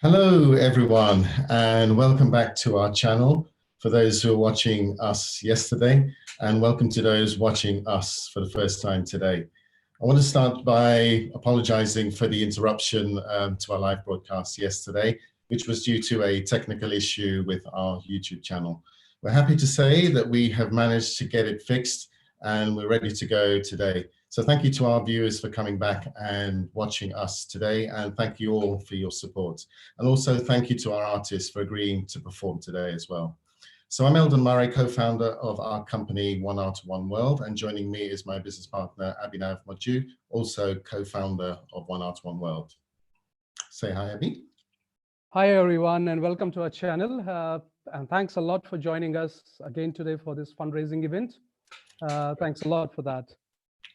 Hello everyone, and welcome back to our channel for those who are watching us yesterday, and welcome to those watching us for the first time today. I want to start by apologizing for the interruption to our live broadcast yesterday, which was due to a technical issue with our YouTube channel. We're happy to say that we have managed to get it fixed and we're ready to go today. So thank you to our viewers for coming back and watching us today, and thank you all for your support. And also thank you to our artists for agreeing to perform today as well. So I'm Eldon Murray, co-founder of our company, One Art, One World, and joining me is my business partner, Abhinav Maju, also co-founder of One Art, One World. Say hi, Abhi. Hi, everyone, and welcome to our channel. And thanks a lot for joining us again today for this fundraising event. Thanks a lot for that.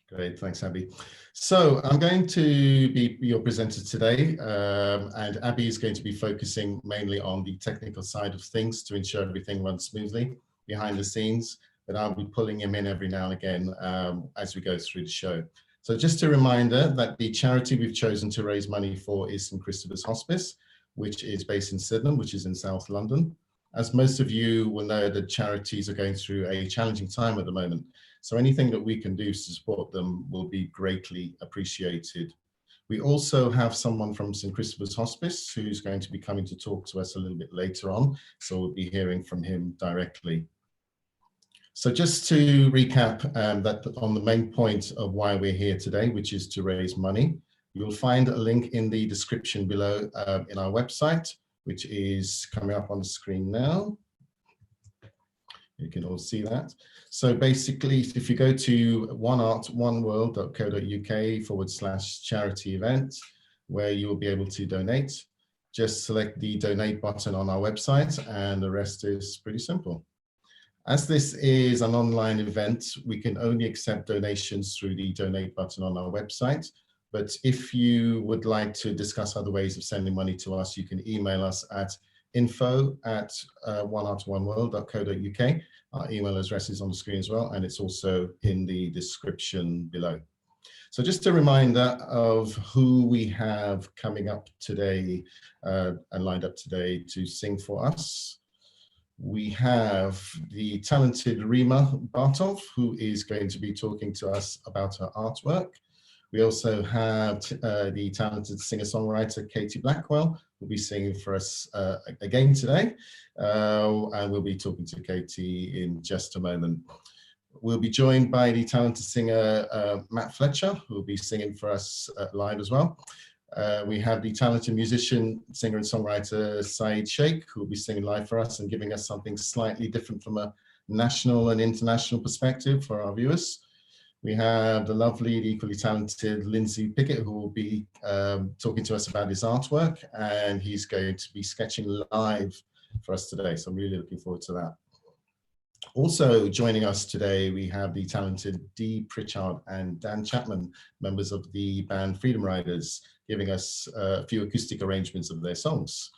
Great, thanks, Abby. So I'm going to be your presenter today, and Abby is going to be focusing mainly on the technical side of things to ensure everything runs smoothly behind the scenes, but I'll be pulling him in every now and again as we go through the show. So just a reminder that the charity we've chosen to raise money for is St. Christopher's Hospice, which is based in Sydenham, which is in South London. As most of you will know, the charities are going through a challenging time at the moment. So anything that we can do to support them will be greatly appreciated. We also have someone from St. Christopher's Hospice who's going to be coming to talk to us a little bit later on. So we'll be hearing from him directly. So just to recap that on the main point of why we're here today, which is to raise money, you'll find a link in the description below in our website, which is coming up on the screen now. You can all see that. So basically, if you go to oneartoneworld.co.uk/charity event, where you'll be able to donate, just select the donate button on our website and the rest is pretty simple. As this is an online event, we can only accept donations through the donate button on our website. But if you would like to discuss other ways of sending money to us, you can email us at info@oneartoneworld.co.uk. Our email address is on the screen as well, and it's also in the description below. So just a reminder of who we have coming up today and lined up today to sing for us. We have the talented Rima Bartov, who is going to be talking to us about her artwork. We also have the talented singer-songwriter Katie Blackwell, who will be singing for us again today. And we'll be talking to Katie in just a moment. We'll be joined by the talented singer Matt Fletcher, who will be singing for us live as well. We have the talented musician, singer and songwriter Saeed Sheikh, who will be singing live for us and giving us something slightly different from a national and international perspective for our viewers. We have the lovely, equally talented Lindsey who will be talking to us about his artwork, and he's going to be sketching live for us today. So I'm really looking forward to that. Also joining us today, we have the talented Dee Pritchard and Dan Chapman, members of the band Freedom Riders, giving us a few acoustic arrangements of their songs.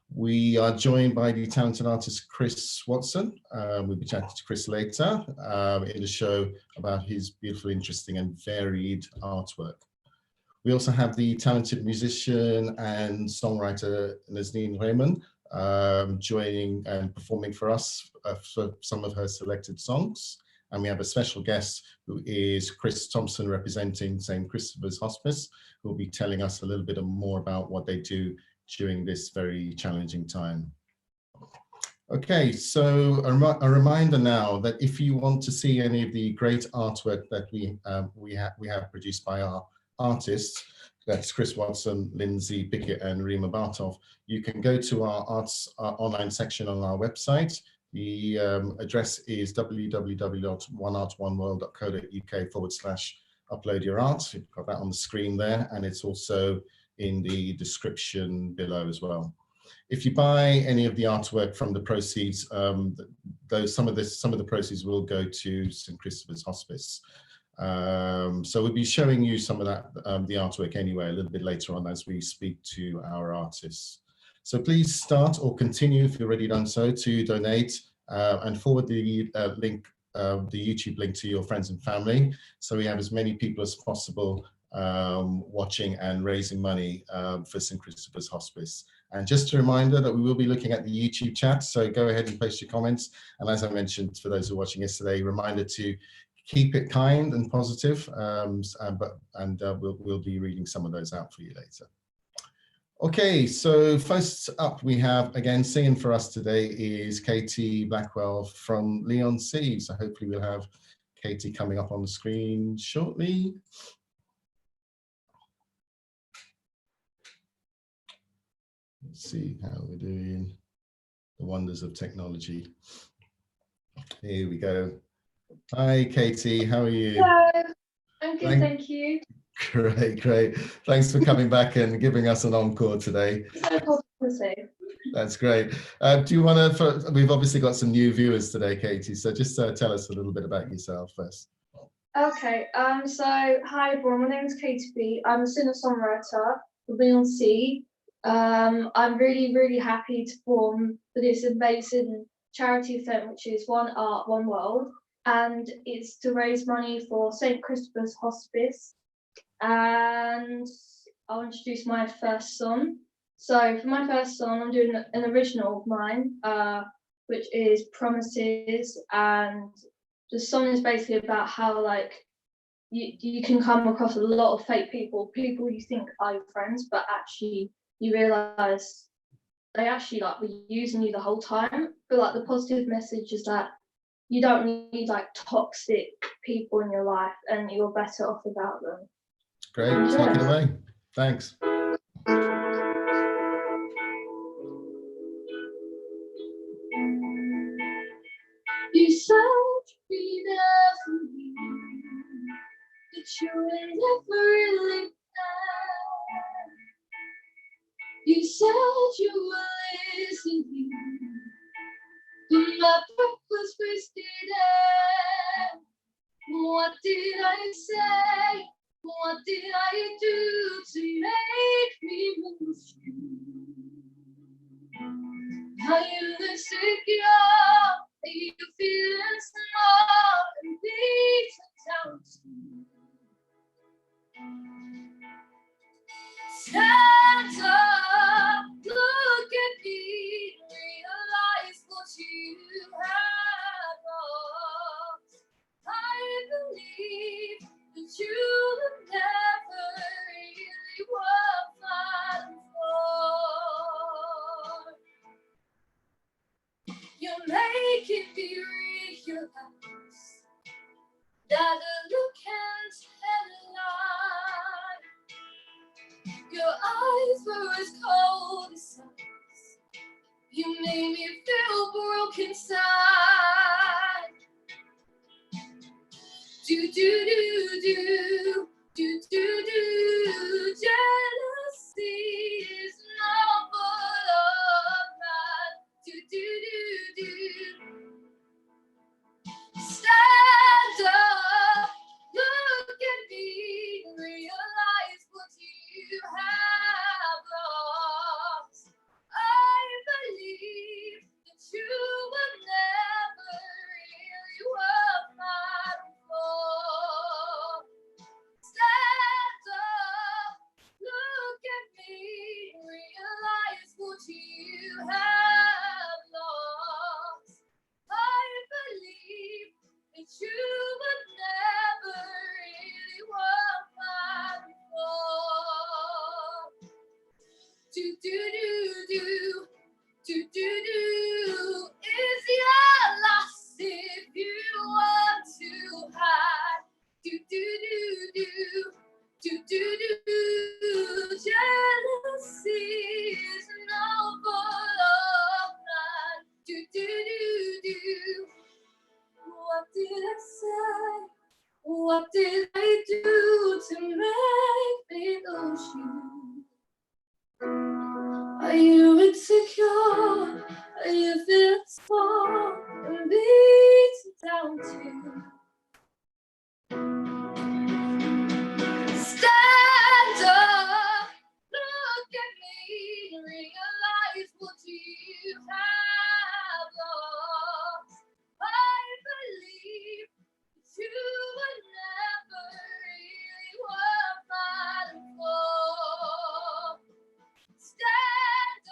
We are joined by the talented artist Chris Watson. We'll be chatting to Chris later in the show about his beautiful, interesting and varied artwork. We also have the talented musician and songwriter Nazneen joining and performing for us for some of her selected songs. And we have a special guest who is Chris Thompson, representing St. Christopher's Hospice, who will be telling us a little bit more about what they do during this very challenging time. Okay, so a reminder now that if you want to see any of the great artwork that we have produced by our artists, that's Chris Watson, Lindsey Pickett and Rima Bartov, you can go to our arts online section on our website. The address is www.oneartoneworld.co.uk/upload your art. You've got that on the screen there, and it's also in the description below as well. If you buy any of the artwork from the proceeds, some of the proceeds will go to St. Christopher's Hospice. So we'll be showing you some of that, the artwork anyway, a little bit later on as we speak to our artists. So please start or continue, if you've already done so, to donate and forward the link, the YouTube link to your friends and family, so we have as many people as possible watching and raising money for St. Christopher's Hospice. And just a reminder that we will be looking at the YouTube chat, so go ahead and post your comments. And as I mentioned, for those who are watching yesterday, reminder to keep it kind and positive, we'll be reading some of those out for you later. Okay, so first up we have, again, singing for us today is Katie Blackwell from Leon C. So hopefully we'll have Katie coming up on the screen shortly. Let's see how we're doing. The wonders of technology. Here we go. Hi, Katie, how are you? Hello, I'm good, thank you. Great, great. Thanks for coming back and giving us an encore today. No problem to say. That's great. Do you want to, we've obviously got some new viewers today, Katie, so just tell us a little bit about yourself first. Okay, so hi everyone, my name is Katie B. I'm a singer-songwriter for Leon C. I'm really happy to perform for this amazing charity event, which is One Art, One World, and it's to raise money for St. Christopher's Hospice. And I'll introduce my first song. So for my first song, I'm doing an original of mine, which is Promises, and the song is basically about how like you can come across a lot of fake people you think are your friends, but actually you realise they actually like were using you the whole time. But like the positive message is that you don't need like toxic people in your life, and you're better off without them. Great, take it away. Thanks. You said you'd be there for me, that you would never really care. You said you would listen to me, but my breath was wasted air. What did I say? What did I do to make me lose you? Are you insecure? Are you feeling small and beaten down too? Stand up, look at me, realize what you have lost. I believe that you will never really work fighting for. You're making me realize that a look can't tell a lie. Your eyes were as cold as ice. You made me feel broken inside. Do do do do do do do. Jealousy is novel of mine. Do do do do. Stand up, look at me, realize what you have lost. I believe that you will never really work fighting for. Stand up, look at me, realize what you have lost. I believe that you would never really work fighting for. Do do do do do do do. Is your loss if you want to hide? Do do do do do do do. Jealousy is novel of mine. Do do do do. What did I say? What did I do to make me lose you? Are you insecure? Are you feeling small and beaten down too? Stand up, look at me, realize what you have lost. I believe that you would never really work fighting for. Stand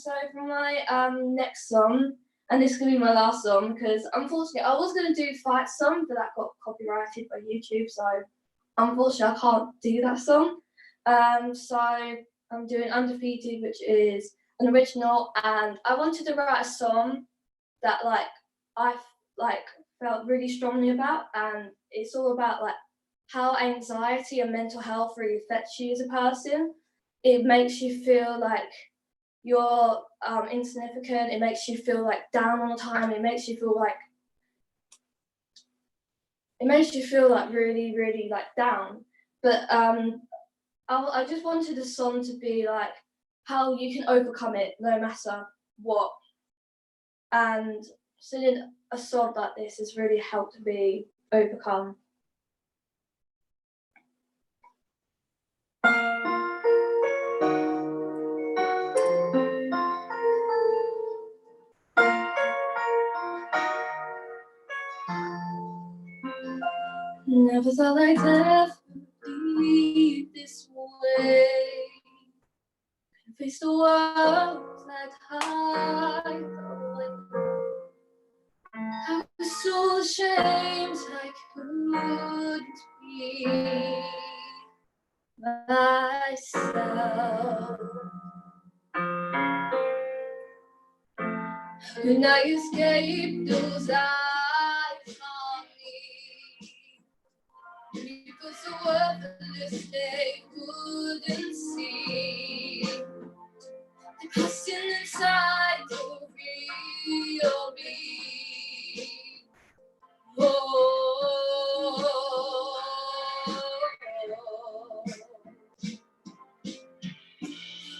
So for my next song, and this is gonna be my last song because unfortunately I was gonna do Fight Song, but that got copyrighted by YouTube, so unfortunately I can't do that song. So I'm doing Undefeated, which is an original, and I wanted to write a song that I felt really strongly about, and it's all about how anxiety and mental health really affects you as a person. It makes you feel like you're insignificant. It makes you feel down all the time. It makes you feel really, really down. But I just wanted the song to be how you can overcome it no matter what. And singing a song like this has really helped me overcome. Never thought I'd ever be this way. Face the world that hide away. I was so ashamed I couldn't be myself. When I escaped those eyes on me, it was so worthless they couldn't see. The question inside the real me. Oh,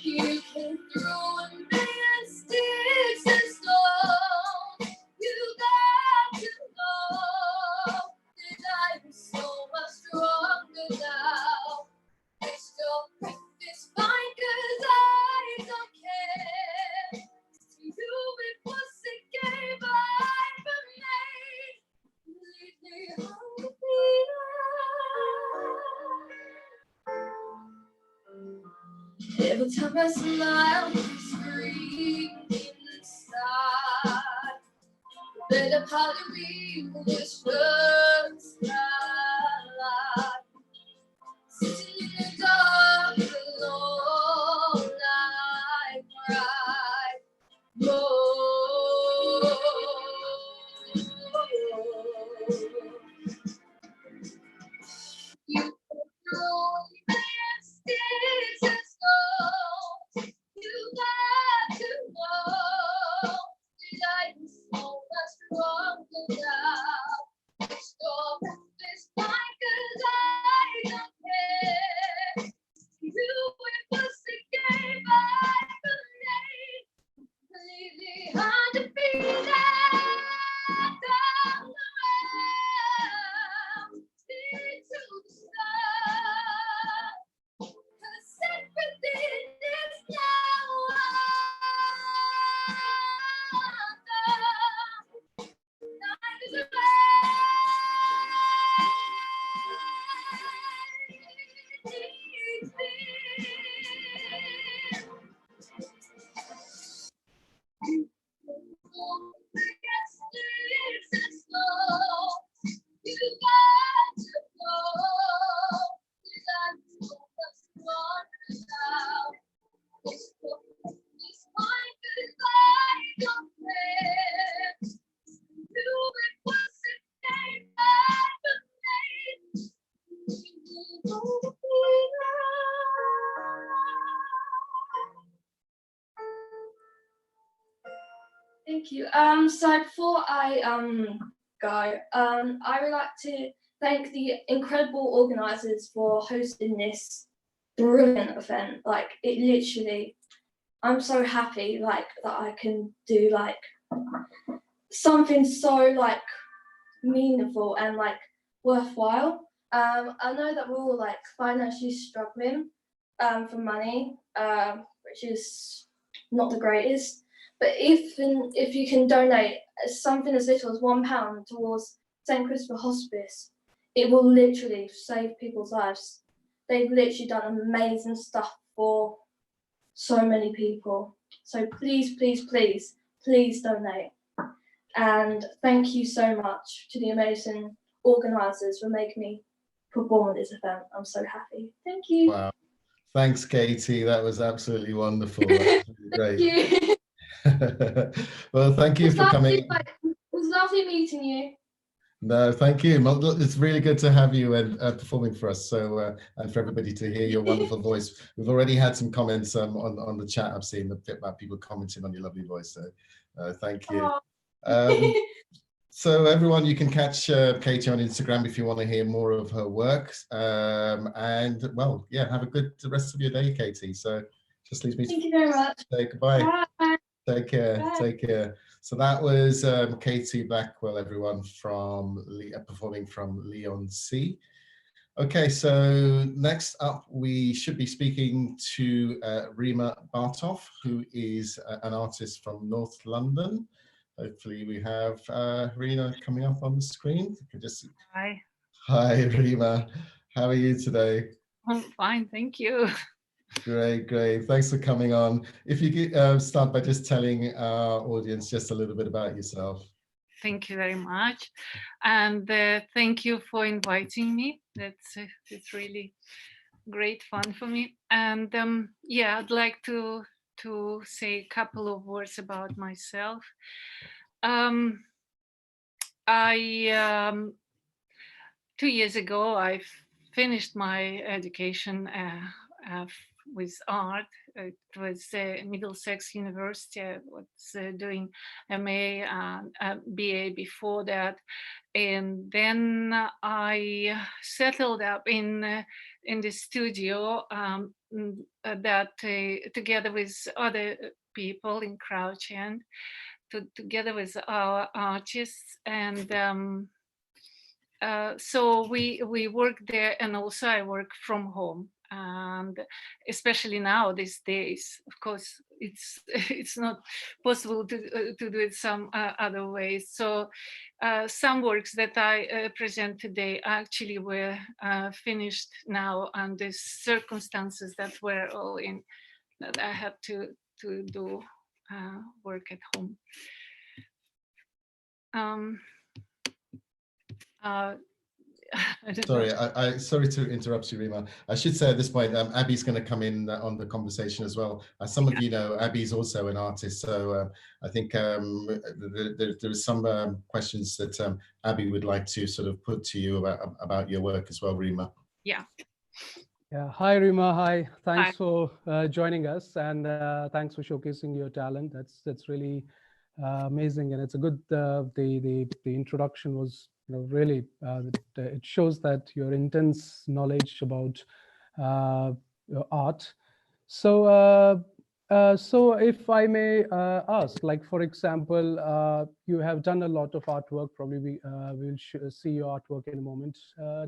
you can throw a million sticks and stones. You got to know that I'm so much stronger now. This don't this fine 'cause I don't care. To you it was a game I made. Leave me hungry. Every time I smile, I scream inside. The better part of me whispers life. Sitting in the dark alone, I cry. Oh, you throw me sticks and stones. You got to know that I'm so much stronger now. Stop this fight 'cause I don't care. You it was the game I played. Completely undefeated down the round, into the sun. 'Cause everything is now undone. Night is a Thank you. So before I go, I would like to thank the incredible organisers for hosting this brilliant event. It literally, I'm so happy that I can do something so meaningful and worthwhile. I know that we're all financially struggling for money, which is not the greatest. But if you can donate something as little as £1 towards St. Christopher Hospice, it will literally save people's lives. They've literally done amazing stuff for so many people. So please, please, please, please donate. And thank you so much to the amazing organisers for making me perform at this event. I'm so happy. Thank you. Wow. Thanks, Katie. That was absolutely wonderful. That was really great. Thank you. Well, thank you for coming. It was lovely meeting you. No, thank you. It's really good to have you and performing for us. So, and for everybody to hear your wonderful voice. We've already had some comments on the chat. I've seen about people commenting on your lovely voice. So, thank you. So everyone, you can catch Katie on Instagram if you want to hear more of her work. And well, yeah, have a good rest of your day, Katie. So just leaves me. Thank you very much. Say goodbye. Bye. Take care. Bye. Take care. So that was Katie Blackwell, everyone, from performing from Leon C. Okay, so next up, we should be speaking to Rima Bartov, who is an artist from North London. Hopefully we have Rima coming up on the screen. You can just... Hi. Hi, Rima. How are you today? I'm fine, thank you. Great, great. Thanks for coming on. If you could start by just telling our audience just a little bit about yourself. Thank you very much. And thank you for inviting me. It's really great fun for me. And yeah, I'd like to say a couple of words about myself. I 2 years ago, I finished my education with art. It was Middlesex University. I was doing MA and BA before that, and then I settled up in the studio that together with other people in Crouch End, together with our artists, and so we work there, and also I work from home. And especially now these days, of course, it's not possible to do it some other ways. So some works that I present today actually were finished now under circumstances that were all in, that I had to do work at home. Sorry, sorry to interrupt you, Rima. I should say at this point, Abby's going to come in on the conversation as well. As some of you know, Abby's also an artist, so I think there's some questions that Abby would like to sort of put to you about your work as well, Rima. Yeah. Yeah. Hi, Rima. Hi. Thanks Hi. for joining us, and thanks for showcasing your talent. That's really amazing, and it's a good. The introduction was, really it shows that your intense knowledge about your art. So so if I may ask, like for example, you have done a lot of artwork. Probably we will see your artwork in a moment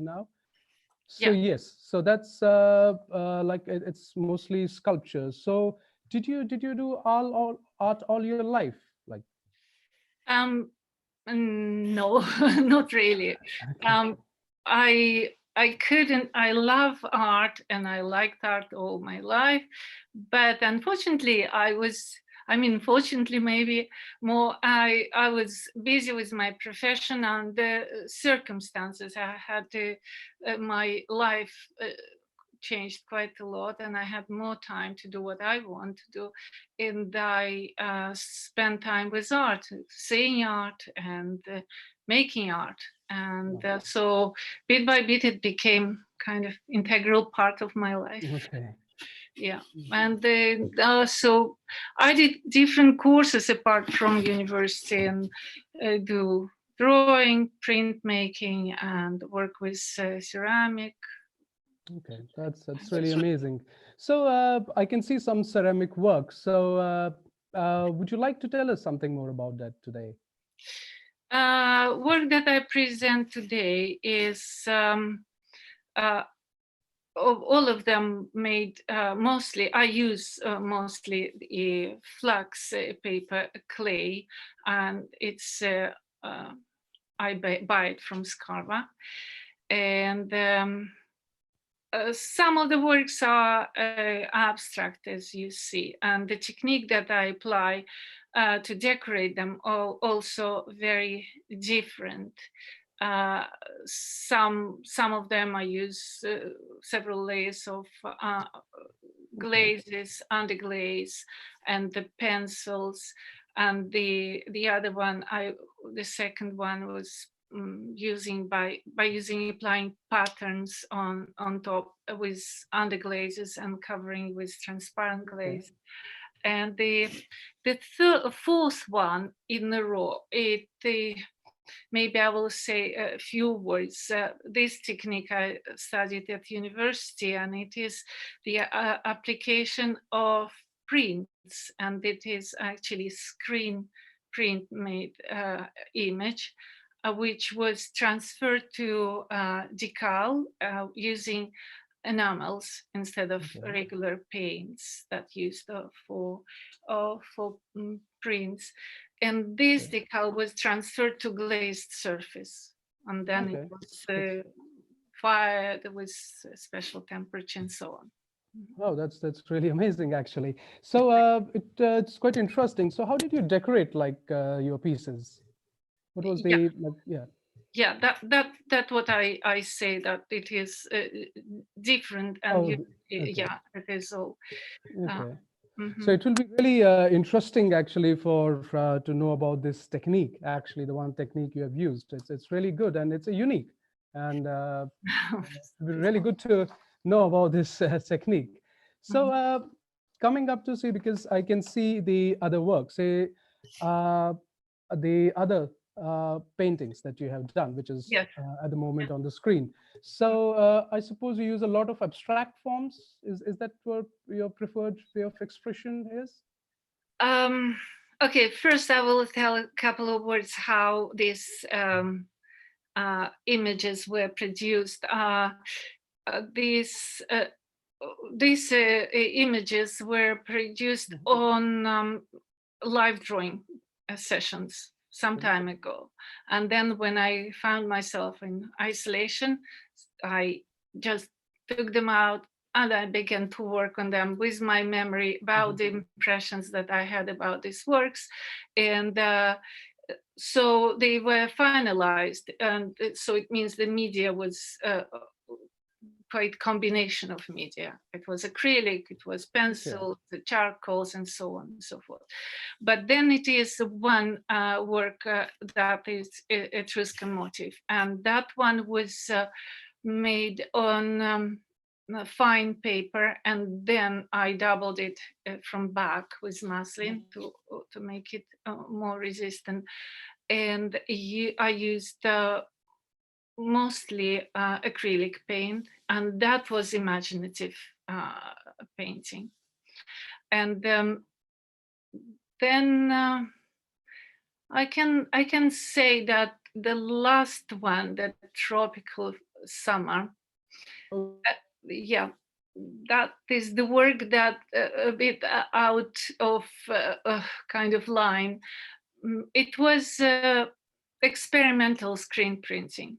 now. So Yeah. yes, so that's like it's mostly sculptures. So did you do all art all your life? Like no, not really. Okay. I couldn't. I love art and I liked art all my life, but unfortunately fortunately maybe more, I was busy with my profession and the circumstances. I had to, my life changed quite a lot, and I had more time to do what I want to do, and I spent time with art, seeing art and making art, and so bit by bit it became kind of integral part of my life. Okay. Yeah, and so I did different courses apart from university, and do drawing, printmaking, and work with ceramic. Okay, that's really amazing. So I can see some ceramic work. So would you like to tell us something more about that today? Work that I present today is all of them made mostly, I use mostly flux paper clay, and it's I buy it from Scarva, and some of the works are abstract, as you see, and the technique that I apply to decorate them are also very different. Some of them I use several layers of glazes, underglaze, and the pencils. And the other one, the second one was using applying patterns on top with underglazes and covering with transparent glaze. And the fourth one in a row, maybe I will say a few words. This technique I studied at university, and it is the application of prints, and it is actually screen print made image, which was transferred to decal using enamels instead of regular paints that used for prints. And this decal was transferred to glazed surface, and then it was fired with special temperature and so on. Oh, that's really amazing, actually. So it's quite interesting. So how did you decorate like your pieces? What was the Yeah, that what I say, that it is different, and yeah, it is all. So it will be really interesting, actually, for to know about this technique. Actually, the one technique you have used, it's really good, and it's unique, and it's really good to know about this technique. So coming up to see, because I can see the other work, say the other paintings that you have done, which is at the moment on the screen. So I suppose you use a lot of abstract forms. Is that what your preferred way of expression is? Okay, first I will tell a couple of words how these images were produced. These images were produced on live drawing sessions some time ago. And then when I found myself in isolation, I just took them out and I began to work on them with my memory about the impressions that I had about these works. And so they were finalized. And so it means the media was quite combination of media. It was acrylic, it was pencil, the charcoals, and so on and so forth. But then it is one work that is Etruscan motif, and that one was made on fine paper, and then I doubled it from back with muslin to make it more resistant. And I used mostly acrylic paint, and that was imaginative painting. And then I can say that the last one, the tropical summer, that is the work that a bit out of kind of line. It was experimental screen printing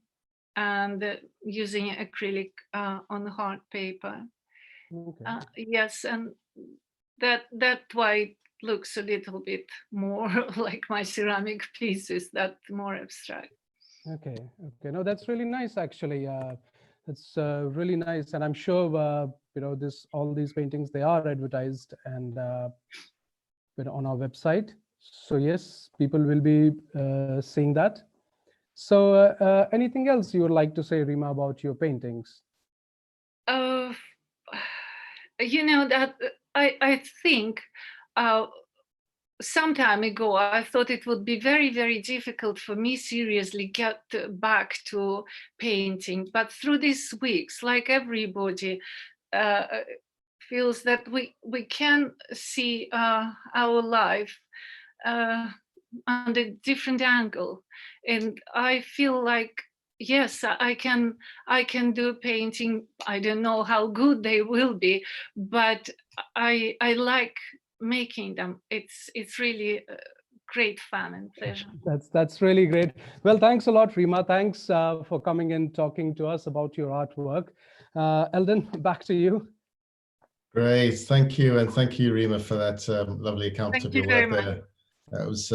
and using acrylic on hard paper. Yes, and that's why it looks a little bit more like my ceramic pieces, that more abstract. Okay. No, that's really nice, actually. That's really nice, and I'm sure all these paintings, they are advertised and on our website. So yes, people will be seeing that. So anything else you would like to say, Rima, about your paintings? That I think some time ago, I thought it would be very, very difficult for me seriously get back to painting. But through these weeks, like everybody feels that we can see our life on a different angle. And I feel like, yes, I can do painting. I don't know how good they will be, but I like making them. It's really great fun and pleasure. That's really great. Well, thanks a lot, Rima. Thanks for coming and talking to us about your artwork. Eldon, back to you. Great, thank you, and thank you, Rima, for that lovely account Thank of you your very work much. there. That was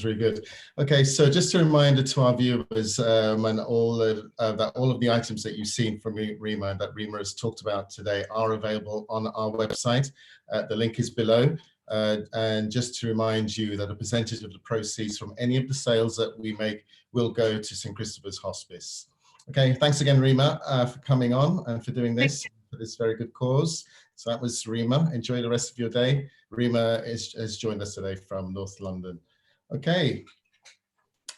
really good. Okay, so just a reminder to our viewers and all of the items that you've seen from Rima that Rima has talked about today are available on our website. The link is below. And just to remind you that a percentage of the proceeds from any of the sales that we make will go to St. Christopher's Hospice. Okay, thanks again, Rima, for coming on and for doing this for this very good cause. So that was Rima. Enjoy the rest of your day. Rima has joined us today from North London. Okay,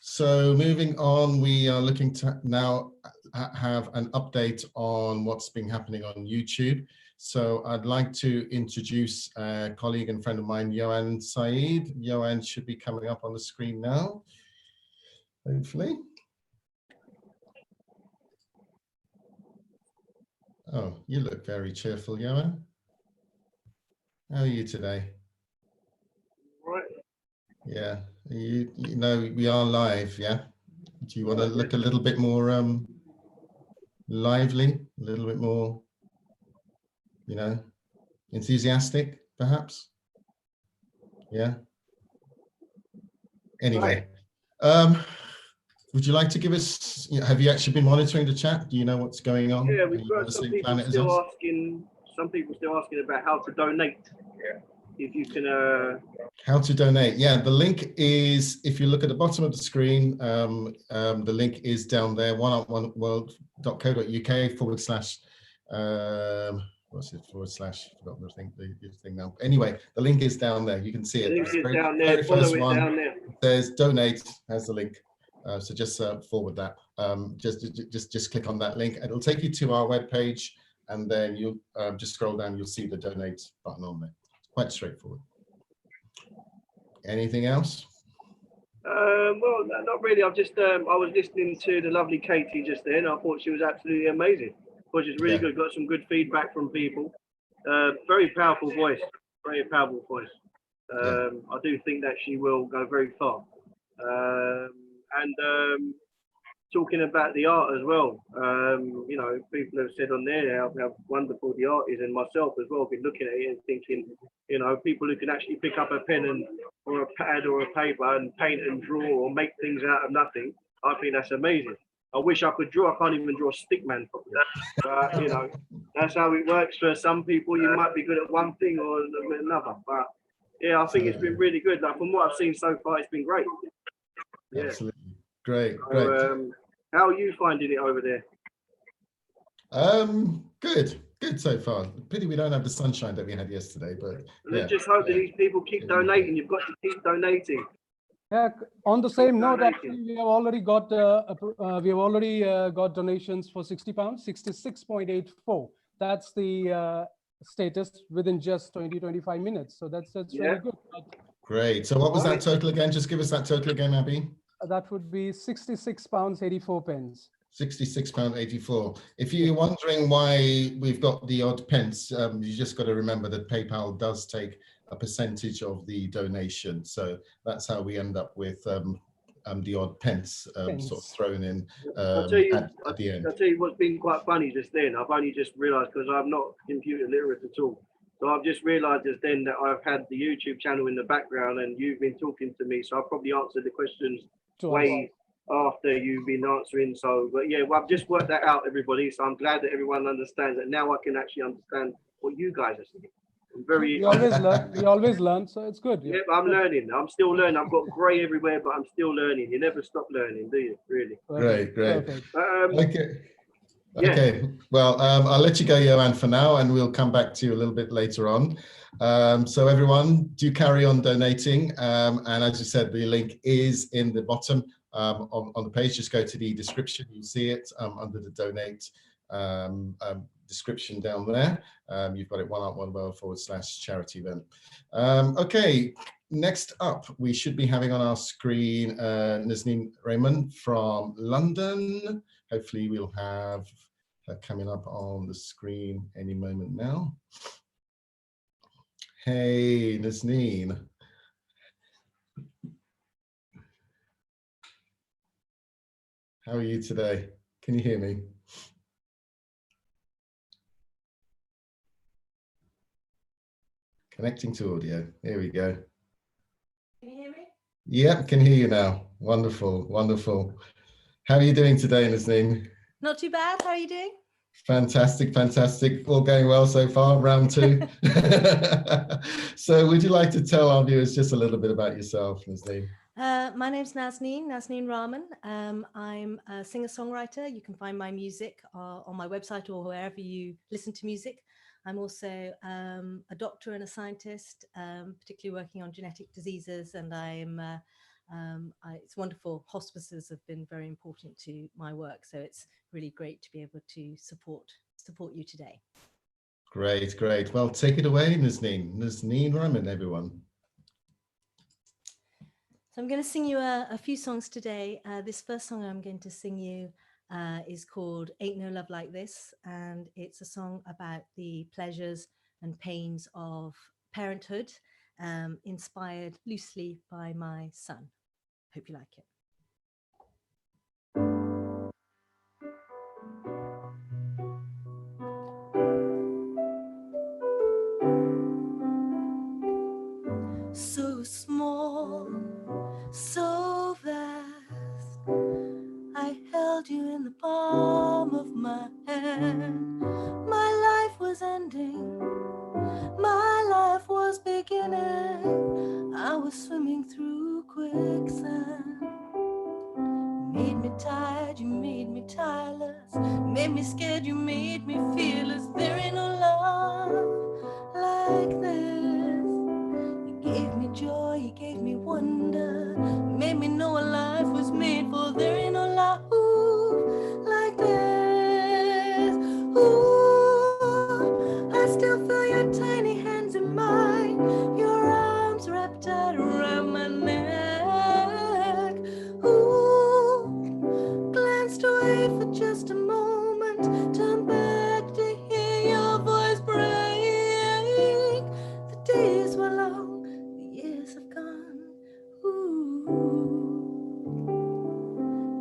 so moving on, we are looking to now have an update on what's been happening on YouTube. So I'd like to introduce a colleague and friend of mine, Johan Saeed. Johan should be coming up on the screen now, hopefully. Oh, you look very cheerful, Johan. How are you today? Right. Yeah, you know, we are live, yeah? Do you want to look a little bit more lively, a little bit more, you know, enthusiastic, perhaps? Yeah. Anyway, would you like to give us, have you actually been monitoring the chat? Do you know what's going on? Yeah, we've got some people still asking about how to donate. If you can how to donate. Yeah, the link is, if you look at the bottom of the screen, the link is down there, oneoneworld.co.uk what's it forward/, forgotten the thing now. Anyway, the link is down there. You can see it. The link is down there. Follow it down there. There's donate, has the link. So just forward that. Just click on that link. It'll take you to our webpage, and then you'll just scroll down. You'll see the donate button on there. It's quite straightforward. Anything else? Well, not really. I've just I was listening to the lovely Katie just then. I thought she was absolutely amazing. Which is really good. Got some good feedback from people. Very powerful voice. Very powerful voice. I do think that she will go very far. And talking about the art as well, you know, people have said on there how wonderful the art is, and myself as well, been looking at it and thinking, you know, people who can actually pick up a pen or a pad or a paper and paint and draw or make things out of nothing. I think that's amazing. I wish I could draw. I can't even draw a stick man properly. But you know, that's how it works for some people. You might be good at one thing or another. But yeah, I think it's been really good. Like from what I've seen so far, it's been great. Yeah. Absolutely. Great. So, how are you finding it over there? Good so far. Pity we don't have the sunshine that we had yesterday, but Let's just hope that these people keep donating. You've got to keep donating. Yeah. On the same note, actually, we have already got donations for £60, 66.84. That's the status within just 20-25 minutes. So that's really good. Great. So what was that total again? Just give us that total again, Abby. That would be £66.84. £66.84. If you're wondering why we've got the odd pence, you just got to remember that PayPal does take a percentage of the donation. So that's how we end up with the odd pence sort of thrown in at the end. I'll tell you what's been quite funny just then. I've only just realised, because I'm not computer literate at all. So I've just realised just then that I've had the YouTube channel in the background and you've been talking to me. So I've probably answered the questions way after you've been answering. So, but yeah, well, I've just worked that out, everybody. So I'm glad that everyone understands that now. I can actually understand what you guys are saying. I'm very. We always learn. We always learn, so it's good. Yeah, but I'm learning. I'm still learning. I've got grey everywhere, but I'm still learning. You never stop learning, do you? Really. Great. Okay. Okay. Well, I'll let you go, Johan, for now, and we'll come back to you a little bit later on. So everyone, do carry on donating. And as you said, the link is in the bottom on the page. Just go to the description. You'll see it under the donate description down there. You've got it oneoneworld/charity event. Okay. Next up, we should be having on our screen Nazneen Raymond from London. Hopefully we'll have her coming up on the screen any moment now. Hey, Nazneen. How are you today? Can you hear me? Connecting to audio. Here we go. Can you hear me? Yep, can hear you now. Wonderful, wonderful. How are you doing today, Nazneen? Not too bad. How are you doing? Fantastic, fantastic. All going well so far, round 2. So would you like to tell our viewers just a little bit about yourself, Nazneen? My name's Nazneen Rahman. I'm a singer-songwriter. You can find my music on my website or wherever you listen to music. I'm also a doctor and a scientist, particularly working on genetic diseases, and it's wonderful. Hospices have been very important to my work, so it's really great to be able to support you today. Great, great. Well, take it away, Nazneen. Nazneen Rahman, everyone. So I'm going to sing you a few songs today. This first song I'm going to sing you is called Ain't No Love Like This, and it's a song about the pleasures and pains of parenthood, inspired loosely by my son. Hope you like it. So small, so vast, I held you in the palm of my hand. My life was ending, my life was beginning. I was swimming through quicksand. You made me tired, you made me tireless, you made me scared, you made me fearless. There ain't no love like this. You gave me joy, you gave me wonder, you made me know what life was made for. There ain't no love like this. Ooh, I still feel your tiny hands in mine, your arms wrapped tight around my neck. Ooh, glanced away for just a moment, turned back to hear your voice break. The days were long, the years have gone. Ooh,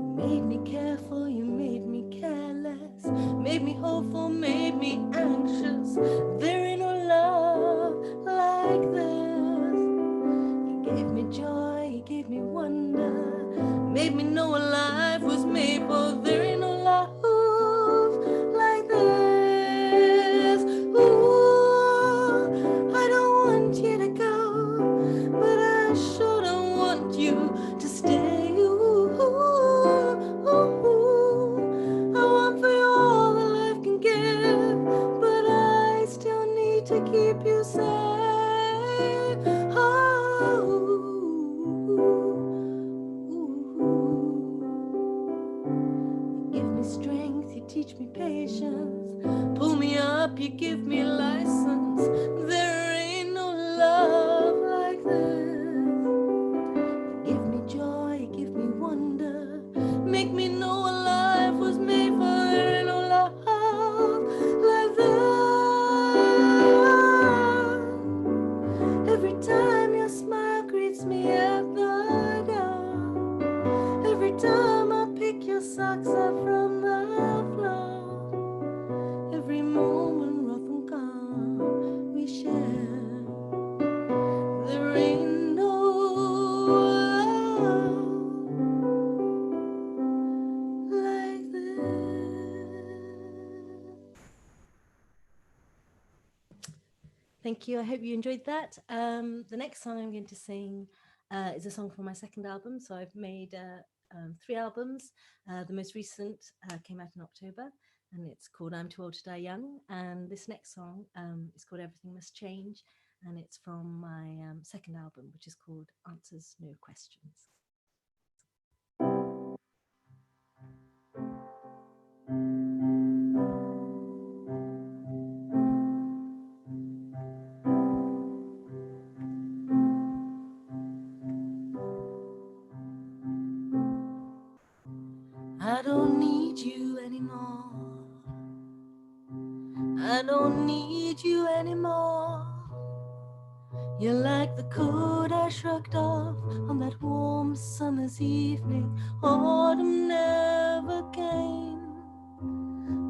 you made me careful, you made me careless, made me hopeful, made me anxious. There ain't no love like this. You gave me joy, you gave me wonder, made me know what life was made for. There ain't no love like this. Ooh, I don't want you to go, but I sure don't want you to stay. Ooh, I want for you all that life can give, but I still need to keep you safe. You give me strength, you teach me patience, pull me up, you give me license. There ain't no love like this. You give me joy, you give me wonder, make me know what life was made for. There ain't no love like this. Every time your smile greets me at the door, every time I pick your socks up from the floor, every moment rough and calm we share. There ain't no love like this. Thank you. I hope you enjoyed that. The next song I'm going to sing is a song from my second album. So I've made 3 albums. The most recent came out in October, and it's called I'm Too Old to Die Young. And this next song is called Everything Must Change, and it's from my second album, which is called Answers No Questions. I don't need you anymore. I don't need you anymore. You're like the coat I shrugged off on that warm summer's evening. Autumn never came.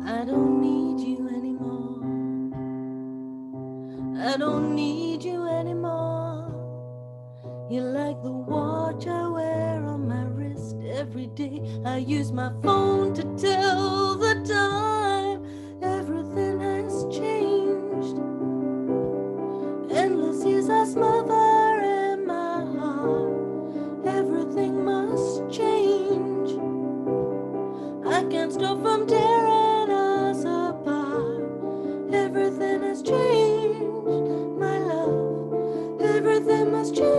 I don't need you anymore. I don't need you use my phone to tell the time. Everything has changed. Endless years I smother in my heart. Everything must change. I can't stop from tearing us apart. Everything has changed, my love. Everything must change,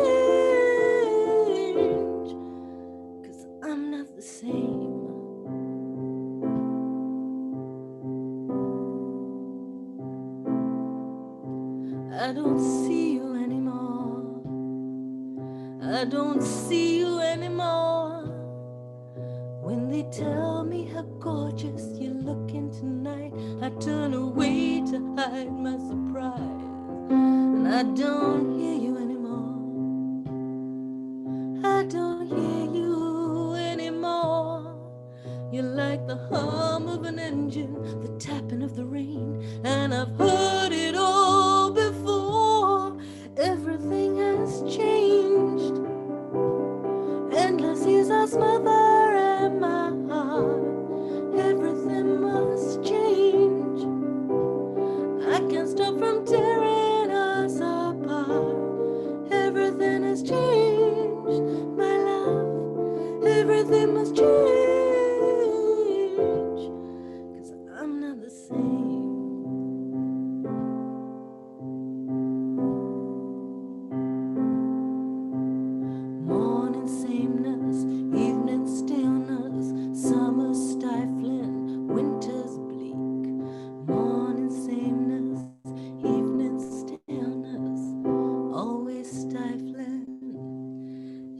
'cause I'm not the same. I don't see you anymore. I don't see you anymore. When they tell me how gorgeous you're looking tonight, I turn away to hide my surprise. And I don't hear you anymore. I don't hear you anymore. You're like the hum of an engine, the tapping of the rain, and I've heard it all before. Everything has changed. Endless years I smother in my heart. Everything must change. I can't stop from tearing us apart. Everything has changed, my love. Everything must change, 'cause I'm not the same. Morning sameness, evening stillness, summer stifling, winter's bleak. Morning sameness, evening stillness, always stifling.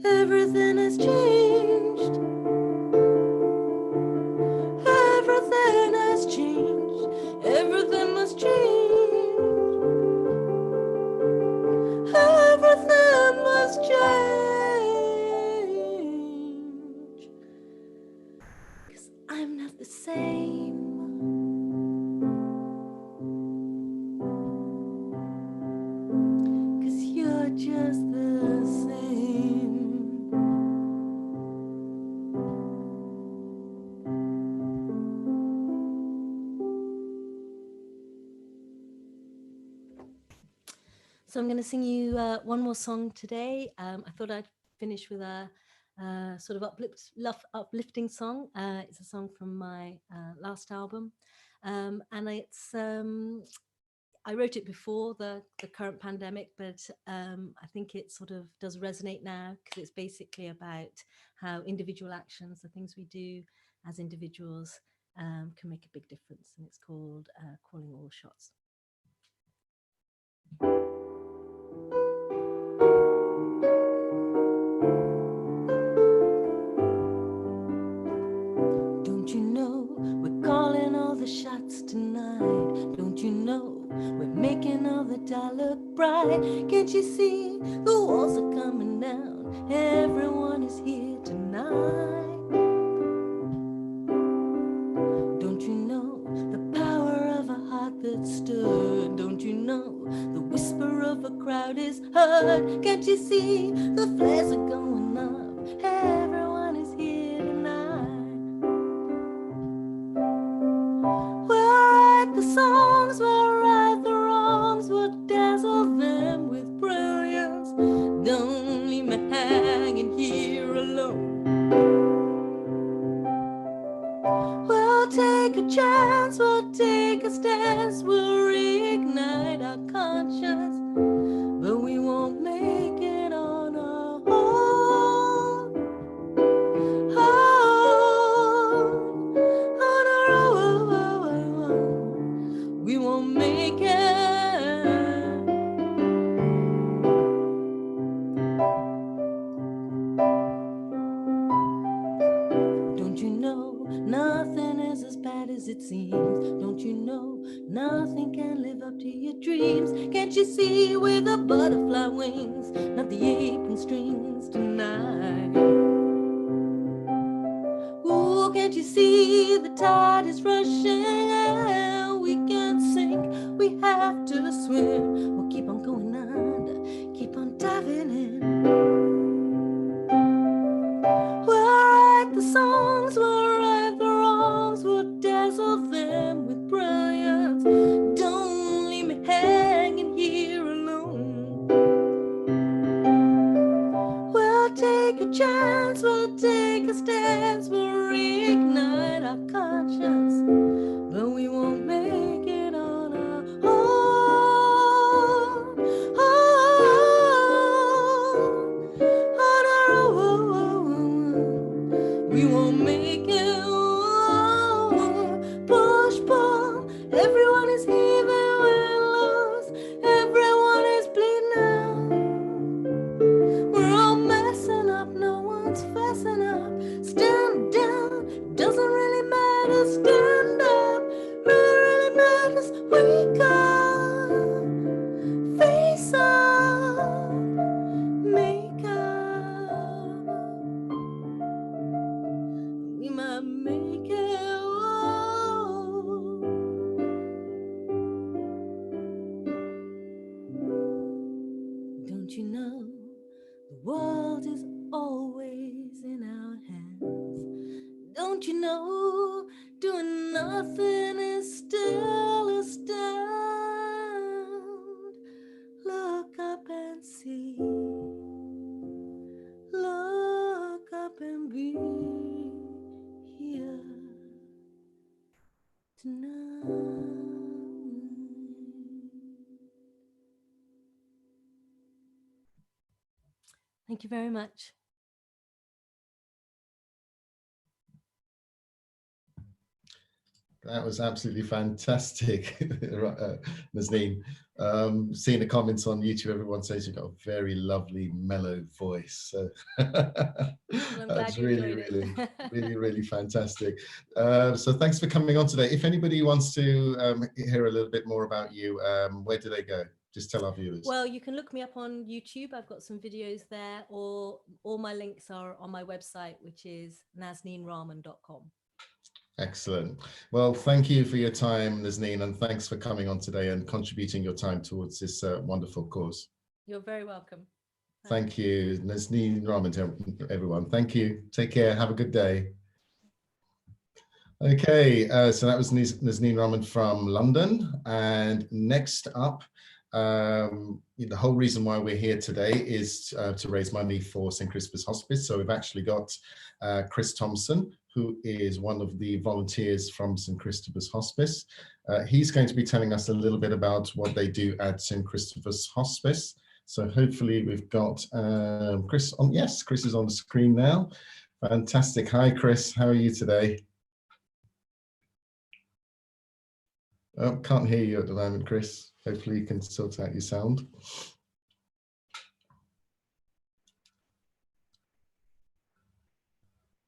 Everything has changed. Everything has changed. Everything must change. Everything must change, 'cause I'm not the same. 'Cause you're just the same. So I'm going to sing you one more song today. I thought I'd finish with a sort of uplifting song. It's a song from my last album, and it's I wrote it before the current pandemic, but I think it sort of does resonate now, because it's basically about how individual actions, the things we do as individuals, can make a big difference. And it's called Calling All Shots. Don't you know we're calling all the shots tonight? Don't you know we're making all the time look bright? Can't you see the walls are coming down? Everyone is here tonight. Don't you know the power of a heart that stood? Don't you know the whisper of a crowd is heard? Can't you see the flares are going up? Everyone is here tonight. We'll write the songs, we'll right the wrongs, we'll dazzle them with brilliance. Don't leave me hanging here alone. We'll take a chance, we'll take a stance, we'll reignite our conscience, but we won't make it on our own. On our own, we won't make it. Don't you know nothing is as bad as it seems? Don't you know nothing can live up to your dreams? Can't you see we're the butterfly wings, not the apron strings tonight? Ooh, can't you see the tide is rushing and we can't sink, we have to swim. We'll keep on going under, keep on diving in. We'll write the songs, we'll our conscience, but we won't make it on our own. On our own. We won't make it. Push, pull. Everyone is heaving, we're lost. Everyone is bleeding out. We're all messing up, no one's fessing up. Stand down, doesn't really matter. Stand up, really matters. Wake up, face up, make up. We might make it. Don't you know the world is always in our hands? Don't you know doing nothing is still a stand? Look up and see. Look up and be here tonight. Thank you very much. That was absolutely fantastic, Nazneen. Seeing the comments on YouTube, everyone says you've got a very lovely, mellow voice. So that's really fantastic. So thanks for coming on today. If anybody wants to hear a little bit more about you, where do they go? Just tell our viewers. Well, you can look me up on YouTube. I've got some videos there, or all my links are on my website, which is nazneenraman.com. Excellent. Well, thank you for your time, Nazneen, and thanks for coming on today and contributing your time towards this wonderful cause. You're very welcome. Thank you, Nazneen Raman, everyone. Thank you. Take care. Have a good day. Okay, so that was Nazneen Raman from London. And next up, the whole reason why we're here today is to raise money for St. Christopher's Hospice. So we've actually got Chris Thompson, who is one of the volunteers from St. Christopher's Hospice. He's going to be telling us a little bit about what they do at St. Christopher's Hospice. So hopefully we've got Chris on. Yes, Chris is on the screen now. Fantastic. Hi, Chris. How are you today? Oh, can't hear you at the moment, Chris. Hopefully you can sort out your sound.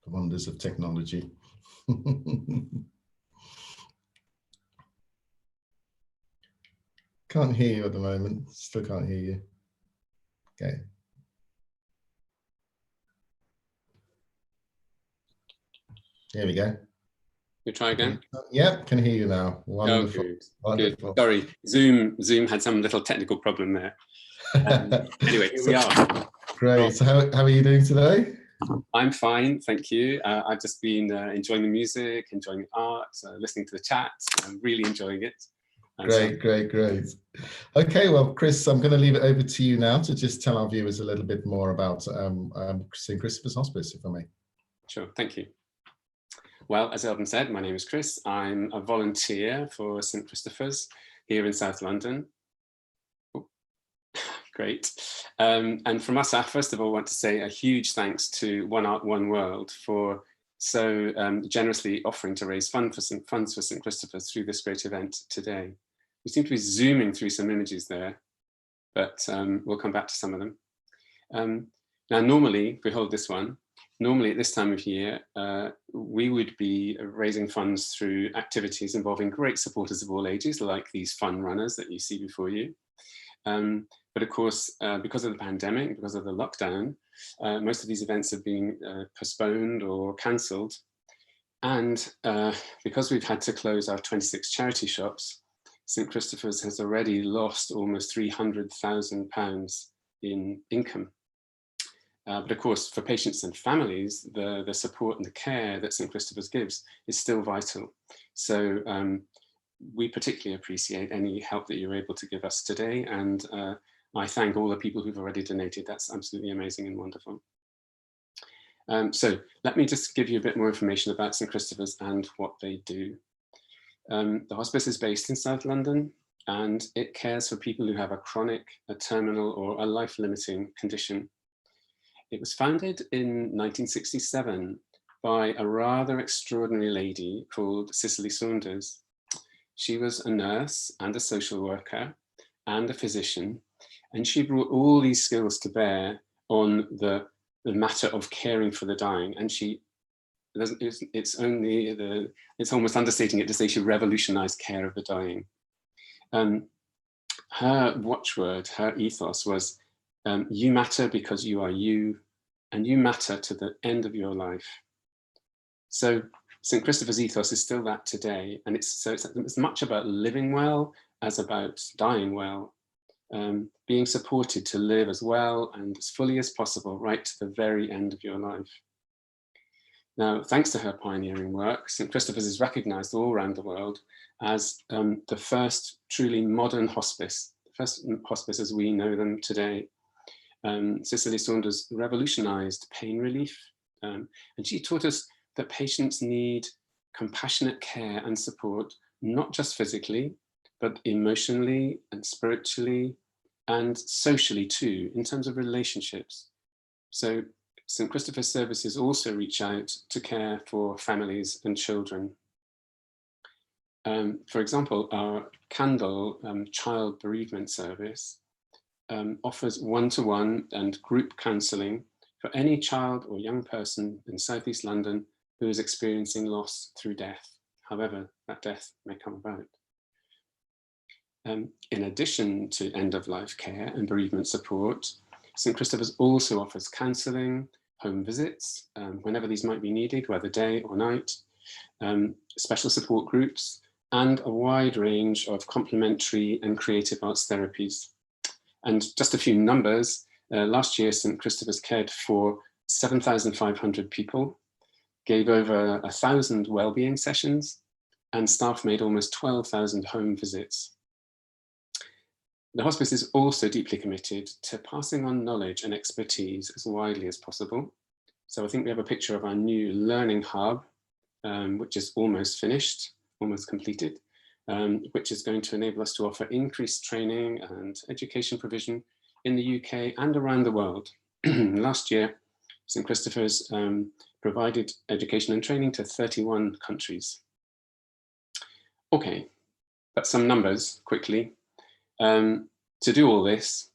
The wonders of technology. Can't hear you at the moment. Still can't hear you. Okay. There we go. You try again? Yep, can hear you now. Wonderful. Oh, good. Wonderful. Good. Sorry, Zoom had some little technical problem there. Anyway, here we are. Great. So how are you doing today? I'm fine, thank you. I've just been enjoying the music, enjoying the art, listening to the chat. I'm really enjoying it. Great. Okay, well, Chris, I'm going to leave it over to you now to just tell our viewers a little bit more about St. Christopher's Hospice, if I may. Sure, thank you. Well, as Elvin said, my name is Chris. I'm a volunteer for St. Christopher's here in South London. Oh, great. And from us, I first of all want to say a huge thanks to One Art, One World for so generously offering to raise funds for St. Christopher's through this great event today. We seem to be zooming through some images there, but we'll come back to some of them. Now, normally, behold this one. Normally at this time of year, we would be raising funds through activities involving great supporters of all ages, like these fun runners that you see before you. But of course, because of the pandemic, because of the lockdown, most of these events have been postponed or cancelled. And because we've had to close our 26 charity shops, St. Christopher's has already lost almost £300,000 in income. But of course, for patients and families, the support and the care that St. Christopher's gives is still vital. So we particularly appreciate any help that you're able to give us today. And I thank all the people who've already donated. That's absolutely amazing and wonderful. So let me just give you a bit more information about St Christopher's and what they do. The hospice is based in South London, and it cares for people who have a chronic, a terminal, or a life-limiting condition. It was founded in 1967 by a rather extraordinary lady called Cicely Saunders. She was a nurse and a social worker and a physician, and she brought all these skills to bear on the matter of caring for the dying. And it's almost understating it to say she revolutionized care of the dying. Her watchword, her ethos was, you matter because you are you, and you matter to the end of your life. So St Christopher's ethos is still that today, and it's as much about living well as about dying well, being supported to live as well and as fully as possible right to the very end of your life. Now, thanks to her pioneering work, St Christopher's is recognised all around the world as the first truly modern hospice, the first hospice as we know them today. Cicely Saunders revolutionised pain relief, and she taught us that patients need compassionate care and support, not just physically, but emotionally and spiritually and socially too, in terms of relationships. So St Christopher's services also reach out to care for families and children. For example, our Candle child bereavement service offers one-to-one and group counselling for any child or young person in South East London who is experiencing loss through death, however that death may come about. In addition to end-of-life care and bereavement support, St Christopher's also offers counselling, home visits, whenever these might be needed, whether day or night, special support groups, and a wide range of complementary and creative arts therapies. And just a few numbers, last year St Christopher's cared for 7,500 people, gave over 1,000 wellbeing sessions, and staff made almost 12,000 home visits. The hospice is also deeply committed to passing on knowledge and expertise as widely as possible. So I think we have a picture of our new learning hub, which is almost finished, almost completed, which is going to enable us to offer increased training and education provision in the UK and around the world. Last year, St Christopher's provided education and training to 31 countries. Okay, but some numbers quickly. To do all this,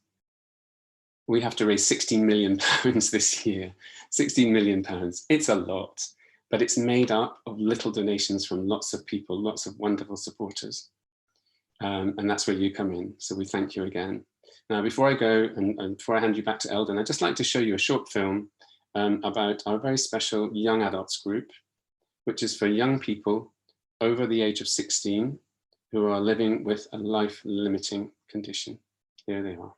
we have to raise £16 million this year. £16 million, it's a lot, but it's made up of little donations from lots of people, lots of wonderful supporters. And that's where you come in, so we thank you again. Now, before I go and before I hand you back to Eldon, I'd just like to show you a short film about our very special young adults group, which is for young people over the age of 16 who are living with a life-limiting condition. Here they are.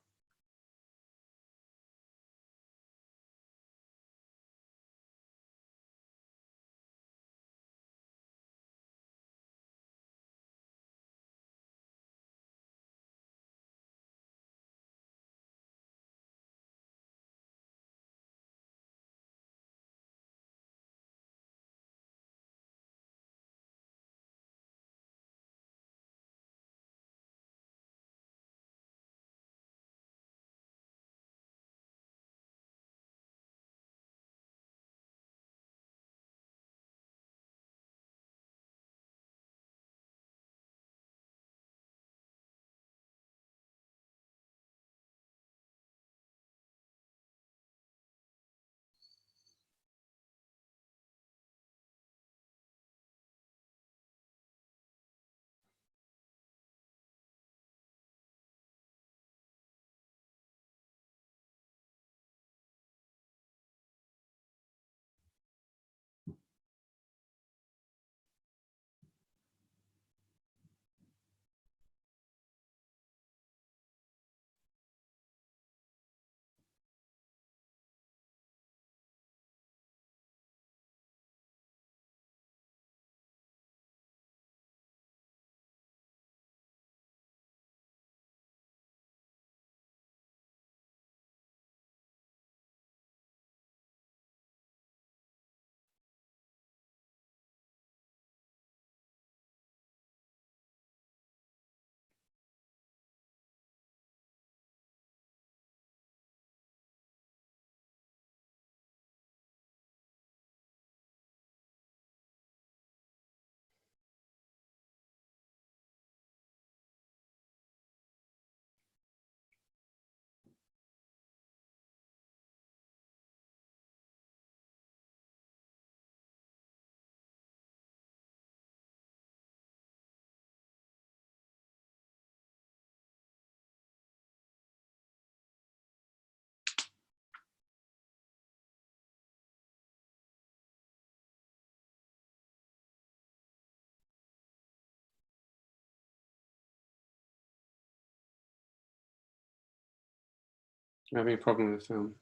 We're having a problem with the film.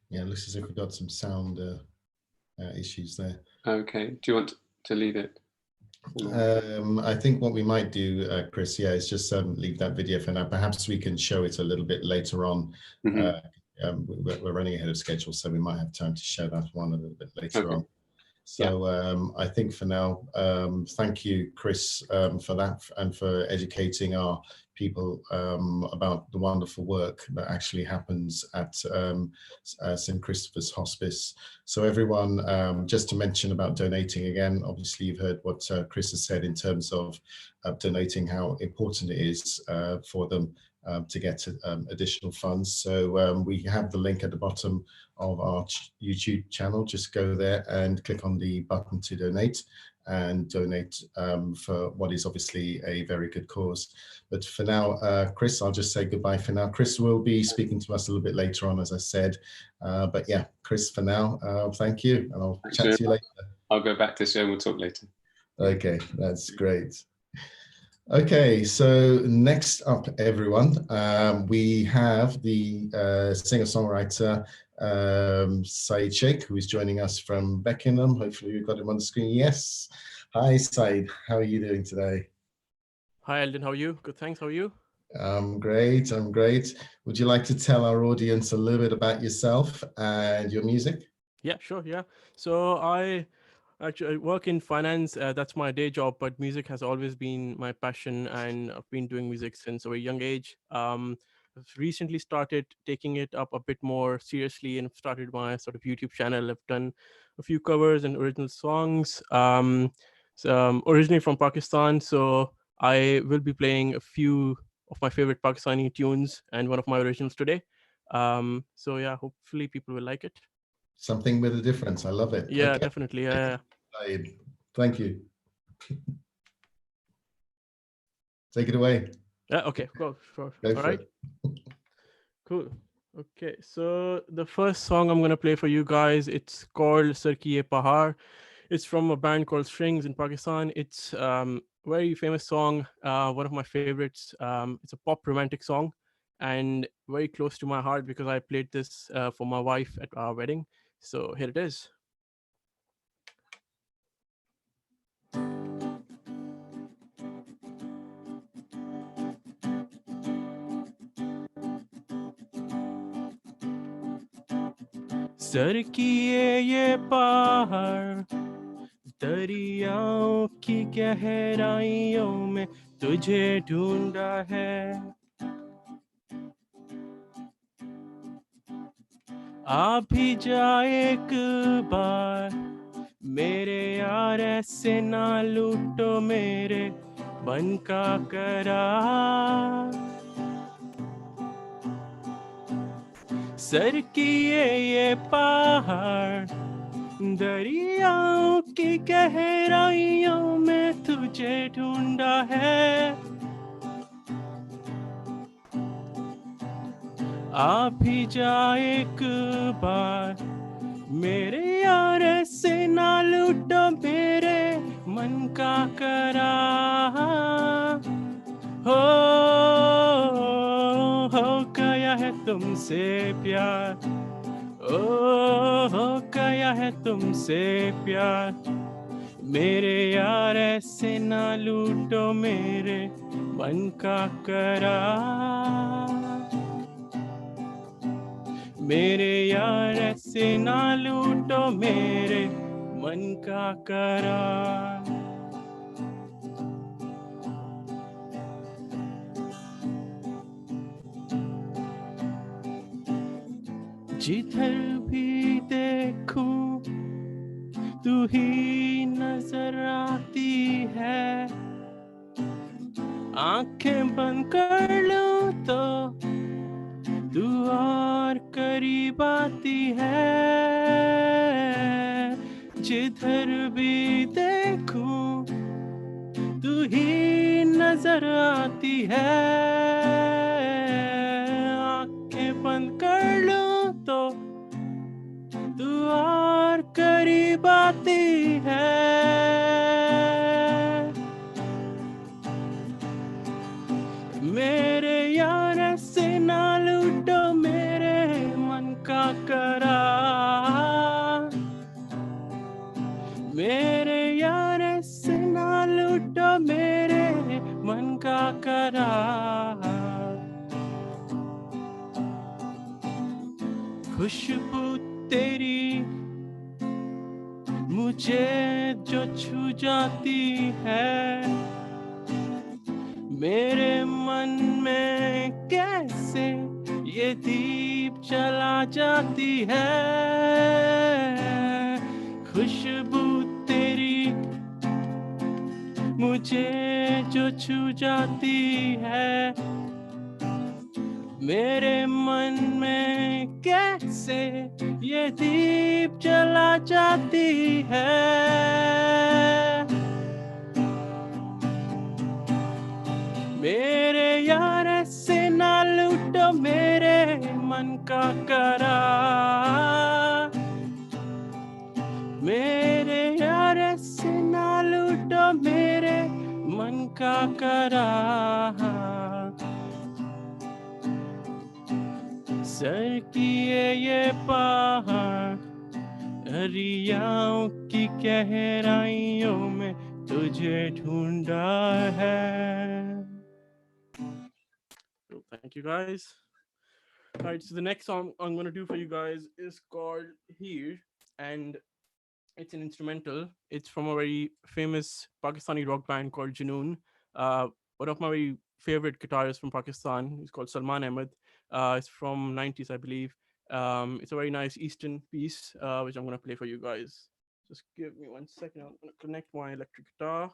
Yeah, it looks as if we've got some sound issues there. Okay, do you want to leave it? I think what we might do, Chris, is just leave that video for now. Perhaps we can show it a little bit later on. We're running ahead of schedule, so we might have time to show that one a little bit later on. So I think for now, thank you, Chris, for that and for educating our people about the wonderful work that actually happens at St. Christopher's Hospice. So everyone, just to mention about donating again, obviously you've heard what Chris has said in terms of donating, how important it is for them to get additional funds. So we have the link at the bottom of our YouTube channel. Just go there and click on the button to donate and donate for what is obviously a very good cause. But for now, Chris, I'll just say goodbye for now. Chris will be speaking to us a little bit later on, as I said. But yeah, Chris, for now, thank you. And I'll chat to you later. I'll go back to the show and we'll talk later. Okay, that's great. Okay, so next up, everyone, we have the singer-songwriter Saeed Sheikh, who is joining us from Beckenham. Hopefully we've got him on the screen. Yes. Hi, Saeed. How are you doing today? Hi, Eldon. How are you? Good, thanks. How are you? I'm great. I'm great. Would you like to tell our audience a little bit about yourself and your music? Yeah, sure. Yeah. So I actually work in finance. That's my day job, but music has always been my passion, and I've been doing music since a very young age. I've recently started taking it up a bit more seriously and started my sort of YouTube channel. I've done a few covers and original songs. Originally from Pakistan, so I will be playing a few of my favorite Pakistani tunes and one of my originals today. So yeah, hopefully people will like it. Something with a difference. I love it. Yeah, okay. Definitely. Yeah. Thank you. Take it away. Yeah. Okay. Cool. Sure. Go All for right. it. Cool. Okay. So the first song I'm gonna play for you guys, it's called Sar Ki Ye Pahar. It's from a band called Strings in Pakistan. It's very famous song. One of my favorites. It's a pop romantic song, and very close to my heart because I played this for my wife at our wedding. So here it is. Sir किए ये पहाड़ दरियाओं की गहराइयों में तुझे ढूंढा है आ भी जा एक बार मेरे यार ऐसे ना लूटो मेरे मन का करार सर किए ये पहाड़ दरियाओं की गहराइयों में तुझे ढूंढा है आ भी जा एक बार मेरे यार से ना लूटो मेरे मन का करार हो गया है तुमसे प्यार हो गया है तुमसे प्यार मेरे यार ऐसे ना लूटो मेरे मन का करार मेरे यार ऐसे ना लूटो मेरे मन का करार जिधर भी देखूं तू ही नजर आती है आंखें बंद कर लूं तो तू और करीब आती है जिधर भी देखूं तू ही नजर आती है आंखें बंद कर लूं तो तू और करीब आती है खुशबू तेरी मुझे जो छू जाती है, मेरे मन में कैसे ये दीप चला जाती है। खुशबू तेरी मुझे जो छू जाती है, मेरे मन में कैसे ये दीप जला जाती है। मेरे यार से ना लूटो मेरे मन का करार, मेरे यार से ना लूटो मेरे मन का करार। सर किए ये पहाड़ दरियाओं की गहराइयों में तुझे ढूंढा है। So thank you guys. All right, so the next song I'm going to do for you guys is called Here, and it's an instrumental. It's from a very famous Pakistani rock band called Junoon. One of my very favorite guitarists from Pakistan, he's called Salman Ahmed. It's from 90s, I believe. It's a very nice Eastern piece, which I'm going to play for you guys. Just give me 1 second. I'm going to connect my electric guitar.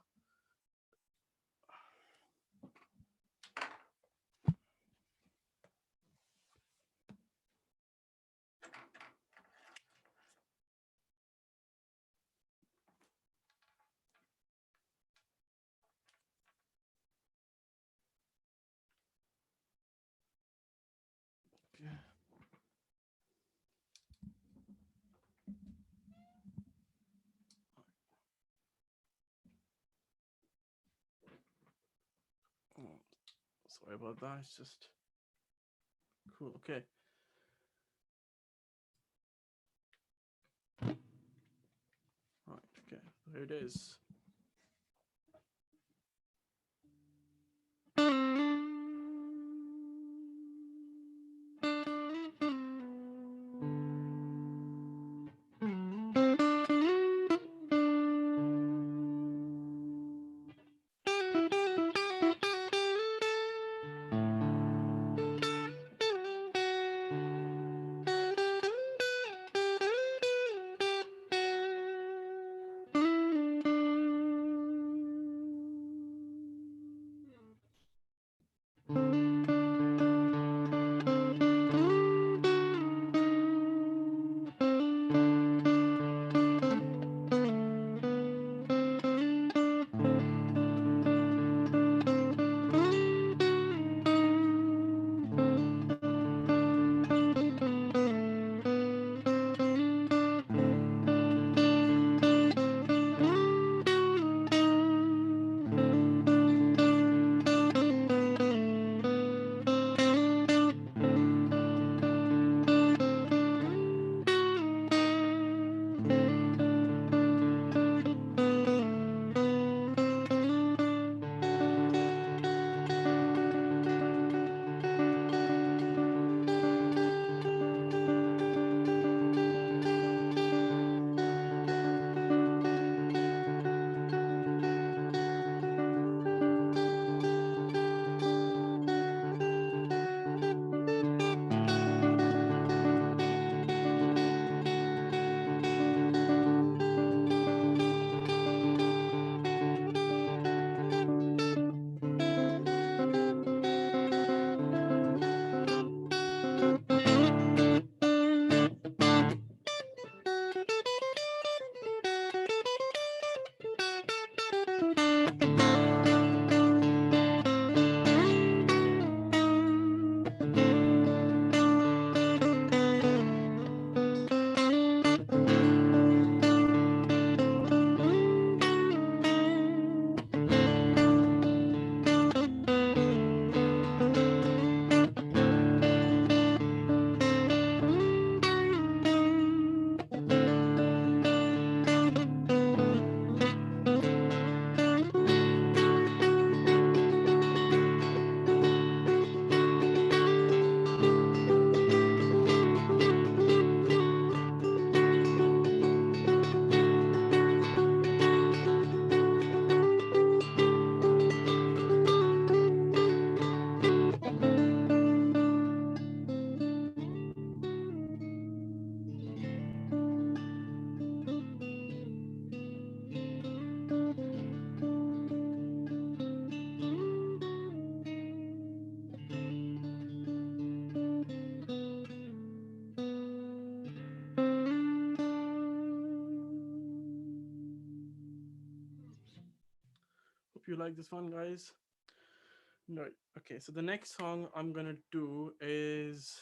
Okay. Oh, sorry about that. It's just cool. Okay. Right. Okay. Here it is. like this one, guys? No. Okay, so the next song I'm gonna do is,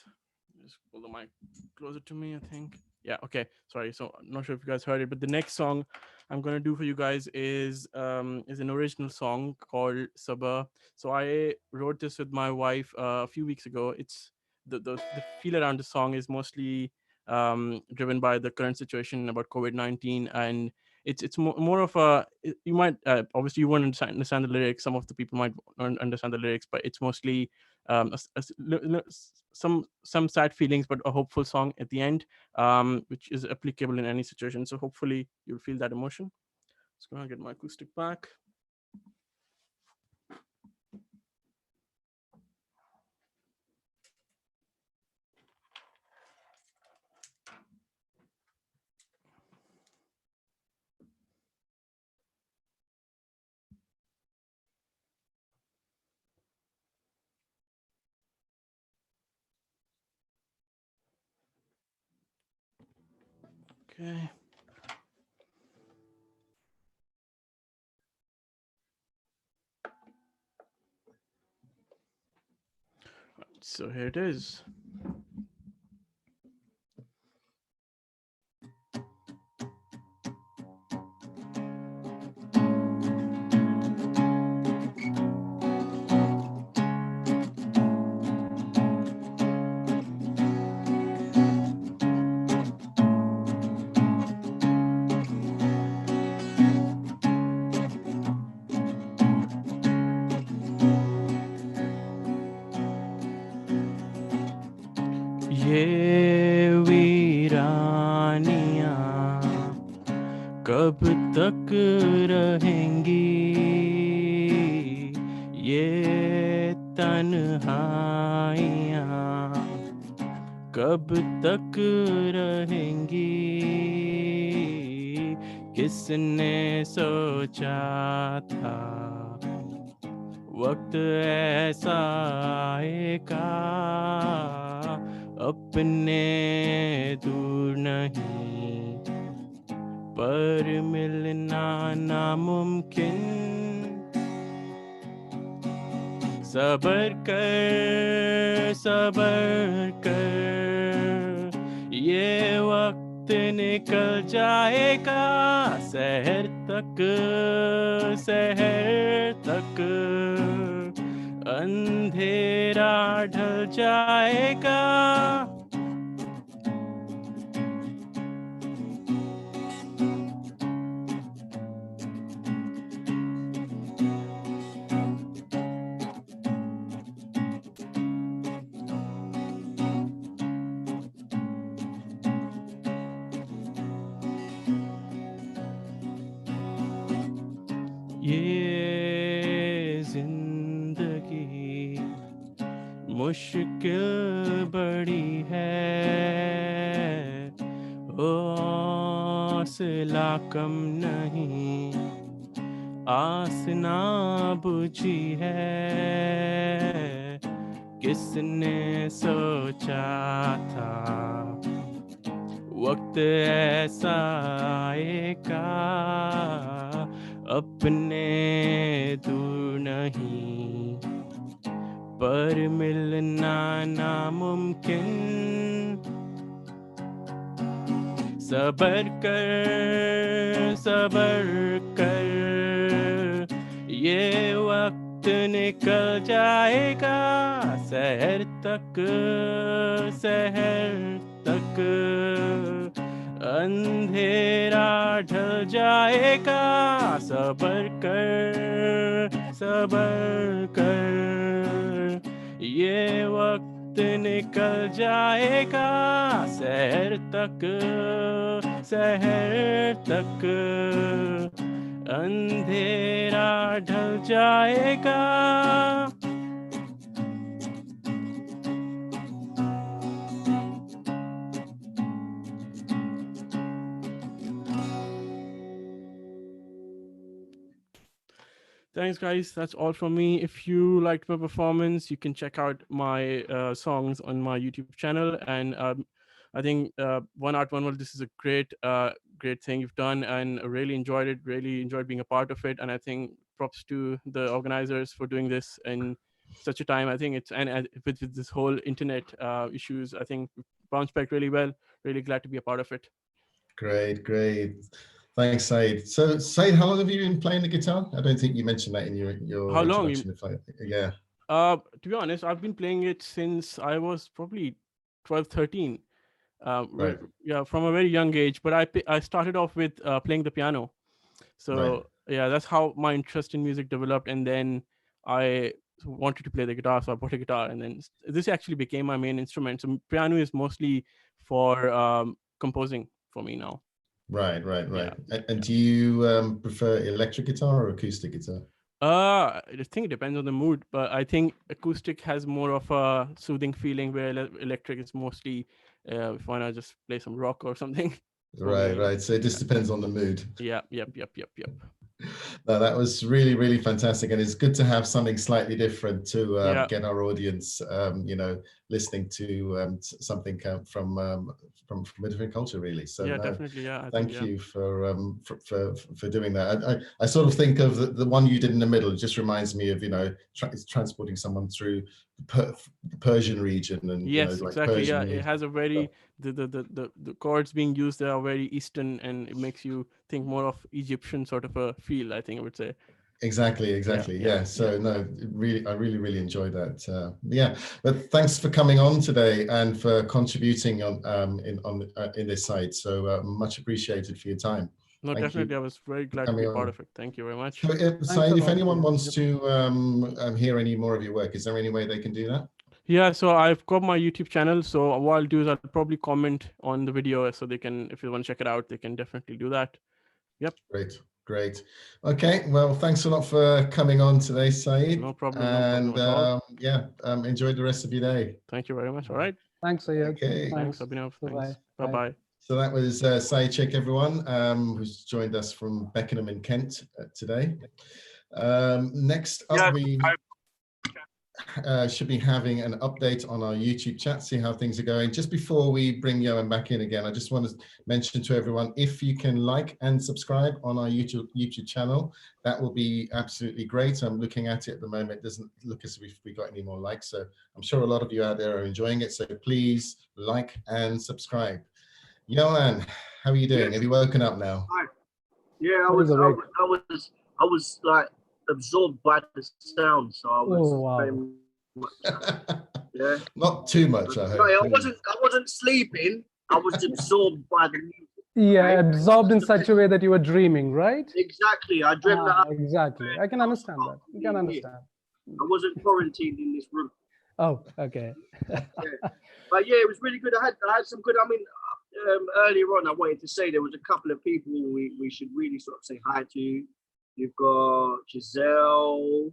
just pull the mic closer to me, I think. Yeah, okay. Sorry. So I'm not sure if you guys heard it, but the next song I'm gonna do for you guys is an original song called Sabah. So I wrote this with my wife a few weeks ago. It's the feel around the song is mostly driven by the current situation about COVID-19, and it's more of a, you might obviously you won't understand the lyrics. Some of the people might not understand the lyrics, but it's mostly some sad feelings, but a hopeful song at the end, which is applicable in any situation. So hopefully you'll feel that emotion. Just gonna get my acoustic back. Okay. So here it is. ये वीरानियां कब तक रहेंगी, ये तन्हाइयां कब तक रहेंगी, किसने सोचा था वक्त ऐसा आएगा, अपने दूर नहीं पर मिलना नामुमकिन, सबर कर ये वक्त निकल जाएगा, शहर तक अंधेरा ढल जाएगा। ये जिंदगी मुश्किल बड़ी है, हौसला कम नहीं, आस ना बुझी है, किसने सोचा था वक्त ऐसा आएगा, अपने दूर नहीं पर मिलना नामुमकिन, सबर कर ये वक्त निकल जाएगा, शहर तक अंधेरा ढल जाएगा, सबर कर ये वक्त निकल जाएगा, शहर तक अंधेरा ढल जाएगा। Thanks, guys. That's all from me. If you liked my performance, you can check out my songs on my YouTube channel. And I think One Art One World, this is a great thing you've done, and I really enjoyed it. Really enjoyed being a part of it. And I think props to the organizers for doing this in such a time. I think it's, and with this whole internet issues, I think bounced back really well. Really glad to be a part of it. Great, great. Thanks, Said. So, Said, how long have you been playing the guitar? I don't think you mentioned that in your How long? introduction. Yeah. To be honest, I've been playing it since I was probably 12, 13. Right. Yeah, from a very young age. But I started off with playing the piano. So Right. yeah, that's how my interest in music developed. And then I wanted to play the guitar, so I bought a guitar. And then this actually became my main instrument. So piano is mostly for composing for me now. Right. Yeah. And do you prefer electric guitar or acoustic guitar? I think it depends on the mood, but I think acoustic has more of a soothing feeling, where electric is mostly if I just play some rock or something. Right. So it just depends on the mood. Yeah. Yep. No, that was really, really fantastic, and it's good to have something slightly different to get our audience, listening to something from a different culture, really. So yeah, definitely. Yeah. Thank you for doing that. I sort of think of the one you did in the middle. It just reminds me of transporting someone through the Persian region, and yes, like exactly. Persian Yeah, music. it has a very the chords being used there are very Eastern, and it makes you think more of Egyptian sort of a feel, I think I would say. Exactly. Yeah. So no, I really enjoyed that. But thanks for coming on today and for contributing in this site. So much appreciated for your time. No, Thank definitely. you. I was very glad to be a part of it. Thank you very much. So, if anyone wants to hear any more of your work, is there any way they can do that? Yeah, so I've got my YouTube channel. So what I'll do is I'll probably comment on the video, so they can, if you want to check it out, they can definitely do that. Yep. Great. Okay. Well, thanks a lot for coming on today, Said. No problem. And no problem at all. enjoy the rest of your day. Thank you very much. All right. Thanks, Sayed. Okay. Thanks, Abhinav. Thanks. Bye. So that was Said Sheikh, everyone, who's joined us from Beckenham in Kent today. Next up, we should be having an update on our YouTube chat, see how things are going. Just before we bring Johan back in again, I just want to mention to everyone, if you can like and subscribe on our YouTube channel, that will be absolutely great. I'm looking at it at the moment. It doesn't look as if we got any more likes, so I'm sure a lot of you out there are enjoying it. So please like and subscribe. Johan, how are you doing? Yes. Have you woken up now? Hi. Yeah, I was like absorbed by the sound, so I was very much, yeah. Not too much, I hope. I wasn't sleeping. I was absorbed by the music. Yeah, right? Absorbed in such a way that you were dreaming, right? Exactly. I dreamt that. Exactly. I can understand that. You can understand. I wasn't quarantined in this room. Oh, okay. Yeah. But yeah, it was really good. I had some good. I mean, earlier on, I wanted to say there was a couple of people we should really sort of say hi to. You've got Giselle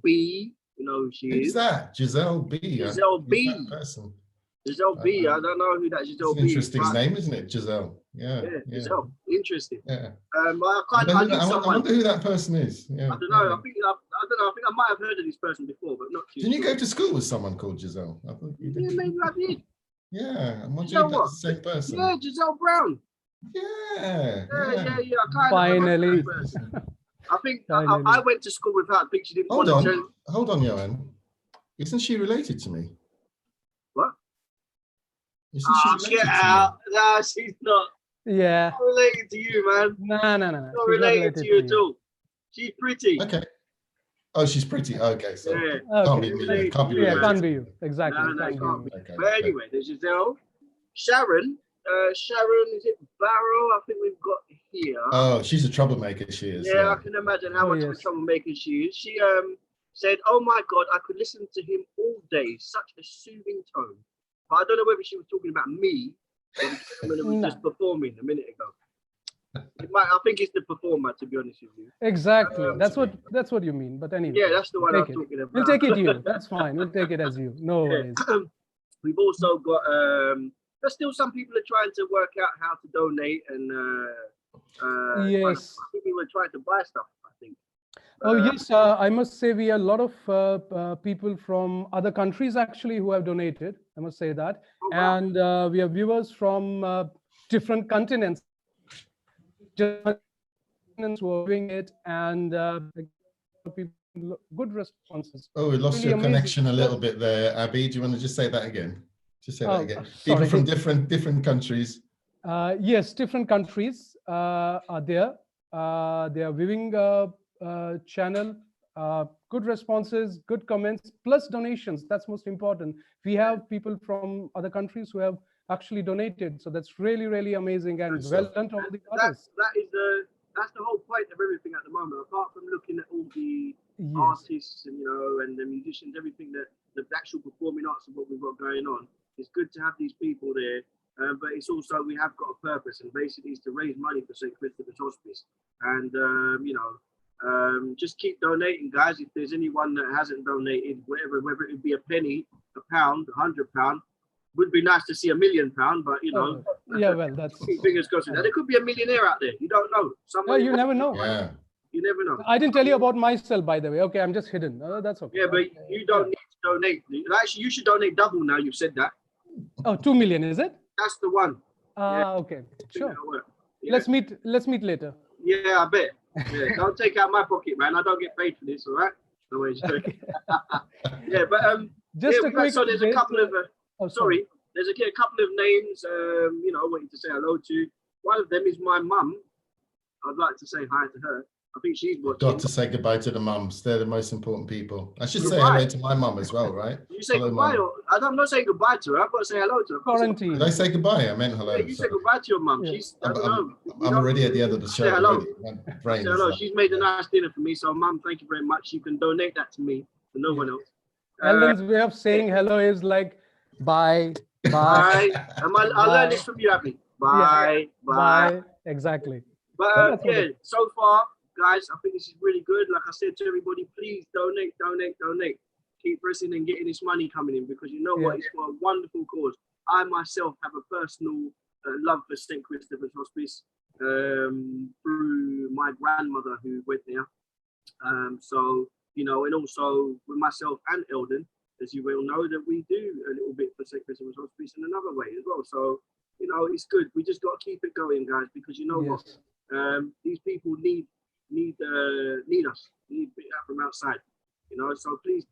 B. You know who she is. Who's that? Giselle B. Giselle B. Person? Giselle B. I don't know who that Giselle B is. Interesting name, isn't it? Giselle. Yeah. Giselle. Interesting. Yeah. I wonder who that person is. Yeah. I don't know. I think I might have heard of this person before, but not too. Didn't you go to school with someone called Giselle? Yeah, maybe I did. Yeah, I'm wondering if that's the same person. Yeah, Giselle Brown. Yeah. Finally. I think I went to school with her. I think she didn't want to. Hold on, Johan. Isn't she related to me? What? Isn't she related get out. No, she's not. Yeah. Not related to you, man. No. Not related to you at all. She's pretty. Okay. Oh, she's pretty. Okay, so can't be me. Can't be you. Exactly. No, can't be. Okay, but anyway, there's Giselle. Sharon, is it Barrow? I think we've got here. Oh, she's a troublemaker, she is. Yeah, I can imagine how much of a troublemaker she is. She said, "Oh my God, I could listen to him all day. Such a soothing tone." But I don't know whether she was talking about me or the gentleman who was just performing a minute ago. I think it's the performer, to be honest with you. Exactly. That's what you mean. But anyway. Yeah, that's the one I'm talking about. We'll take it you. That's fine. We'll take it as you. No worries. We've also got there's still some people are trying to work out how to donate and yes. I think we were trying to buy stuff, I think. Oh yes, I must say we have a lot of people from other countries actually who have donated. I must say that. Oh, wow. And we have viewers from different continents. tenants who are doing it, and good responses. Oh, we lost Really your amazing. connection a little bit there, Abby. Do you want to just say that again? Just say that again. People Sorry. from different countries. Yes, different countries are there. They are viewing channel. Good responses, good comments, plus donations. That's most important. We have people from other countries who have actually donated, so that's really, really amazing, and well done to all the artists. That's the whole point of everything at the moment. Apart from looking at all the artists and and the musicians, everything that the actual performing arts and what we've got going on, it's good to have these people there. But it's also, we have got a purpose, and basically it's to raise money for St. Christopher's Hospice. And just keep donating, guys. If there's anyone that hasn't donated, whatever, whether it be a penny, a pound, £100, would be nice to see £1 million, but yeah, well, that's fingers crossed. There could be a millionaire out there. You don't know. Somebody, you never know. Yeah. You never know. I didn't tell you about myself, by the way. Okay, I'm just hidden. That's okay. Yeah, but you don't need to donate. Actually, you should donate double now. You've said that. Oh, 2 million, is it? That's the one. Okay, sure. Yeah. Let's meet later. Yeah, I bet. Yeah, don't take out my pocket, man. I don't get paid for this, all right? No way. Yeah, but just a quick. So there's a couple of. There's a couple of names. I wanted to say hello to. One of them is my mum. I'd like to say hi to her. I think she's watching. Got to say goodbye to the mums. They're the most important people. I should say hello to my mum as well, right? You say hello, goodbye. I'm not saying goodbye to her. I've got to say hello to her. Quarantine. Did I say goodbye? I meant hello. Yeah, you say goodbye to your mum. Yeah. I'm already at the end of the show. Say hello. Say hello. She's made a nice dinner for me. So, mum, thank you very much. You can donate that to me, to no one else. Ellen's way of saying hello is like, bye. Bye. I learned this from you, Abby. Bye. Yeah. Bye. Exactly. But so far, guys, I think this is really good. Like I said to everybody, please donate. Keep pressing and getting this money coming in, because you know what? It's for a wonderful cause. I myself have a personal love for St. Christopher's Hospice through my grandmother who went there. And also with myself and Eldon, as you will know, that we do a little bit for St. Christopher's Hospice in another way as well. So, it's good. We just got to keep it going, guys, because you know what? These people need us. Need help from outside. So please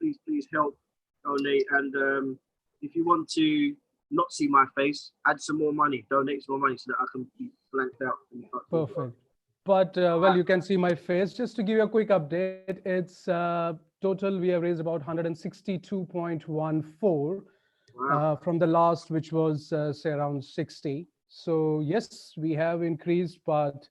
help, donate, and if you want to not see my face, add some more money, donate some more money so that I can be blanked out. Perfect. But you can see my face. Just to give you a quick update, it's total we have raised about 162.14 from the last, which was say around 60. So yes, we have increased, but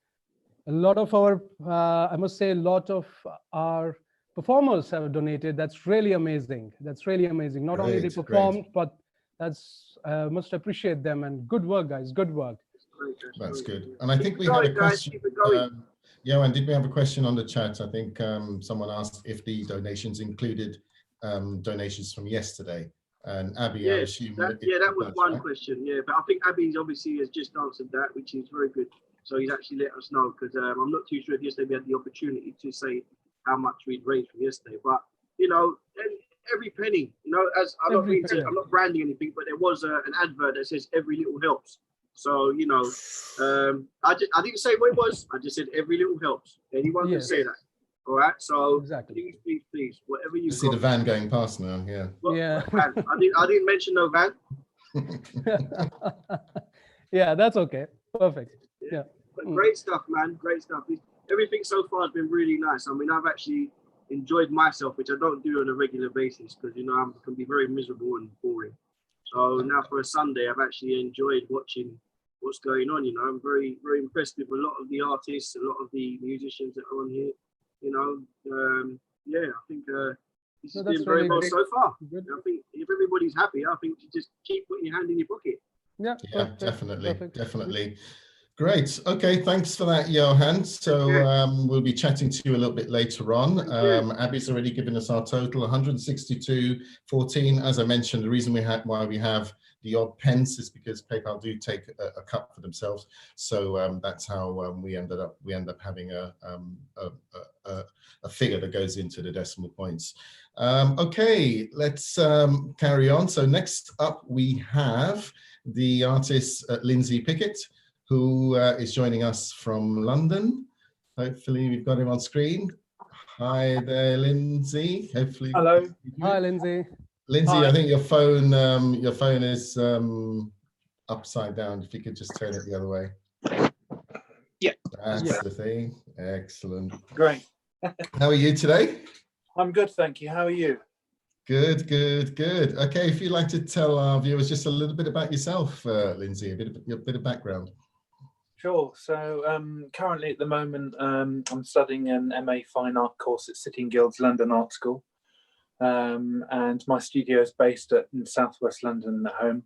a lot of our I must say a lot of our performers have donated. That's really amazing. Not only they performed, but that's must appreciate them, and good work, guys. Good work. That's good. And I think we had a question. And did we have a question on the chat? I think someone asked if the donations included donations from yesterday. And Abby, I assume that was one question. Yeah, but I think Abby obviously has just answered that, which is very good. So he's actually let us know, because I'm not too sure if yesterday we had the opportunity to say how much we'd raised from yesterday. But every penny, as I'm not branding anything, but there was an advert that says every little helps. So I didn't say what it was. I just said every little helps. Anyone can say that. All right. So exactly. Please, whatever you see the van going past now. Yeah. Van. I didn't mention no van. Yeah, that's okay. Perfect. Yeah. But great stuff, man. Great stuff. Everything so far has been really nice. I mean, I've actually enjoyed myself, which I don't do on a regular basis, because I can be very miserable and boring. So now for a Sunday, I've actually enjoyed watching what's going on. I'm very, very impressed with a lot of the artists, a lot of the musicians that are on here. I think this has been very well so far. Good. I think if everybody's happy, I think you just keep putting your hand in your pocket. Yeah, definitely. Great. Okay, thanks for that, Johan. So we'll be chatting to you a little bit later on. Abby's already given us our total, 162.14. As I mentioned, the reason why we have the odd pence is because PayPal do take a cut for themselves. So that's how we end up having a figure that goes into the decimal points. Okay, let's carry on. So next up we have the artist Lindsey Pickett, who is joining us from London. Hopefully we've got him on screen. Hi there, Lindsey. Hopefully. Hello. Hi, Lindsey. Lindsey, Hi. I think your phone is upside down. If you could just turn it the other way. Yeah. That's the thing. Excellent. Great. How are you today? I'm good, thank you. How are you? Good, good, good. Okay, if you'd like to tell our viewers just a little bit about yourself, Lindsey, a bit of background. Sure. So currently at the moment, I'm studying an MA Fine Art course at Sitting Guild's London Art School. And my studio is based in southwest London at home.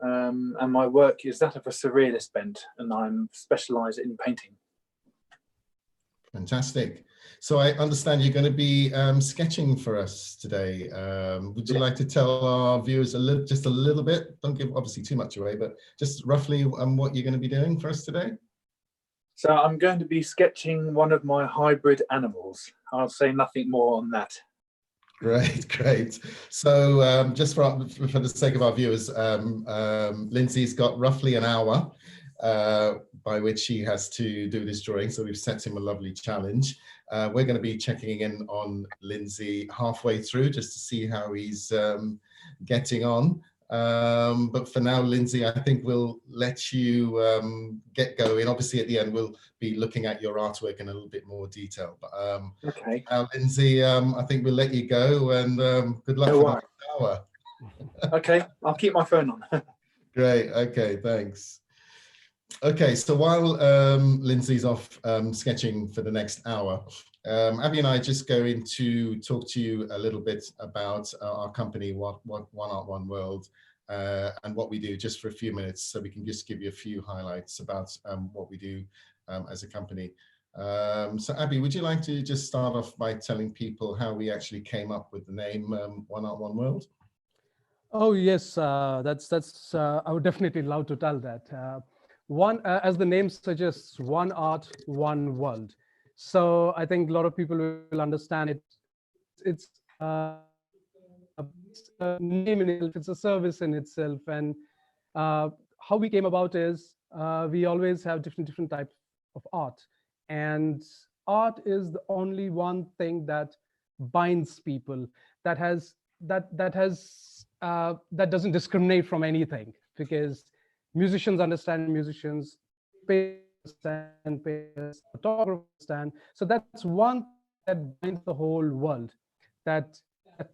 And my work is that of a surrealist bent, and I'm specialised in painting. Fantastic. So I understand you're going to be sketching for us today. Would you like to tell our viewers just a little bit? Don't give obviously too much away, but just roughly what you're going to be doing for us today? So I'm going to be sketching one of my hybrid animals. I'll say nothing more on that. Great, great. So just for the sake of our viewers, Lindsey's got roughly an hour by which he has to do this drawing. So we've set him a lovely challenge. We're going to be checking in on Lindsey halfway through just to see how he's getting on. But for now, Lindsey, I think we'll let you get going. Obviously, at the end, we'll be looking at your artwork in a little bit more detail. But Okay. now, Lindsey, I think we'll let you go, and good luck for the next hour. Okay, I'll keep my phone on. Great. Okay, thanks. Okay, so while Lindsey's off sketching for the next hour, Abby and I are just going to talk to you a little bit about our company, One Art, One World, and what we do just for a few minutes, so we can just give you a few highlights about what we do as a company. So Abby, would you like to just start off by telling people how we actually came up with the name One Art, One World? Oh yes, that's I would definitely love to tell that. As the name suggests, one art, one world. So I think a lot of people will understand it. It's a name in itself, it's a service in itself. And how we came about is we always have different types of art. And art is the only one thing that binds people, that doesn't discriminate from anything, because musicians understand musicians, painters understand painters, photographers understand. So that's one that binds the whole world, that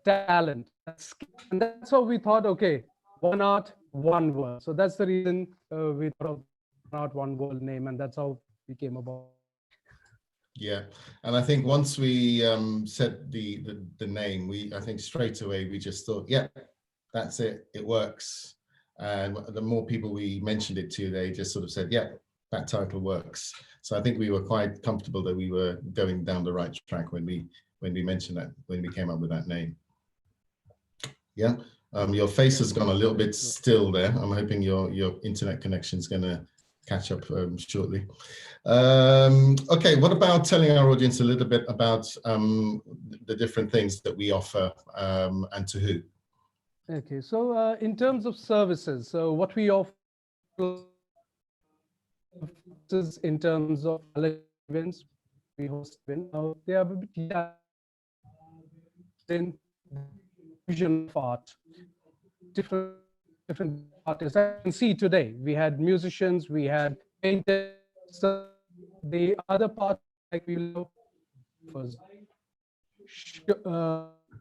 talent, that skill. And that's how we thought, okay, one art, one world. So that's the reason we thought of One Art, One World name, and that's how we came about. Yeah, and I think once we said the name, I think straight away we just thought, yeah, that's it, it works. And the more people we mentioned it to, they just sort of said, yeah, that title works. So I think we were quite comfortable that we were going down the right track when we mentioned that, when we came up with that name. Yeah, your face has gone a little bit still there. I'm hoping your internet connection is going to catch up shortly. Okay, what about telling our audience a little bit about the different things that we offer and to who? Okay, so in terms of services, so what we offer is in terms of events, we host events. They are a bit in vision of art, different artists. I can see today we had musicians, we had painters. So the other part, like we love, was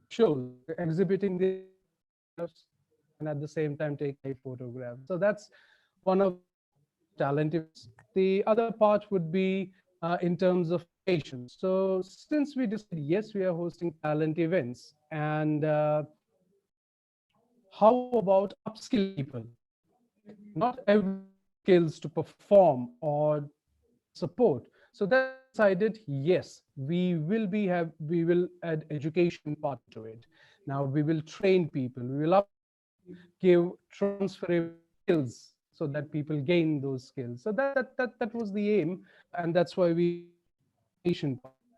shows, exhibiting the, and at the same time take a photograph. So that's one of talent. The other part would be in terms of patients. So since we decided, yes, we are hosting talent events, and how about upskill people? Not every skills to perform or support. So that decided, yes, we will add education part to it. Now we will train people. We will give transferable skills so that people gain those skills. So that was the aim, and that's why we.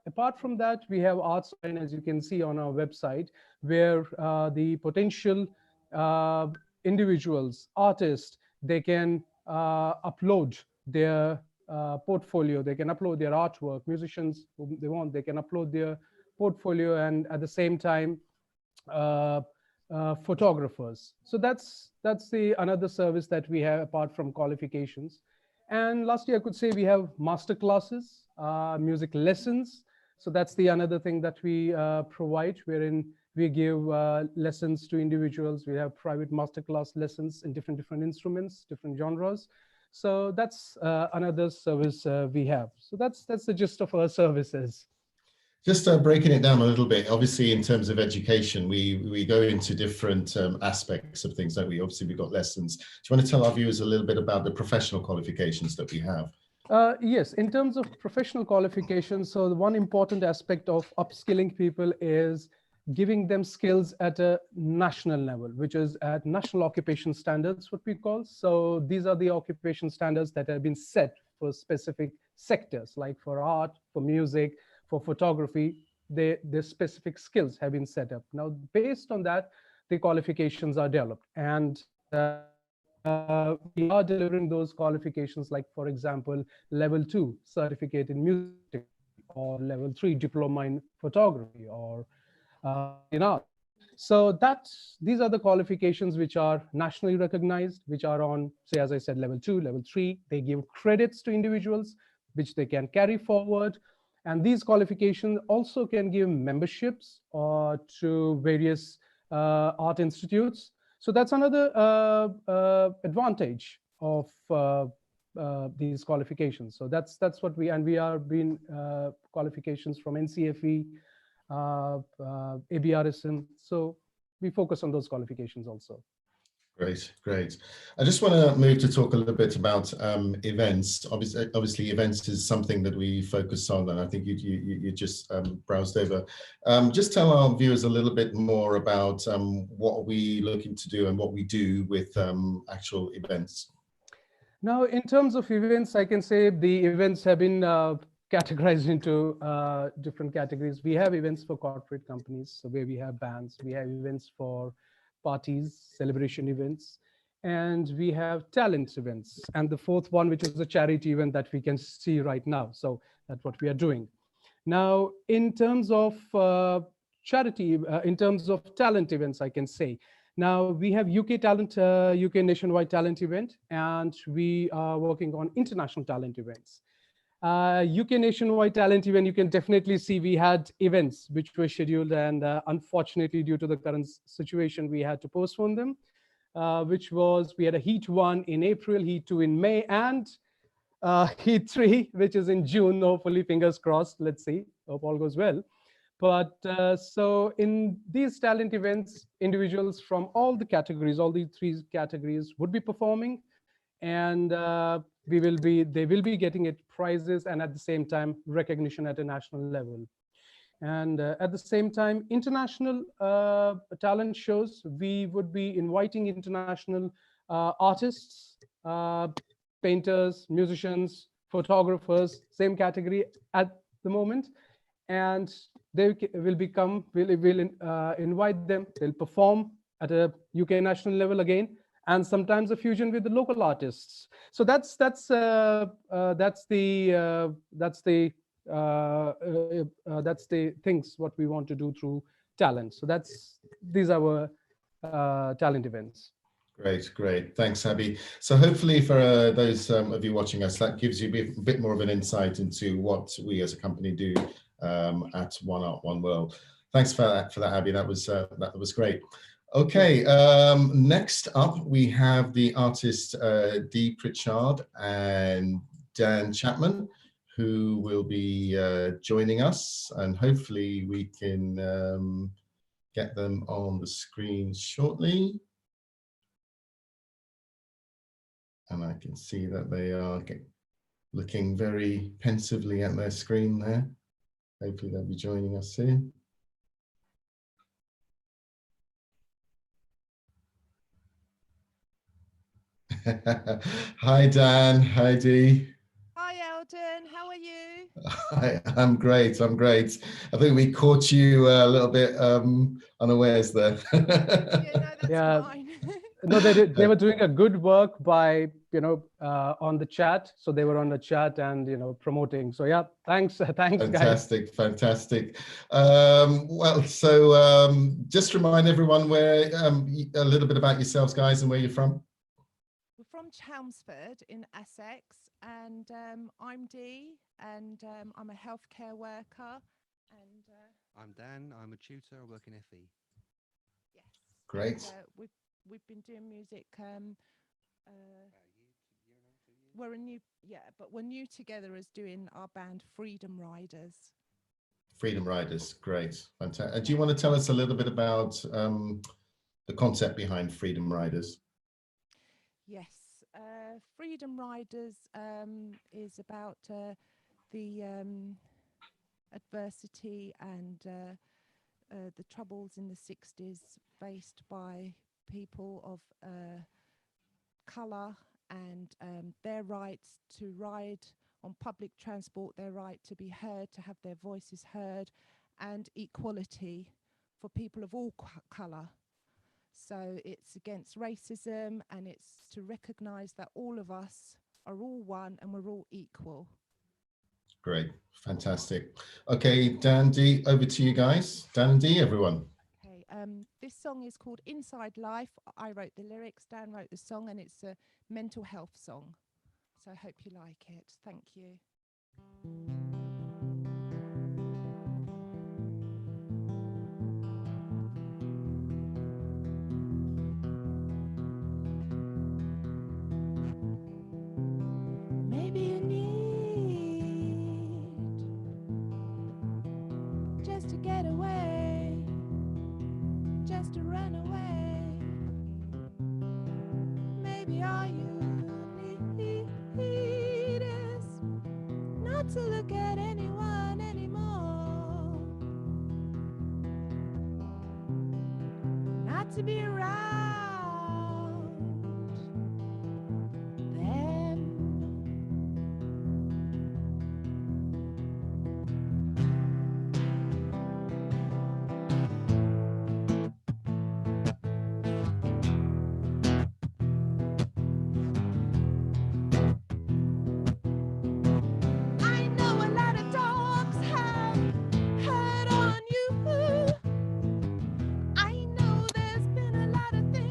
Apart from that, we have Arts Line, as you can see on our website, where the potential individuals, artists, they can upload their portfolio. They can upload their artwork. Musicians, whom they want, they can upload their portfolio, and at the same time, photographers. So that's the another service that we have apart from qualifications. And lastly, I could say we have master classes, music lessons. So that's the another thing that we provide, wherein we give lessons to individuals. We have private masterclass lessons in different instruments, different genres. So that's another service we have. So that's the gist of our services. Just breaking it down a little bit, obviously in terms of education, we go into different aspects of things, don't we? Obviously we've got lessons. Do you want to tell our viewers a little bit about the professional qualifications that we have? Yes, in terms of professional qualifications, so the one important aspect of upskilling people is giving them skills at a national level, which is at national occupation standards, what we call. So these are the occupation standards that have been set for specific sectors, like for art, for music, for photography. The specific skills have been set up. Now, based on that, the qualifications are developed. And we are delivering those qualifications, like, for example, level 2 certificate in music, or level 3 diploma in photography, or in art. So these are the qualifications which are nationally recognized, which are on, say, as I said, level 2, level 3. They give credits to individuals, which they can carry forward. And these qualifications also can give memberships to various art institutes. So that's another advantage of these qualifications. So that's what we are being qualifications from NCFE, ABRSM. So we focus on those qualifications also. Great, great. I just want to move to talk a little bit about events. Obviously, events is something that we focus on, and I think you just browsed over. Just tell our viewers a little bit more about what we looking to do and what we do with actual events. Now, in terms of events, I can say the events have been categorized into different categories. We have events for corporate companies, so where we have bands. We have events for parties, celebration events, and we have talent events. And the fourth one, which is a charity event that we can see right now. So that's what we are doing. Now, in terms of charity, in terms of talent events, I can say, now we have UK nationwide talent event, and we are working on international talent events. UK nationwide talent event, you can definitely see we had events which were scheduled, and unfortunately, due to the current situation, we had to postpone them, which was, we had a Heat 1 in April, Heat 2 in May, and Heat 3, which is in June. Hopefully, fingers crossed, let's see, hope all goes well. But so in these talent events, individuals from all the categories, all the 3 categories would be performing, and they will be getting it prizes, and at the same time recognition at a national level. And at the same time, international talent shows, we would be inviting international artists, painters, musicians, photographers, same category at the moment, and they will invite them. They'll perform at a UK national level again, and sometimes a fusion with the local artists. So that's the things what we want to do through talent. So these are our talent events. Great, great. Thanks, Abby. So hopefully for those of you watching us, that gives you a bit more of an insight into what we as a company do at One Art, One World. Thanks for that, Abby. That was great. Okay, next up we have the artists Dee Pritchard and Dan Chapman, who will be joining us, and hopefully we can get them on the screen shortly. And I can see that they are looking very pensively at their screen there. Hopefully they'll be joining us soon. Hi, Dan. Hi, Dee. Hi, Eldon. How are you? Hi, I'm great. I'm great. I think we caught you a little bit unawares there. Yeah, no, that's fine. No, they did. They were doing a good work by, on the chat. So they were on the chat and, promoting. So yeah, thanks, thanks, guys. Fantastic. Well, so just remind everyone where a little bit about yourselves, guys, and where you're from. We're from Chelmsford in Essex, and I'm Dee, and I'm a healthcare worker. And I'm Dan. I'm a tutor. I work in FE. yes, Great. and, we've been doing music. We're new together as doing our band Freedom Riders. Freedom Riders, great, fantastic. Do you want to tell us a little bit about the concept behind Freedom Riders? Yes, Freedom Riders is about the adversity and the troubles in the 60s faced by people of colour, and their rights to ride on public transport, their right to be heard, to have their voices heard, and equality for people of all colour. So it's against racism, and it's to recognise that all of us are all one and we're all equal. Great, fantastic. Okay, Dan, Dee, over to you guys. Dan and Dee, everyone. Okay, this song is called Inside Life. I wrote the lyrics, Dan wrote the song, and it's a mental health song. So I hope you like it. Thank you. Maybe you need just to get away, just to run away. Maybe all you need is not to look at anyone anymore, not to be around them. I know a lot of dogs have hurt on you. I know there's been a lot of things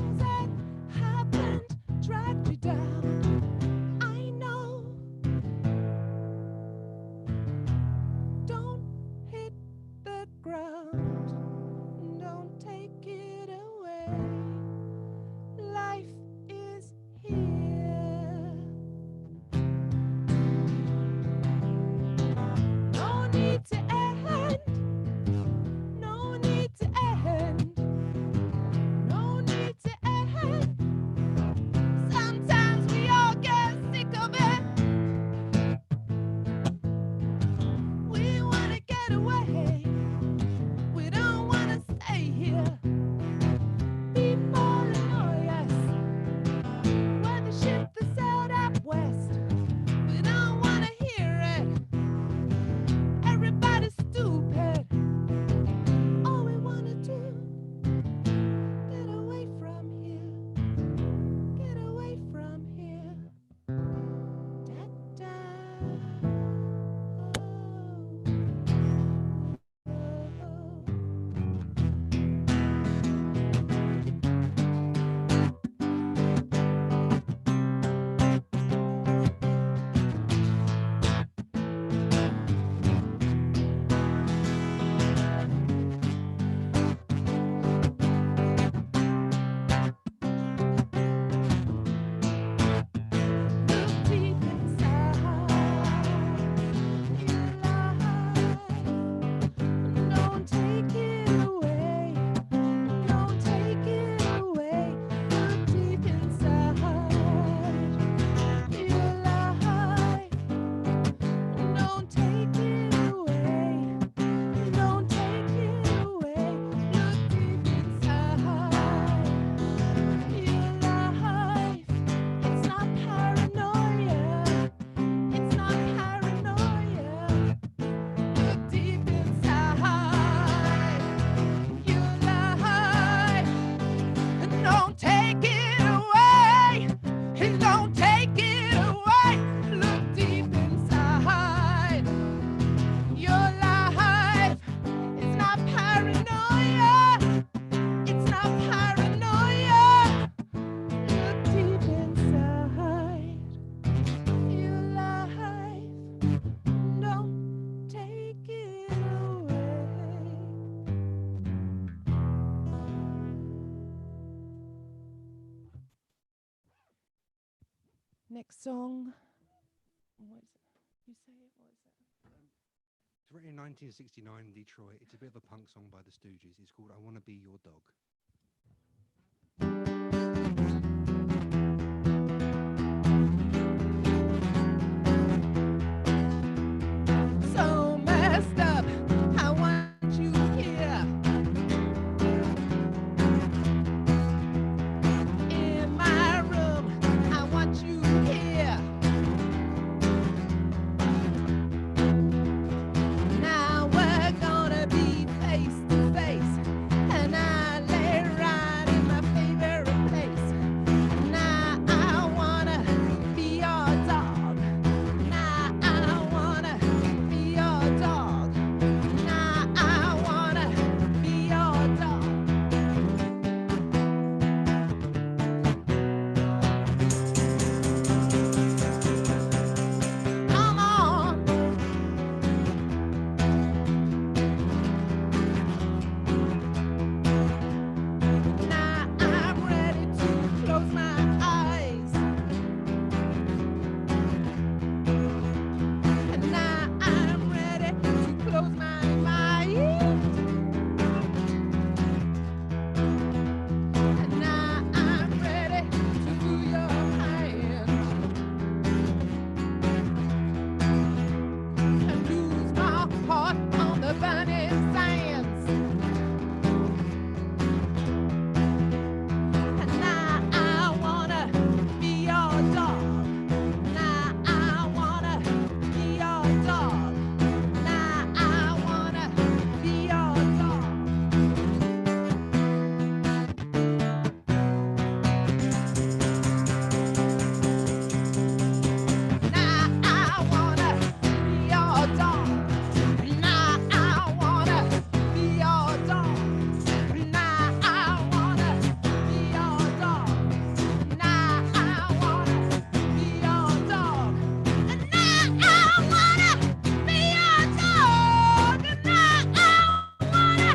Next song. What is it? You say it? What is it? It's written in 1969 in Detroit. It's a bit of a punk song by the Stooges. It's called I Wanna Be Your Dog. So messed up, I want you here. In my room, I want you here. Now we're gonna be face to face, and I lay right in my favorite place. Now I wanna be your dog. Now I wanna be your dog. Now I wanna be your dog. Come on. Now I'm ready to close my eyes. And now I'm ready to close my mind. And now I'm ready to do your hand. And lose my heart on the burning sands. And now I wanna be your dog. Now I wanna be your dog. Now I wanna be your dog. Now I wanna be your dog. Now I wanna be your dog. Now I wanna be your dog. Now I wanna be your dog. Now I wanna be your dog. Now I wanna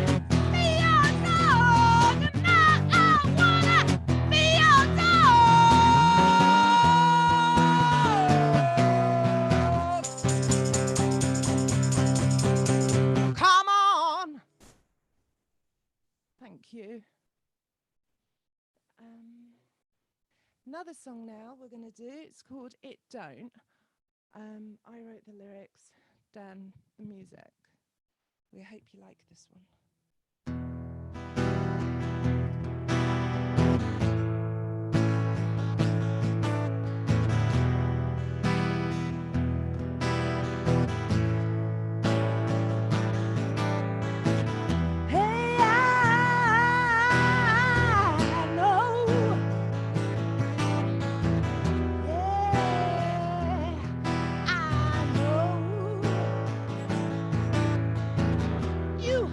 be your dog. Now I wanna be your dog. Come on. Thank you. Another song now we're going to do. It's called It Don't. I wrote the lyrics, Dan the music. We hope you like this one. Hey, I know. Yeah, I know. You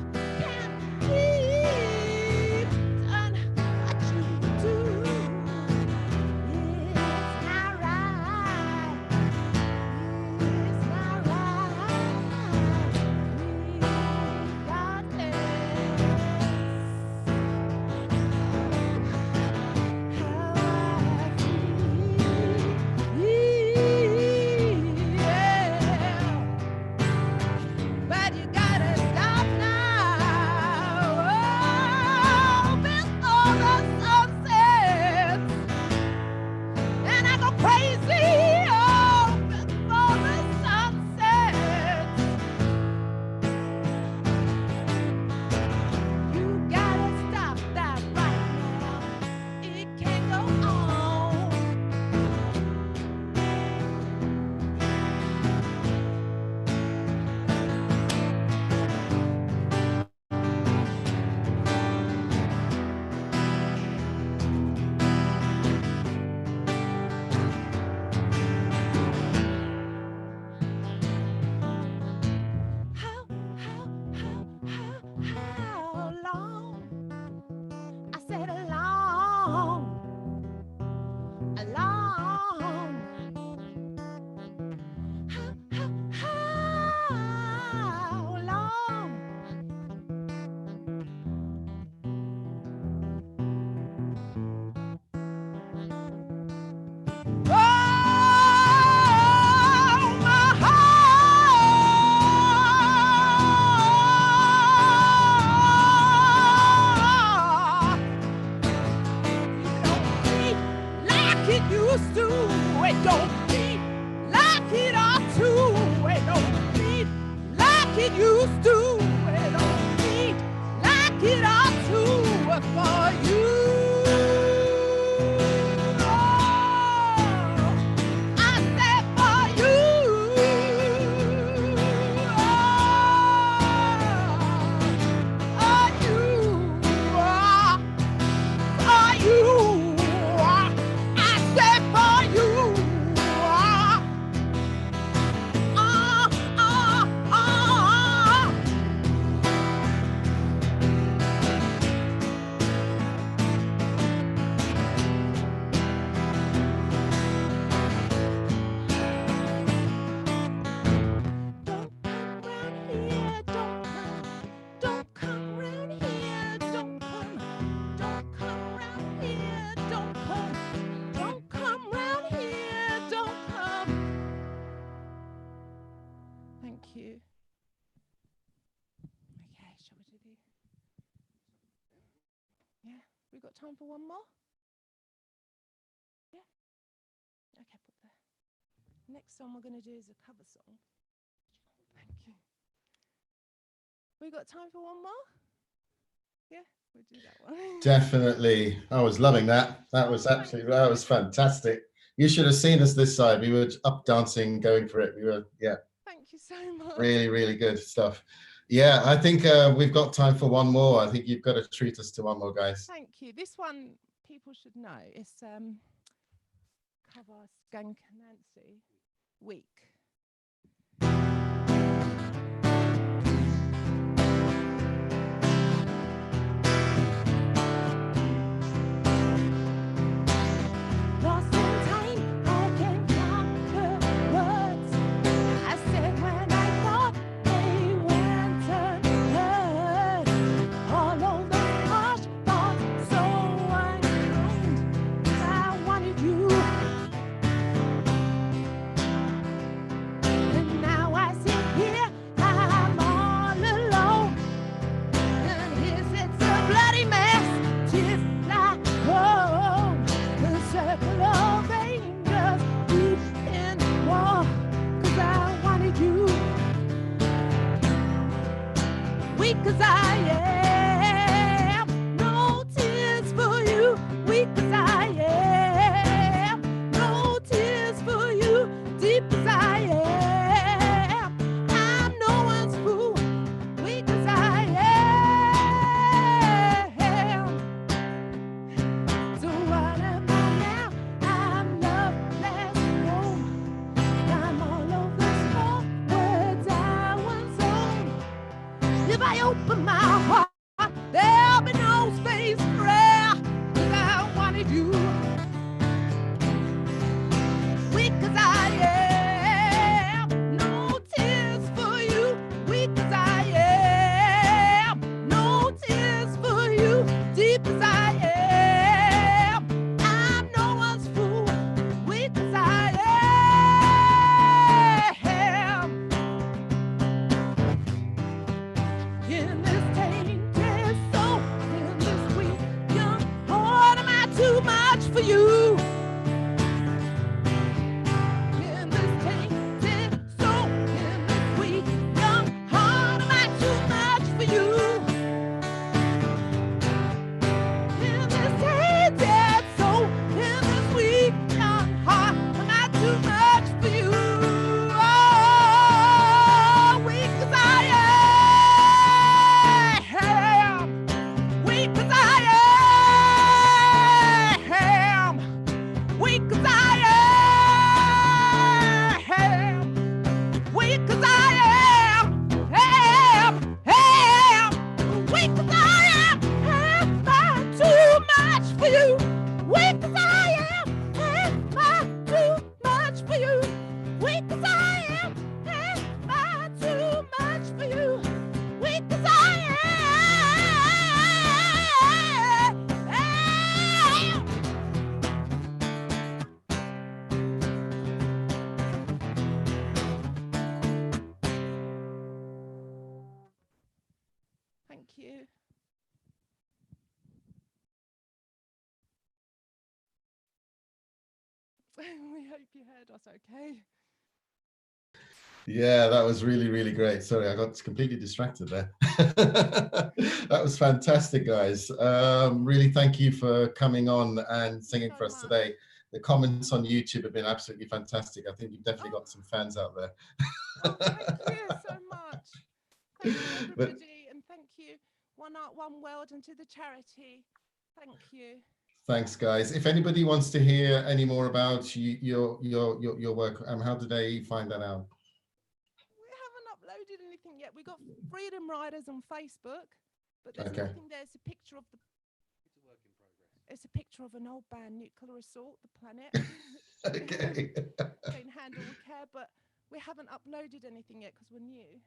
It don't beat like it ought to. It don't beat like it used to. It don't beat like it ought to for you. Thank you. Okay, shall we do the... Yeah, we got time for one more? Yeah? Okay, put the next song we're going to do is a cover song. Thank you. We got time for one more? Yeah, we'll do that one. Definitely. I was loving that. That was absolutely, that was fantastic. You should have seen us this side. We were up dancing, going for it. We were, yeah. Thank you so much. Really, really good stuff. Yeah, I think we've got time for one more. I think you've got to treat us to one more, guys. Thank you. This one people should know. It's cover Skank Nancy Week. Lost in time, I can't count the words I said when I thought they weren't unheard. All of those harsh thoughts so unkind. I wanted you, and now I sit here, I'm all alone. And here's it's a bloody mess, tears fly home. The circle of angels deep in war, 'cause I wanted you. Weak as I am, no tears for you. Weak as I am, no tears for you. Deep as I am, I'm no one's fool. Weak as I am. So what am I now? I'm loveless, alone. I'm all of the small words I once owned. If I open my heart, there'll be no space for air, 'cause I wanted you. Weak as I am, no tears for you. Weak as I am, no tears for you. Deep as I am, I'm no one's fool. Weak as I am. In this tainted soul, in this weak young heart, am I too much for you? In this tainted soul, in this weak young heart, am I too much for you? In this tainted soul, in this weak young heart, am I too much for you? Oh, weak as I am, weak as I am, weak as I am, weak as I am, weak as I am I too much for you? Weak as I am I too much for you? Weak as I am I too much for you? Weak as I am. Thank you. We hope you heard us okay. Yeah, that was really, really great. Sorry, I got completely distracted there. That was fantastic, guys. Really thank you for coming on and singing for us today. The comments on YouTube have been absolutely fantastic. I think you've definitely got some fans out there. Thank you so much. Thank you, everybody, and thank you, One Art, One World, and to the charity. Thank you. Thanks, guys. If anybody wants to hear any more about your work, how do they find that out? We haven't uploaded anything yet. We got Freedom Riders on Facebook, but there's Okay. nothing there. It's a picture of the. It's a picture of an old band, Nuclear Assault, the planet. Okay. Don't handle with care, but we haven't uploaded anything yet because we're new.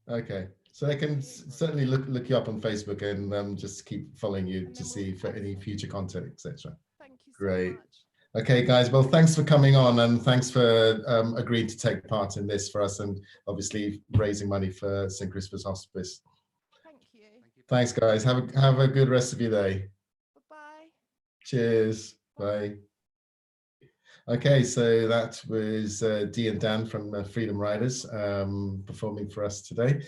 Okay, so they can certainly look you up on Facebook and just keep following you to see for any future content, etc. Thank you so Great. much. Okay, guys. Well, thanks for coming on and thanks for agreeing to take part in this for us and obviously raising money for St. Christopher's Hospice. Thank you. Thanks, guys. Have a good rest of your day. Bye. Cheers. Bye. Okay, so that was Dee and Dan from Freedom Riders performing for us today.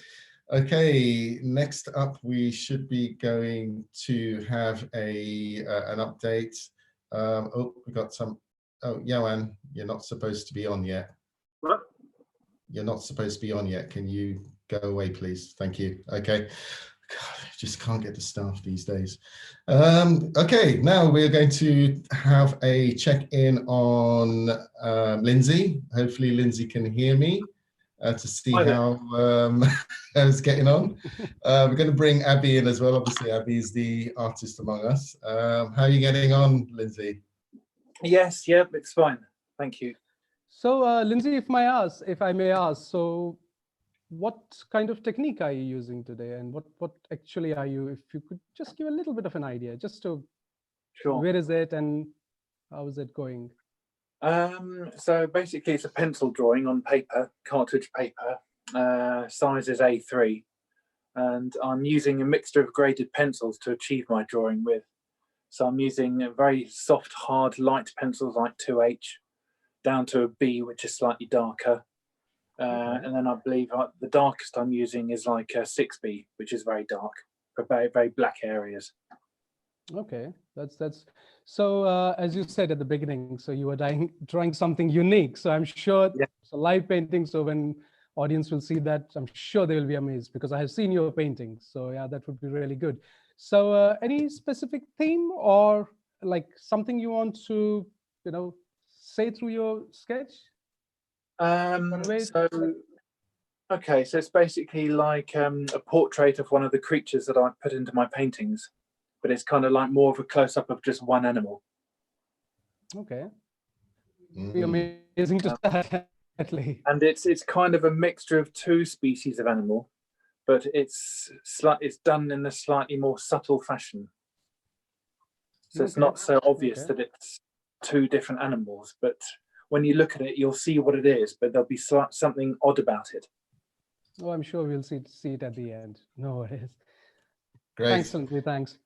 Okay, next up we should be going to have an update. Oh, we got some. Oh, Johan, you're not supposed to be on yet. What? You're not supposed to be on yet. Can you go away, please? Thank you. Okay. God, I just can't get the staff these days. Okay, now we're going to have a check-in on Lindsey. Hopefully Lindsey can hear me to see how I was getting on. We're going to bring Abby in as well. Obviously, Abby is the artist among us. How are you getting on, Lindsey? Yes, yeah, it's fine. Thank you. So, Lindsey, if I may ask, so what kind of technique are you using today, and what actually are you? If you could just give a little bit of an idea, just to where is it and how is it going? So basically, it's a pencil drawing on paper, cartridge paper. Size is A3, and I'm using a mixture of graded pencils to achieve my drawing with. So I'm using a very soft, hard, light pencils like 2H, down to a B, which is slightly darker. And then I believe the darkest I'm using is like a 6B, which is very dark for very, very black areas. Okay, that's so as you said at the beginning, so you were drawing something unique. So I'm sure it's a live painting. So when audience will see that, I'm sure they will be amazed because I have seen your paintings. So yeah, that would be really good. So any specific theme or like something you want to, say through your sketch? So it's basically like a portrait of one of the creatures that I put into my paintings, but it's kind of like more of a close-up of just one animal. Okay. Be amazing to start. And it's kind of a mixture of two species of animal, but it's done in a slightly more subtle fashion. So it's not so obvious that it's two different animals, but when you look at it, you'll see what it is, but there'll be something odd about it. Oh, I'm sure we'll see it at the end. No worries. Great. Thanks, Lindsey. Thanks.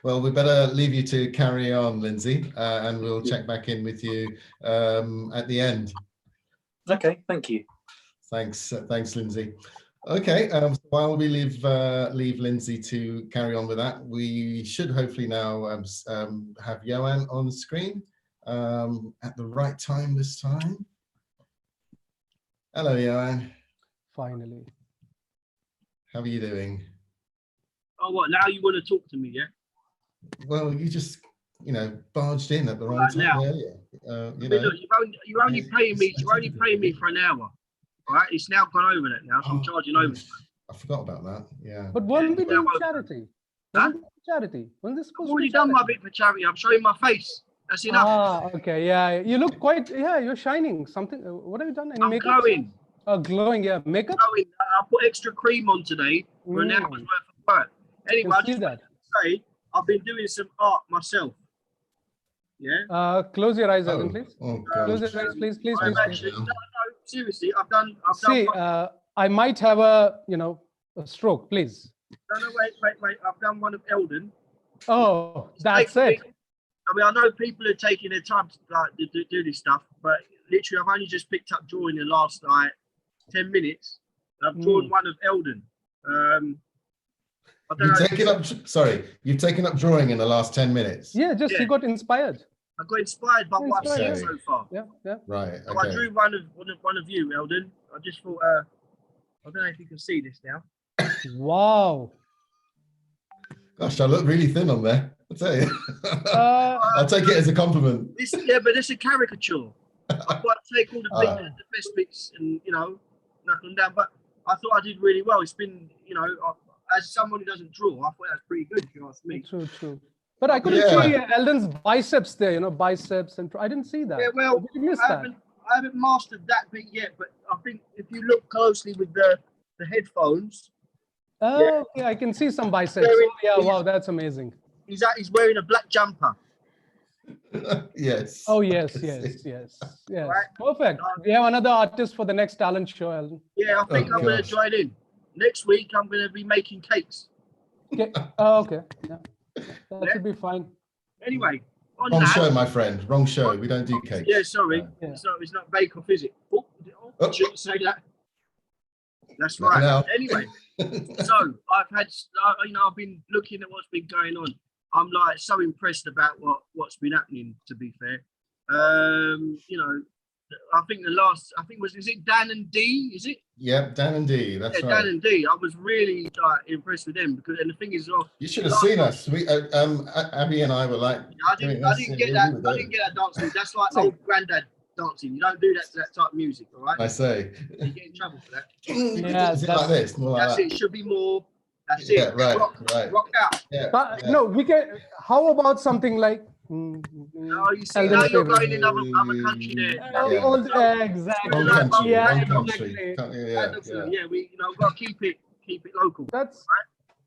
Well, we better leave you to carry on, Lindsey, and we'll check back in with you at the end. Okay, thank you. Thanks, Lindsey. Okay, while we leave Lindsey to carry on with that, we should hopefully now have Johan on the screen at the right time this time. Hello, Johan. Finally. How are you doing? Oh, what? Now you want to talk to me, yeah? Well, you just, barged in at the wrong time earlier. Look, you're only paying me for an hour. All right, it's now gone over that now, so I'm charging over. I forgot about that. Yeah. But won't we do charity? Huh? Charity? Wasn't this supposed I've already done my bit for charity. I'm showing my face. That's enough. Ah, okay. Yeah, you look quite. Yeah, you're shining. Something. What have you done? Any I'm makeup? glowing. Oh, glowing. Yeah, makeup. Glowing. I put extra cream on today for an hour's worth of work. Anyway, I just wanted to say I've been doing some art myself. Yeah. Close your eyes, Evan, please. Close your eyes, please. No, seriously, I've done. See, I might have a stroke. Please. No, wait. I've done one of Eldon. Oh, that's it. I mean, I know people are taking their time to do this stuff, but literally I've only just picked up drawing in the last like 10 minutes. I've drawn one of Eldon. I don't know. You've taken up drawing in the last 10 minutes. Yeah, you got inspired. I got inspired by what I've seen so far. Yeah. Right. So I drew one of you, Eldon. I just thought, I don't know if you can see this now. Wow. Gosh, I look really thin on there. I'll tell you. I'll take it as a compliment. But it's a caricature. I've got to take all the best bits and, knock them down. But I thought I did really well. It's been, as someone who doesn't draw, I thought that's pretty good, if you ask me. True. But I couldn't see Eldon's biceps there, biceps, and I didn't see that. Yeah, well, I haven't mastered that bit yet, but I think if you look closely with the headphones. Oh, okay, I can see some biceps. Wow, that's amazing. He's wearing a black jumper. Yes. Oh, yes. Right? Perfect. We have another artist for the next talent show, Eldon. Yeah, I think I'm going to join in. Next week, I'm going to be making cakes. Okay. Oh, okay. Yeah. That should be fine. Anyway, wrong show, my friend. Wrong show. We don't do cakes. Yeah, sorry. So it's not bake off, is it? I shouldn't say that. That's right. Anyway, so I've been looking at what's been going on. I'm like so impressed about what's been happening, to be fair. I think is it Dan and D, is it? Yeah, Dan and D, that's right. Dan and D. I was really impressed with them because, and the thing is, you should have seen us. We, Abby and I were like, I didn't get that dancing. That's like old granddad dancing. You don't do that to that type of music, all right? I say. You get in trouble for that. Is it like this? More like that's that. it. Should be more. That's it. Right. Rock out. Yeah. But no, we can. How about something like? No, you see, now you're going in other country there. Exactly. Wrong country. Yeah, we got to keep it local. That's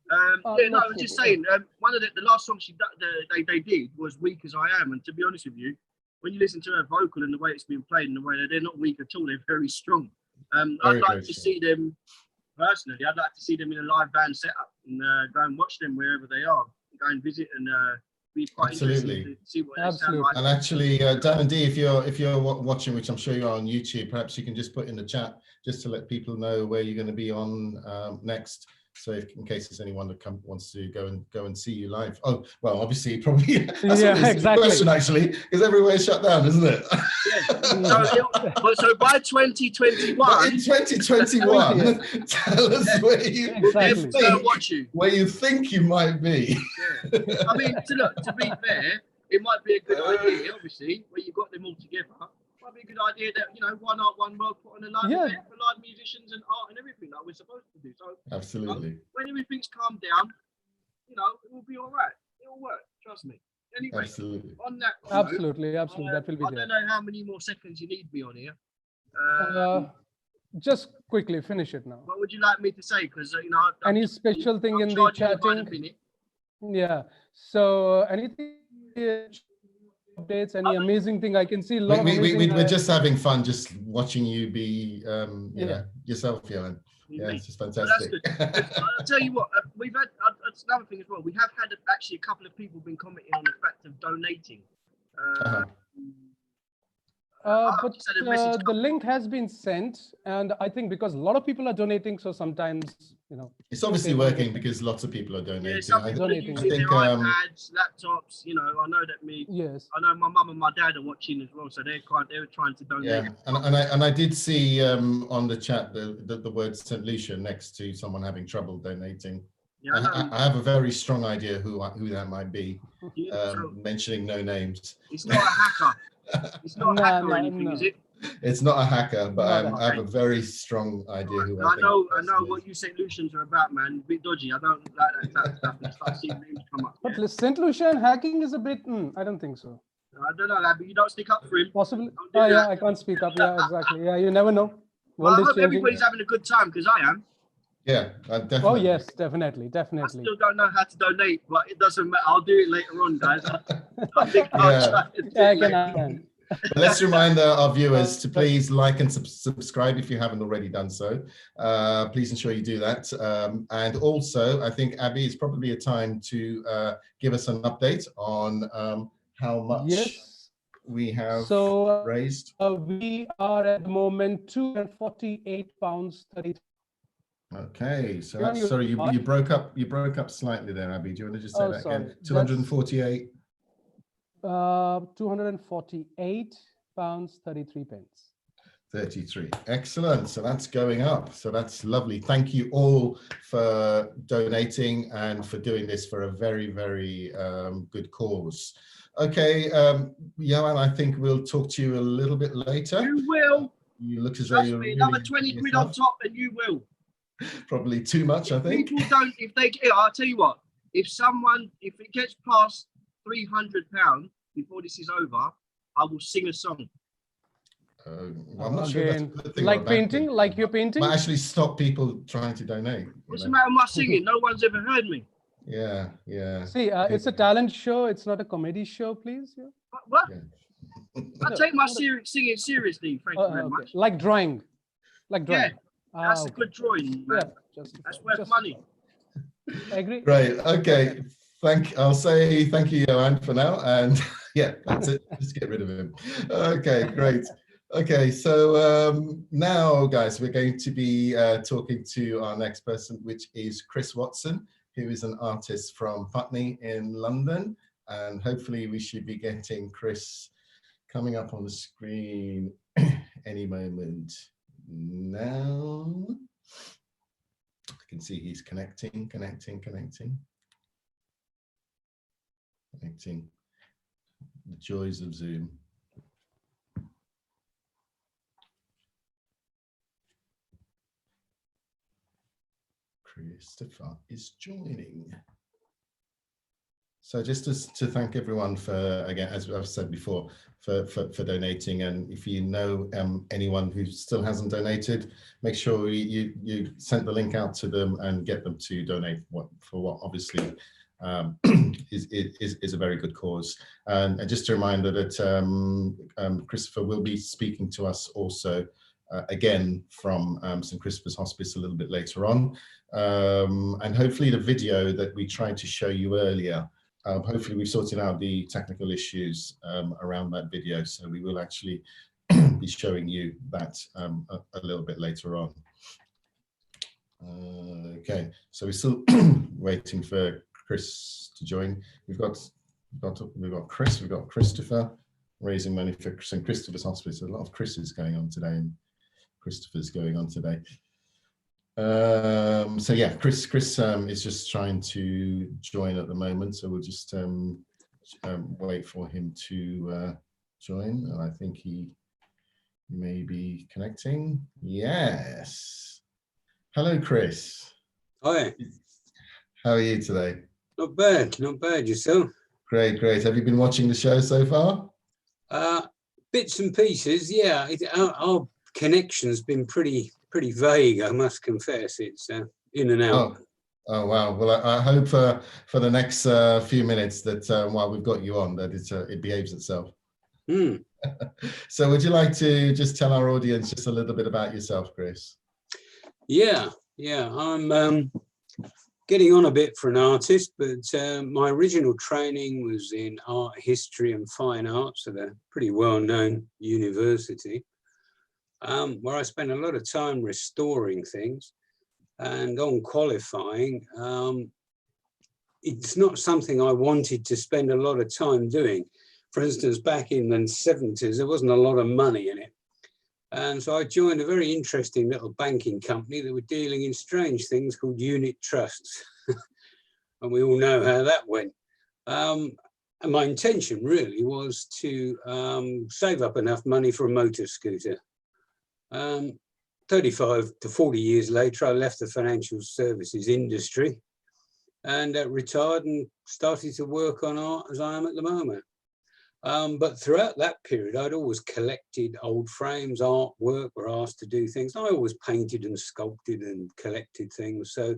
right. I'm just saying. One of the last songs they did was "Weak as I Am," and to be honest with you, when you listen to her vocal and the way it's been played and the way they're not weak at all, they're very strong. I'd like to see them personally. I'd like to see them in a live band setup and go and watch them wherever they are. Go and visit and. Absolutely. To see what they sound like. And actually, Dan and D, if you're watching, which I'm sure you are on YouTube, perhaps you can just put in the chat just to let people know where you're going to be on next. So in case there's anyone that wants to go and see you live. Oh, well, obviously, probably that's exactly the question actually, because everywhere's shut down, isn't it? Yeah. So by 2021, in 2021, tell us where you think you might be. Yeah. I mean, to be fair, it might be a good idea, obviously, where you've got them all together. Might be a good idea that One Art, One World put on a live event for live musicians and art and everything like we're supposed to do. So absolutely, when everything's calmed down, it will be all right. It'll work. Trust me. Anyway, absolutely. On that, absolutely, that will be. I don't know how many more seconds you need me on here. Just quickly finish it now. What would you like me to say? Because any special thing in the chatting? Yeah. So anything? Updates, any amazing thing I can see? We're just having fun, just watching you be yourself, Johan. Yeah, it's just fantastic. Well, that's good. I'll tell you what, we've had that's another thing as well. We have had actually a couple of people been commenting on the fact of donating. But the link has been sent, and I think because a lot of people are donating, so sometimes it's obviously working because lots of people are donating. Yeah, some people are using their iPads, laptops. I know that I know my mum and my dad are watching as well, so they were trying to donate. Yeah, and I did see on the chat the word St. Lucia next to someone having trouble donating. Yeah, I have a very strong idea who that might be. Mentioning no names. It's not a hacker. It's not a hacker or anything, is it? It's not a hacker, but I have a very strong idea who I know what you St. Lucians are about, man. A bit dodgy. I don't like that stuff. And start seeing names come up. But St. Lucian hacking is a bit. I don't think so. I don't know that, but you don't stick up for him. Possibly. I can't speak up. Yeah, exactly. Yeah, you never know. Well, I hope everybody's having a good time because I am. Yeah, definitely. Oh yes, definitely. I still don't know how to donate, but it doesn't matter. I'll do it later on, guys. I think I'll try to do it later. But let's remind our viewers to please like and subscribe if you haven't already done so. Please ensure you do that. And also, I think, Abby, it's probably a time to give us an update on how much we have So raised? we are at the moment £248.33. Okay, so You're on that's, your sorry, you part. broke up slightly there, Abby. Do you want to just say that sorry. again? 248. £248.33. 33. Excellent. So that's going up. So that's lovely. Thank you all for donating and for doing this for a very, very good cause. Okay, Johan, I think we'll talk to you a little bit later. You will. You look as though Trust you're me, really another 20 quid on top, and you will. Probably too much, I think. People don't. If they, I'll tell you what. If it gets past £300 before this is over, I will sing a song. Well, I'm not sure that's a good thing. Like painting, like you're painting. Might actually stop people trying to donate. What's the matter with my singing? No one's ever heard me. Yeah, yeah. See, it's a talent show. It's not a comedy show, please. Yeah. What? Yeah. I take my singing seriously. Thank you very much. Like drawing. Yeah, that's a good drawing, man. Yeah, that's worth money. I agree. Great. Okay. I'll say thank you, Johan, for now. And yeah, that's it. Just get rid of him. Okay, great. Okay, so now, guys, we're going to be talking to our next person, which is Chris Watson, who is an artist from Putney in London. And hopefully we should be getting Chris coming up on the screen any moment now. I can see he's connecting. The joys of Zoom. Christopher is joining. So just to thank everyone for, again, as I've said before, for donating. And if you know anyone who still hasn't donated, make sure you send the link out to them and get them to donate for what obviously is a very good cause. And just a reminder that Christopher will be speaking to us also again from St. Christopher's Hospice a little bit later on. And hopefully the video that we tried to show you earlier, hopefully we've sorted out the technical issues around that video. So we will actually be showing you that a little bit later on. Okay, so we're still waiting for Chris to join. We've got Chris, we've got Christopher raising money for St. Christopher's Hospice. A lot of Chris's going on today and Christopher's going on today. So yeah, Chris is just trying to join at the moment, so we'll just wait for him to join, and I think he may be connecting. Yes. Hello, Chris. Hi. How are you today? Not bad, yourself? Great. Have you been watching the show so far? Bits and pieces, yeah. Our connection's been pretty vague, I must confess. It's in and out. Oh wow. Well, I hope for the next few minutes that while we've got you on, that it behaves itself. So would you like to just tell our audience just a little bit about yourself, Chris? Yeah. I'm getting on a bit for an artist, but my original training was in art history and fine arts at a pretty well-known university, where I spent a lot of time restoring things. And on qualifying, it's not something I wanted to spend a lot of time doing. For instance, back in the 70s, there wasn't a lot of money in it. And so I joined a very interesting little banking company that were dealing in strange things called unit trusts. And we all know how that went. And my intention really was to save up enough money for a motor scooter. 35 to 40 years later, I left the financial services industry and retired and started to work on art as I am at the moment. But throughout that period, I'd always collected old frames, artwork, were asked to do things. I always painted and sculpted and collected things. So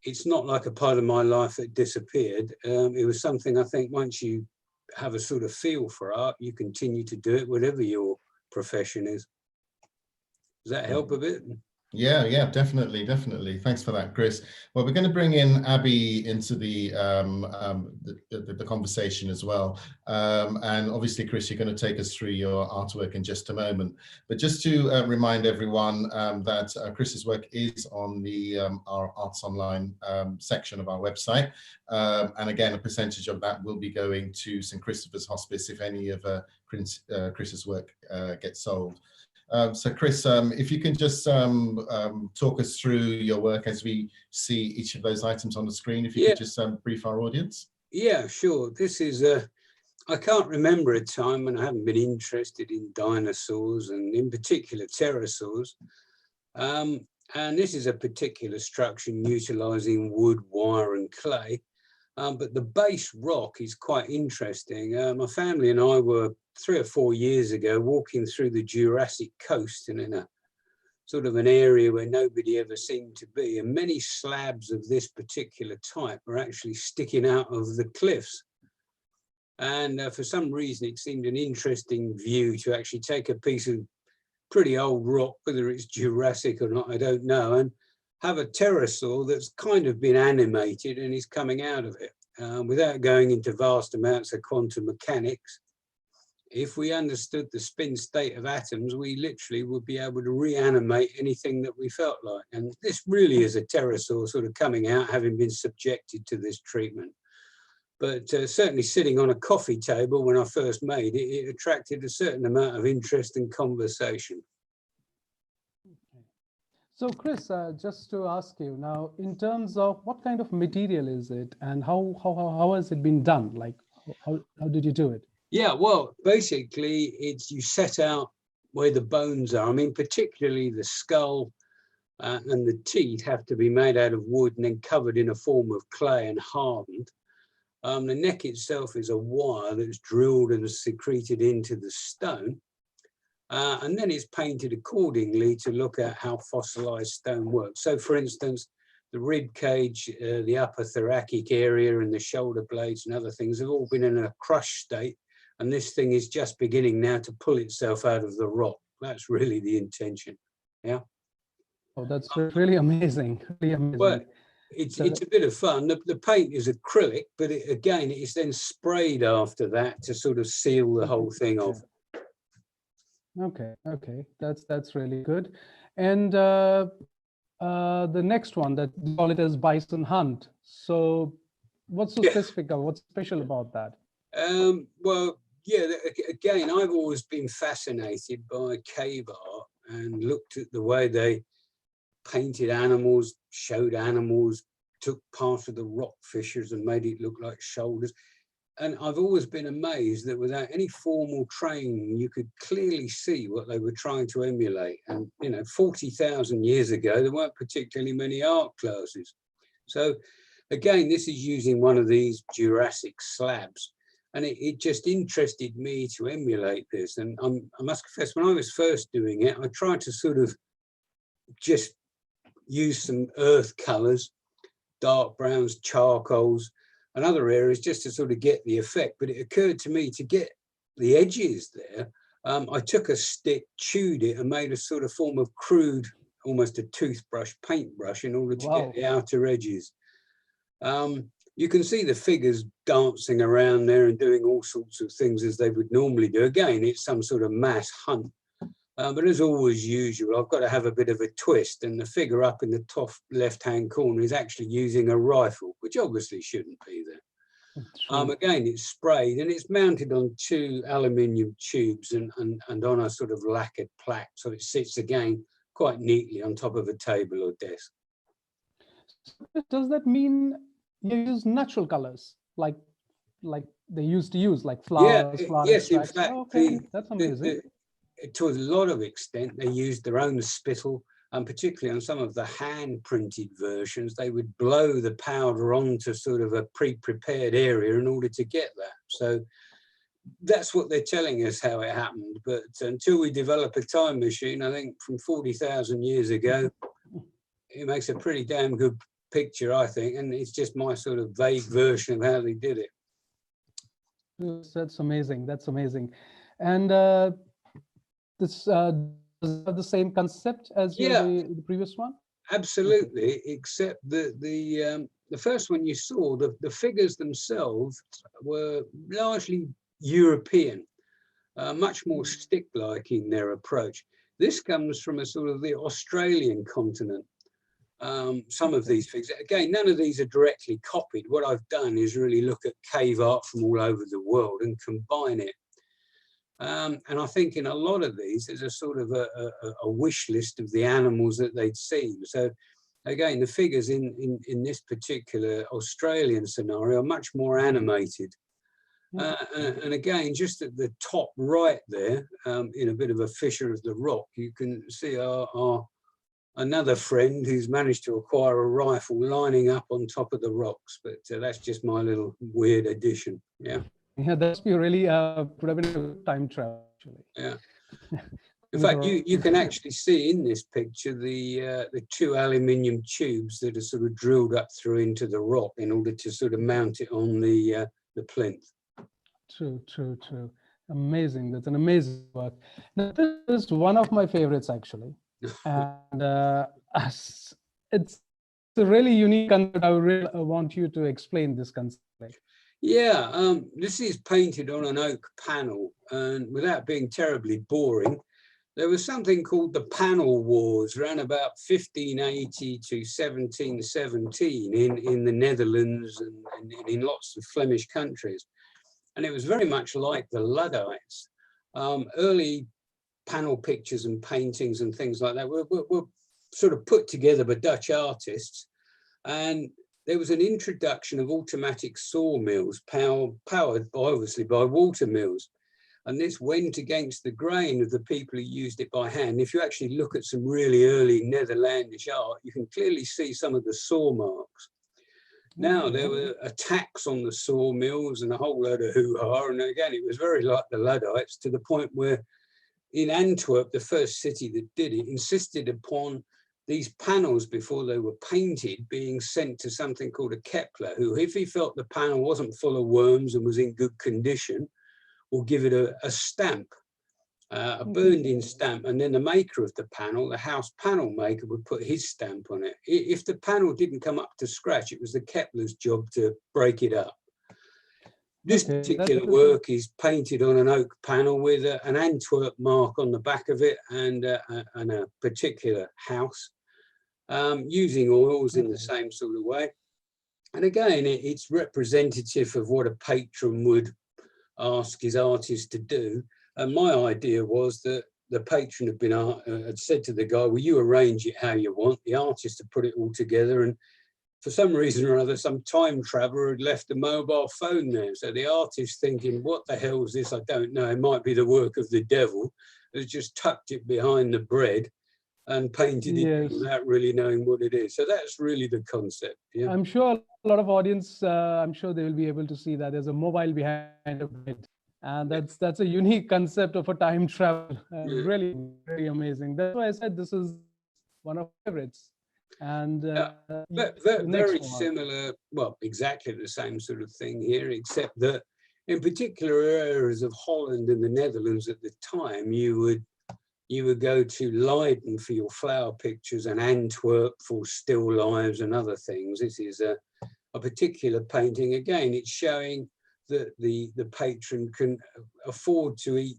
it's not like a part of my life that disappeared. It was something I think once you have a sort of feel for art, you continue to do it, whatever your profession is. Does that help a bit? Yeah, definitely. Thanks for that, Chris. Well, we're going to bring in Abby into the conversation as well. And obviously, Chris, you're going to take us through your artwork in just a moment. But just to remind everyone that Chris's work is on the our Arts Online section of our website. And again, a percentage of that will be going to St. Christopher's Hospice if any of Chris's work gets sold. So Chris, if you can just talk us through your work as we see each of those items on the screen, if you could just brief our audience. Yeah, sure. This is, I can't remember a time when I haven't been interested in dinosaurs and in particular pterosaurs. And this is a particular structure utilising wood, wire and clay. But the base rock is quite interesting. My family and I were 3 or 4 years ago walking through the Jurassic coast and in a sort of an area where nobody ever seemed to be. And many slabs of this particular type are actually sticking out of the cliffs. And for some reason, it seemed an interesting view to actually take a piece of pretty old rock, whether it's Jurassic or not, I don't know, and have a pterosaur that's kind of been animated and is coming out of it. Without going into vast amounts of quantum mechanics, if we understood the spin state of atoms, we literally would be able to reanimate anything that we felt like. And this really is a pterosaur sort of coming out, having been subjected to this treatment. But certainly sitting on a coffee table when I first made it, it attracted a certain amount of interest and conversation. So Chris, just to ask you now, in terms of what kind of material is it and how has it been done? Like, how did you do it? Yeah, well, basically, it's you set out where the bones are. I mean, particularly the skull and the teeth have to be made out of wood and then covered in a form of clay and hardened. The neck itself is a wire that's drilled and secreted into the stone. And then it's painted accordingly to look at how fossilized stone works. So, for instance, the rib cage, the upper thoracic area and the shoulder blades and other things have all been in a crushed state. And this thing is just beginning now to pull itself out of the rock. That's really the intention. Yeah. Oh, that's really amazing. Really amazing. Well, it's a bit of fun. The paint is acrylic, but again, it's then sprayed after that to sort of seal the whole thing off. Okay, that's really good. And the next one, that you call it as bison hunt. So what's so specific, what's special about that? Well, yeah, again, I've always been fascinated by cave art and looked at the way they painted animals, showed animals, took part of the rock fissures and made it look like shoulders. And I've always been amazed that without any formal training, you could clearly see what they were trying to emulate. And, you know, 40,000 years ago, there weren't particularly many art classes. So again, this is using one of these Jurassic slabs. And it just interested me to emulate this. And I must confess, when I was first doing it, I tried to sort of just use some earth colors, dark browns, charcoals, and other areas just to sort of get the effect. But it occurred to me to get the edges there, I took a stick, chewed it and made a sort of form of crude, almost a toothbrush, paintbrush in order to get the outer edges. You can see the figures dancing around there and doing all sorts of things as they would normally do. Again, it's some sort of mass hunt. But as always usual, I've got to have a bit of a twist, and the figure up in the top left-hand corner is actually using a rifle, which obviously shouldn't be there. Again, it's sprayed and it's mounted on 2 aluminium tubes and on a sort of lacquered plaque, so it sits again quite neatly on top of a table or desk. Does that mean you use natural colors like they used to use, like flowers? Yeah, yes, in fact, that's amazing. To a lot of extent, they used their own spittle, and particularly on some of the hand-printed versions, they would blow the powder onto sort of a pre-prepared area in order to get that. So that's what they're telling us how it happened. But until we develop a time machine, I think from 40,000 years ago, it makes a pretty damn good picture, I think, and it's just my sort of vague version of how they did it. That's amazing. That's amazing. And this does it have the same concept as the previous one? Absolutely, except that the first one you saw, the figures themselves were largely European, much more stick-like in their approach. This comes from a sort of the Australian continent. Some of these figures, again, none of these are directly copied. What I've done is really look at cave art from all over the world and combine it. And I think in a lot of these, there's a sort of a wish list of the animals that they'd seen. So again, the figures in this particular Australian scenario are much more animated. And again, just at the top right there, in a bit of a fissure of the rock, you can see our another friend who's managed to acquire a rifle lining up on top of the rocks. But that's just my little weird addition. Yeah. Yeah, that's be really could have been a time travel actually. Yeah. In fact, you can actually see in this picture the 2 aluminium tubes that are sort of drilled up through into the rock in order to sort of mount it on the plinth. True. Amazing. That's an amazing work. Now, this is one of my favorites actually, and it's a really unique concept. I really want you to explain this concept. Yeah, this is painted on an oak panel, and without being terribly boring, there was something called the Panel Wars around about 1580 to 1717 in the Netherlands and in lots of Flemish countries. And it was very much like the Luddites. Early panel pictures and paintings and things like that were sort of put together by Dutch artists. And there was an introduction of automatic sawmills powered obviously by water mills. And this went against the grain of the people who used it by hand. If you actually look at some really early Netherlandish art, you can clearly see some of the saw marks. Now, there were attacks on the sawmills and a whole load of hoo-ha. And again, it was very like the Luddites, to the point where in Antwerp, the first city that did it, insisted upon these panels before they were painted being sent to something called a Kepler, who, if he felt the panel wasn't full of worms and was in good condition, will give it a stamp, a burned-in stamp, and then the maker of the panel, the house panel maker, would put his stamp on it. If the panel didn't come up to scratch, it was the Kepler's job to break it up. This particular work is painted on an oak panel with an Antwerp mark on the back of it and a particular house, using oils in the same sort of way. And again, it's representative of what a patron would ask his artist to do. And my idea was that the patron had said to the guy, "Will you arrange it how you want?" The artist had put it all together, and for some reason or other, some time traveler had left a mobile phone there. So the artist, thinking, "What the hell is this? I don't know. It might be the work of the devil," has just tucked it behind the bread and painted it without really knowing what it is. So that's really the concept. Yeah. I'm sure a lot of audience, I'm sure they will be able to see that there's a mobile behind a bread. And that's a unique concept of a time travel. Really, really amazing. That's why I said this is one of my favorites. And very similar, well, exactly the same sort of thing here, except that in particular areas of Holland and the Netherlands at the time, you would go to Leiden for your flower pictures and Antwerp for still lives and other things. This is a particular painting. Again, it's showing that the patron can afford to eat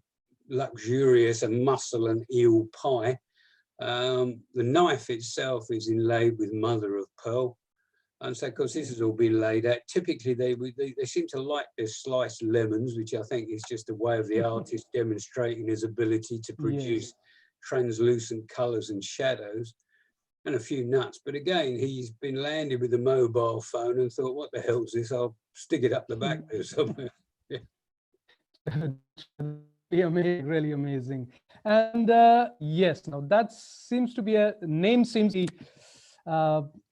luxurious and mussel and eel pie. The knife itself is inlaid with mother of pearl. And so, of course, this has all been laid out. Typically, they seem to like their sliced lemons, which I think is just a way of the artist demonstrating his ability to produce translucent colours and shadows, and a few nuts. But again, he's been landed with a mobile phone and thought, "What the hell's this? I'll stick it up the back there somewhere." Really amazing. And yes, now that seems to be a name, seems to be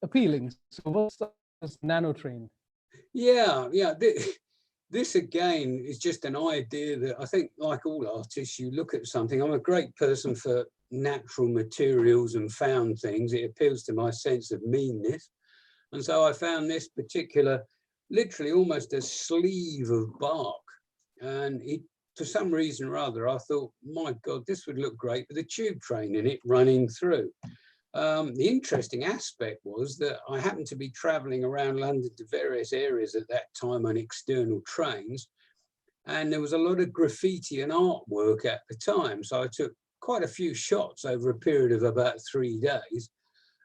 appealing. So what's this nanotrain? Yeah. This again is just an idea that I think, like all artists, you look at something. I'm a great person for natural materials and found things. It appeals to my sense of meanness. And so I found this particular, literally almost a sleeve of bark. And for some reason or other, I thought, my God, this would look great with a tube train in it running through. The interesting aspect was that I happened to be traveling around London to various areas at that time on external trains, and there was a lot of graffiti and artwork at the time. So I took quite a few shots over a period of about 3 days,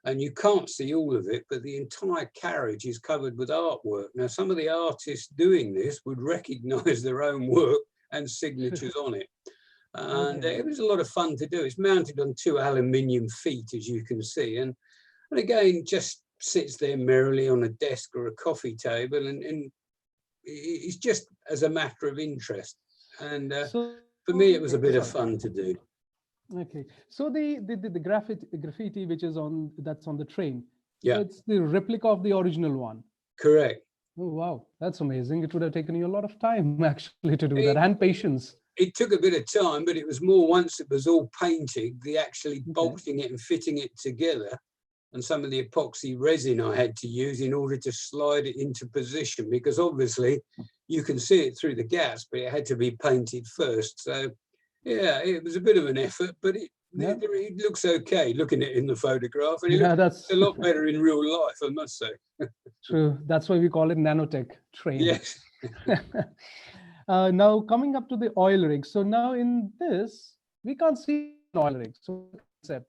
and you can't see all of it, but the entire carriage is covered with artwork. Now, some of the artists doing this would recognize their own work and signatures on it. And it was a lot of fun to do. It's mounted on 2 aluminium feet, as you can see. And again, just sits there merrily on a desk or a coffee table. And it's just as a matter of interest. And for me, it was a bit of fun to do. Okay. So the graffiti which is that's on the train. Yeah. It's the replica of the original one. Correct. Oh, wow. That's amazing. It would have taken you a lot of time actually to do that, and patience. It took a bit of time, but it was more once it was all painted, the actually bolting it and fitting it together, and some of the epoxy resin I had to use in order to slide it into position, because obviously you can see it through the gaps, but it had to be painted first. So yeah, it was a bit of an effort, but it looks okay looking at it in the photograph, and it looks a lot better in real life, I must say. True. That's why we call it nanotech train. Yes. Now coming up to the oil rig. So now in this, we can't see an oil rig. So concept.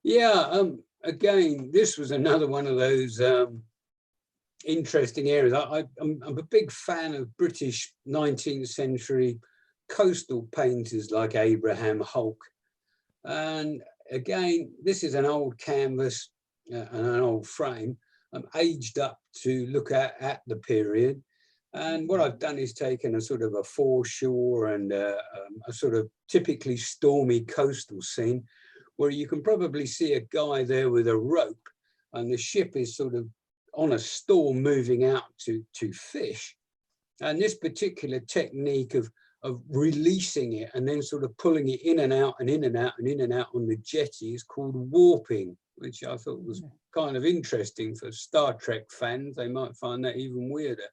Yeah. Again, this was another one of those interesting areas. I'm a big fan of British 19th century coastal painters like Abraham Hulk. And again, this is an old canvas and an old frame, aged up to look at the period. And what I've done is taken a sort of a foreshore and a sort of typically stormy coastal scene, where you can probably see a guy there with a rope, and the ship is sort of on a storm moving out to fish. And this particular technique of releasing it and then sort of pulling it in and out and in and out and in and out on the jetty is called warping, which I thought was kind of interesting for Star Trek fans. They might find that even weirder.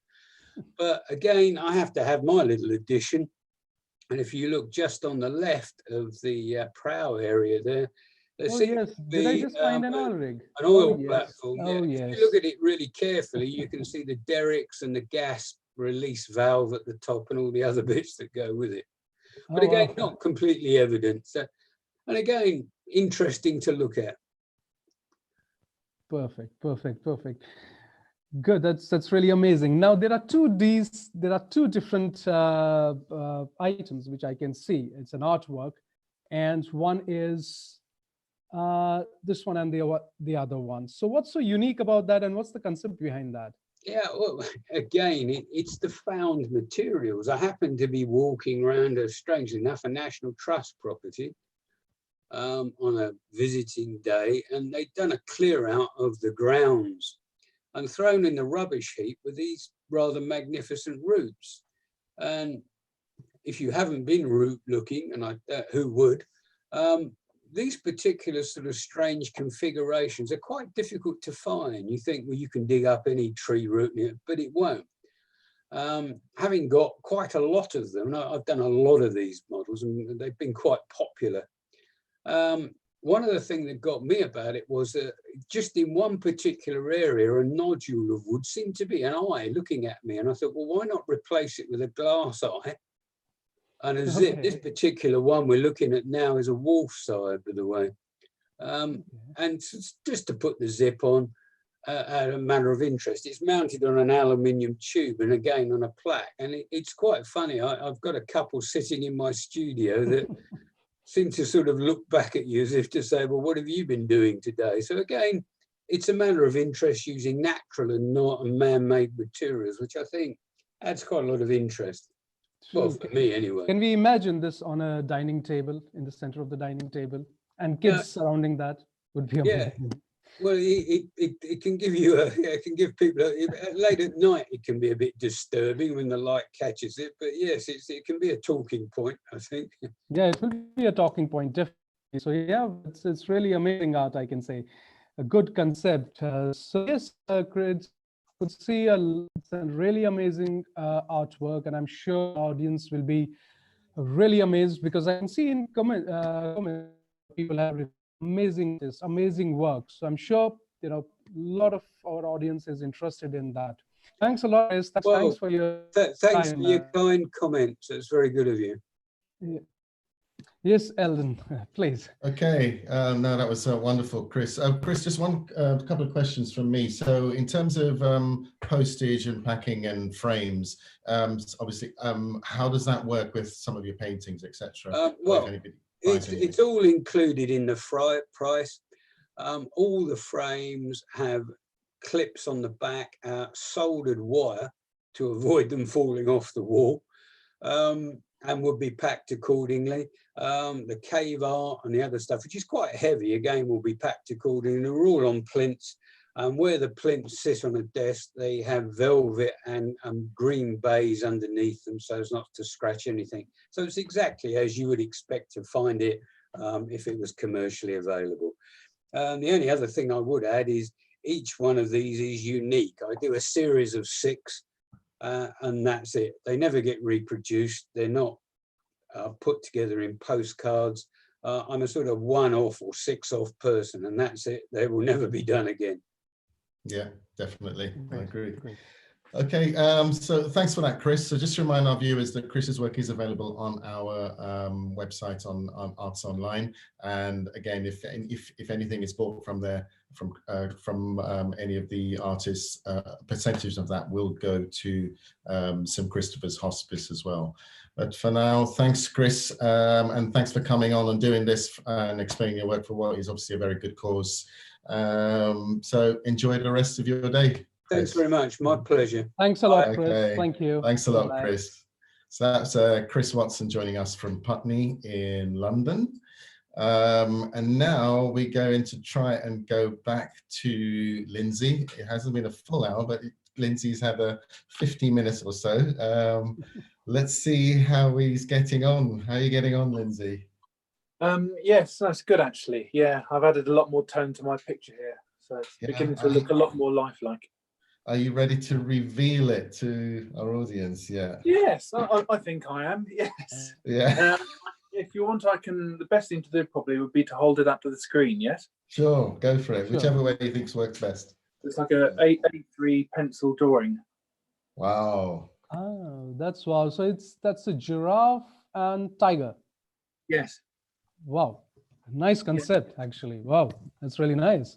But again, I have to have my little addition. And if you look just on the left of the prow area there seems to be Did I just find an oil rig? An oil platform. Oh, If you look at it really carefully, you can see the derricks and the gas release valve at the top and all the other bits that go with it. But again, not completely evident. So, and again, interesting to look at. Perfect. Good. That's really amazing. Now there are two different items which I can see. It's an artwork, and one is this one and the other one. So what's so unique about that, and what's the concept behind that? Yeah, well, again, it's the found materials. I happened to be walking around, strangely enough, a National Trust property on a visiting day, and they'd done a clear out of the grounds. And thrown in the rubbish heap were these rather magnificent roots. And if you haven't been root looking, and who would, these particular sort of strange configurations are quite difficult to find. You think, well, you can dig up any tree root, but it won't. Having got quite a lot of them, I've done a lot of these models, and they've been quite popular. One of the things that got me about it was that just in one particular area, a nodule of wood seemed to be an eye looking at me. And I thought, well, why not replace it with a glass eye and a zip? This particular one we're looking at now is a wolf's eye, by the way. And just to put the zip on, a matter of interest, it's mounted on an aluminium tube and again on a plaque. And it's quite funny. I've got a couple sitting in my studio that seem to sort of look back at you as if to say, well, what have you been doing today? So again, it's a matter of interest using natural and not man-made materials, which I think adds quite a lot of interest. Well, for me anyway. Can we imagine this on a dining table, in the center of the dining table, and kids surrounding that would be amazing. Yeah. Well, it can give you it can give people late at night. It can be a bit disturbing when the light catches it, but yes, it can be a talking point, I think. Yeah, it will be a talking point, definitely. So yeah, it's really amazing art, I can say. A good concept. So yes, Chris, could see it's a really amazing artwork, and I'm sure the audience will be really amazed because I can see in comments people have amazing work. So I'm sure a lot of our audience is interested in that. Thanks a lot, Chris. Thanks for your thanks time. for your kind comments. That's very good of you. Yeah. Yes, Eldon, please. Okay, no, that was wonderful, Chris. Chris, just one couple of questions from me. So in terms of postage and packing and frames, obviously, how does that work with some of your paintings, etc.? Well, it's all included in the price. All the frames have clips on the back, soldered wire to avoid them falling off the wall, and would be packed accordingly. The cave art and the other stuff, which is quite heavy, again, will be packed accordingly. They're all on plinths. Where the plinths sit on a desk, they have velvet and green baize underneath them so as not to scratch anything. So it's exactly as you would expect to find it if it was commercially available. The only other thing I would add is each one of these is unique. I do a series of 6 and that's it. They never get reproduced. They're not put together in postcards. I'm a sort of one-off or 6-off person, and that's it. They will never be done again. Yeah, definitely. I agree. Great. Okay, so thanks for that, Chris. So just to remind our viewers that Chris's work is available on our website on Arts Online. And again, if anything is bought from there, from any of the artists, a percentage of that will go to St. Christopher's Hospice as well. But for now, thanks, Chris, and thanks for coming on and doing this and explaining your work for what is obviously a very good cause. So enjoy the rest of your day. Thanks very much. My pleasure. Thanks a lot, Chris. Okay. Thank you. Thanks a lot, Bye. Chris. So that's Chris Watson joining us from Putney in London. And now we're going to try and go back to Lindsey. It hasn't been a full hour, but Lindsey's had 15 minutes or so. Let's see how he's getting on. How are you getting on, Lindsey? Yes, that's good actually. Yeah, I've added a lot more tone to my picture here, so it's beginning to look a lot more lifelike. Are you ready to reveal it to our audience? Yeah. Yes, I think I am. Yes. Yeah. If you want, I can. The best thing to do probably would be to hold it up to the screen. Yes. Sure, go for it. Sure. Whichever way you think works best. It's like a A3 pencil drawing. Wow. Oh, that's wow. So that's a giraffe and tiger. Yes. Wow, nice concept actually. Wow, that's really nice.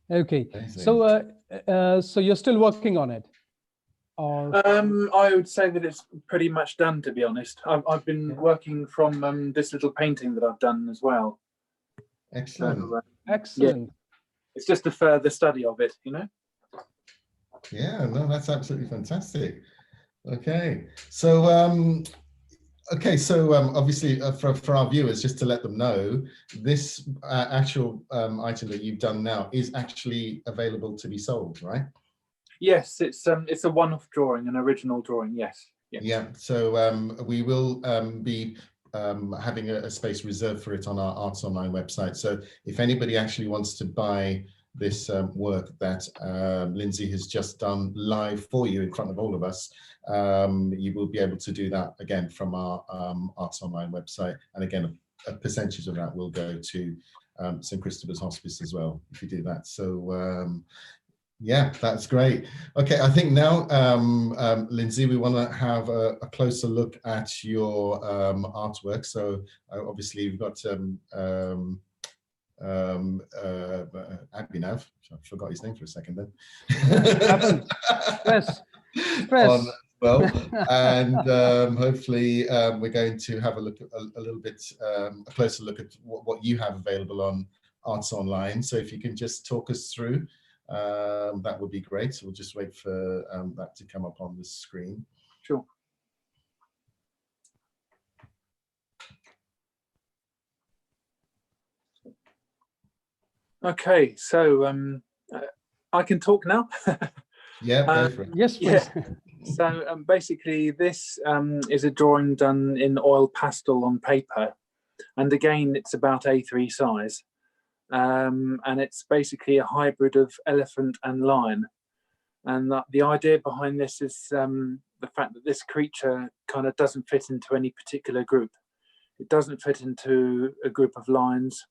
Okay, Amazing. so so you're still working on it, or I would say that it's pretty much done, to be honest. I've been working from this little painting that I've done as well. Excellent. So, excellent. Yeah, it's just a further study of it, you know. Yeah, no, that's absolutely fantastic. Okay, so okay, so obviously for our viewers, just to let them know, this actual item that you've done now is actually available to be sold, right? Yes, it's a one-off drawing, an original drawing. Yes. Yeah. So we will be having a space reserved for it on our Arts Online website. So if anybody actually wants to buy this work that Lindsey has just done live for you in front of all of us, you will be able to do that again from our Arts Online website. And again, a percentage of that will go to St. Christopher's Hospice as well, if you do that. So yeah, that's great. Okay, I think now, Lindsey, we want to have a closer look at your artwork. So obviously you've got Abhinav, I forgot his name for a second then. Yes. On, well, and hopefully we're going to have a look at a little bit a closer look at what you have available on Arts Online. So if you can just talk us through, that would be great. So we'll just wait for that to come up on the screen. Sure. Okay, so I can talk now. Yeah, go for it. Yes, please. Yeah. So basically, this is a drawing done in oil pastel on paper, and again, it's about A3 size, and it's basically a hybrid of elephant and lion. And the idea behind this is the the fact that this creature kind of doesn't fit into any particular group. It doesn't fit into a group of lions.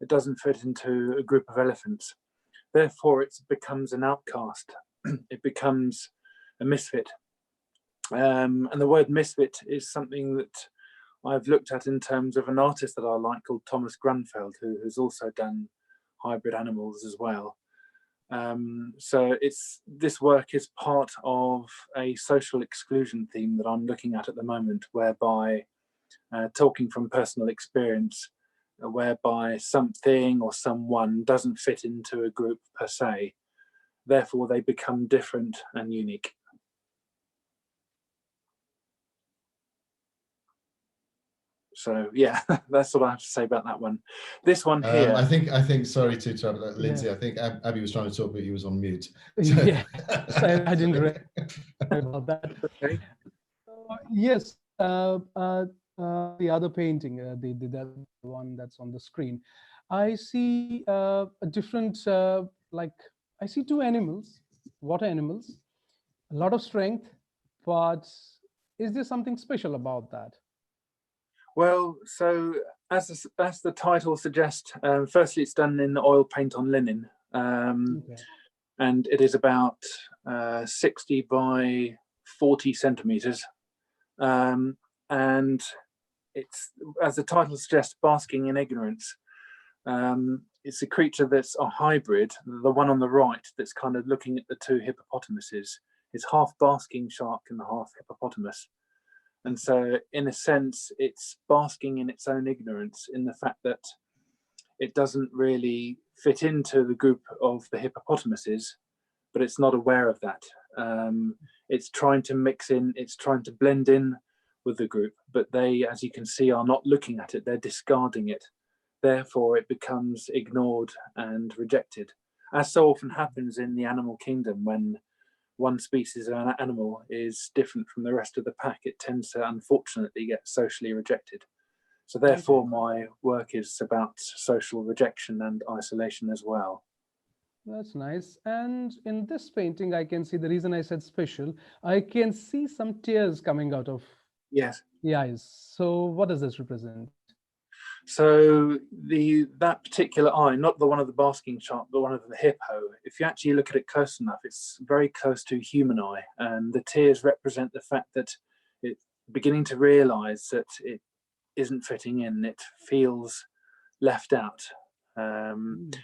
It doesn't fit into a group of elephants. Therefore, it becomes an outcast. It becomes a misfit. And the word misfit is something that I've looked at in terms of an artist that I like called Thomas Grunfeld, who has also done hybrid animals as well. So this work is part of a social exclusion theme that I'm looking at the moment, whereby talking from personal experience, whereby something or someone doesn't fit into a group per se, therefore they become different and unique. So yeah, that's what I have to say about that one. This one here, I think. Sorry to interrupt, Lindsey. Yeah. I think Abby was trying to talk, but he was on mute. So. Yeah, so I didn't realize about that. Okay. Yes, the other painting, the one that's on the screen, I see a different, like I see two animals, water animals, a lot of strength, but is there something special about that? Well, so as the title suggests, firstly, it's done in oil paint on linen, okay. And it is about 60 by 40 centimeters. And it's, as the title suggests, basking in ignorance. It's a creature that's a hybrid. The one on the right that's kind of looking at the two hippopotamuses is half basking shark and half hippopotamus. And so, in a sense, it's basking in its own ignorance in the fact that it doesn't really fit into the group of the hippopotamuses, but it's not aware of that. It's trying to mix in, it's trying to blend in with the group, but they, as you can see, are not looking at it, they're discarding it. Therefore, it becomes ignored and rejected, as so often happens in the animal kingdom. When one species of an animal is different from the rest of the pack, it tends to unfortunately get socially rejected. So therefore, my work is about social rejection and isolation as well. That's nice. And in this painting, I can see, the reason I said special, I can see some tears coming out of the eyes. So what does this represent? So that particular eye, not the one of the basking shark, but one of the hippo, if you actually look at it close enough, it's very close to a human eye. And the tears represent the fact that it's beginning to realize that it isn't fitting in, it feels left out.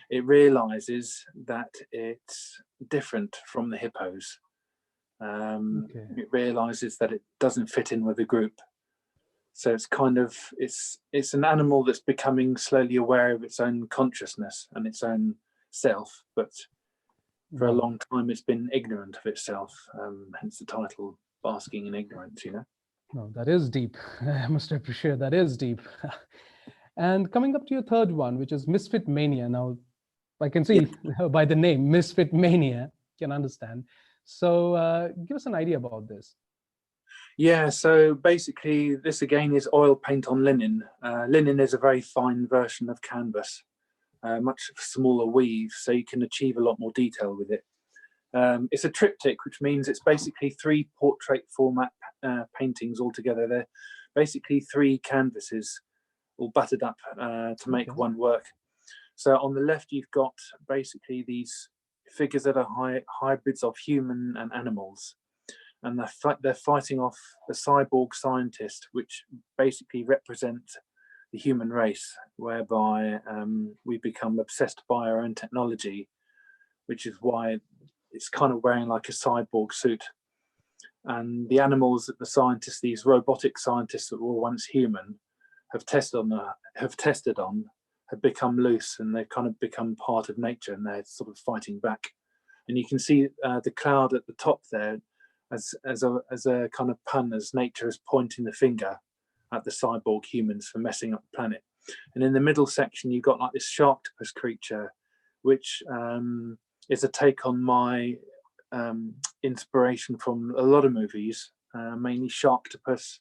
It realizes that it's different from the hippos. It realizes that it doesn't fit in with the group. So it's kind of, it's an animal that's becoming slowly aware of its own consciousness and its own self, but for a long time it's been ignorant of itself, hence the title, Basking in Ignorance, you know? No, that is deep. I must appreciate that is deep. And coming up to your third one, which is Misfit Mania. Now, I can see by the name, Misfit Mania, can understand. So give us an idea about this. Yeah, so basically this again is oil paint on linen. Linen is a very fine version of canvas, much smaller weave, so you can achieve a lot more detail with it. It's a triptych, which means it's basically 3 portrait format paintings altogether. They're basically 3 canvases all buttered up to make one work. So on the left, you've got basically these figures that are hybrids of human and animals. And they're fighting off the cyborg scientist, which basically represent the human race, whereby we become obsessed by our own technology, which is why it's kind of wearing like a cyborg suit. And the animals that the scientists, these robotic scientists that were once human, have tested on, have become loose, and they've kind of become part of nature, and they're sort of fighting back. And you can see the cloud at the top there, as a kind of pun, as nature is pointing the finger at the cyborg humans for messing up the planet. And in the middle section, you've got like this sharktopus creature, which is a take on my inspiration from a lot of movies, mainly Sharktopus,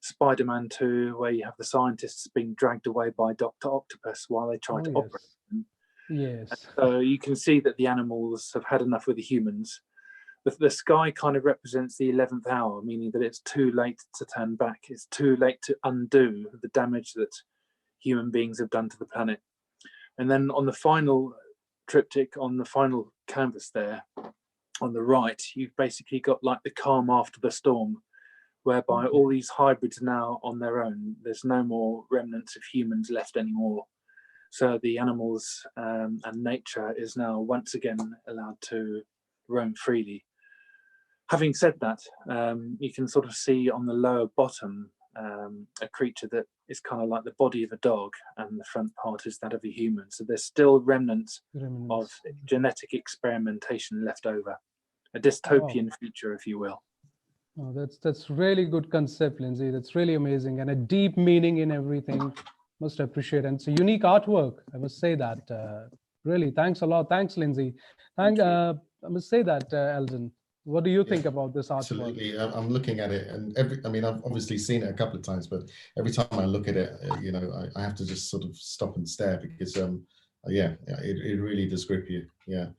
Spider-Man 2, where you have the scientists being dragged away by Dr. Octopus while they try to operate them. Yes. And so you can see that the animals have had enough with the humans. the sky kind of represents the 11th hour, meaning that it's too late to turn back. It's too late to undo the damage that human beings have done to the planet. And then on the final triptych, on the final canvas there, on the right, you've basically got like the calm after the storm, whereby all these hybrids are now on their own. There's no more remnants of humans left anymore. So the animals and nature is now once again allowed to roam freely. Having said that, you can sort of see on the lower bottom a creature that is kind of like the body of a dog, and the front part is that of a human. So there's still remnants of genetic experimentation left over, a dystopian future, if you will. Oh, that's really good concept, Lindsey. That's really amazing, and a deep meaning in everything. Must appreciate, and it's a unique artwork. I must say that. Really, thanks a lot. Thanks, Lindsey. I must say that, Eldon. What do you think about this artwork? Absolutely, I'm looking at it, and I mean, I've obviously seen it a couple of times, but every time I look at it, you know, I have to just sort of stop and stare, because yeah, it really does grip you. Yeah.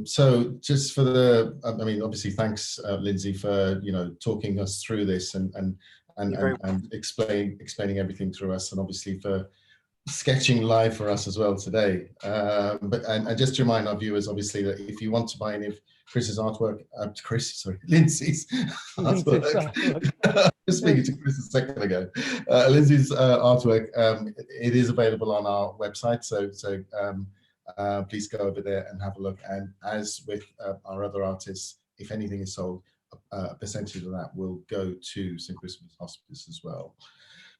So just for the, I mean, obviously, thanks, Lindsey, for, you know, talking us through this and explaining everything through us, and obviously for sketching live for us as well today. But just to remind our viewers, obviously, that if you want to buy any of Chris's artwork, Lindsey's artwork. Just speaking to Chris a second ago. Lindsey's artwork, it is available on our website, so please go over there and have a look. And as with our other artists, if anything is sold, a percentage of that will go to St. Christopher's Hospice as well.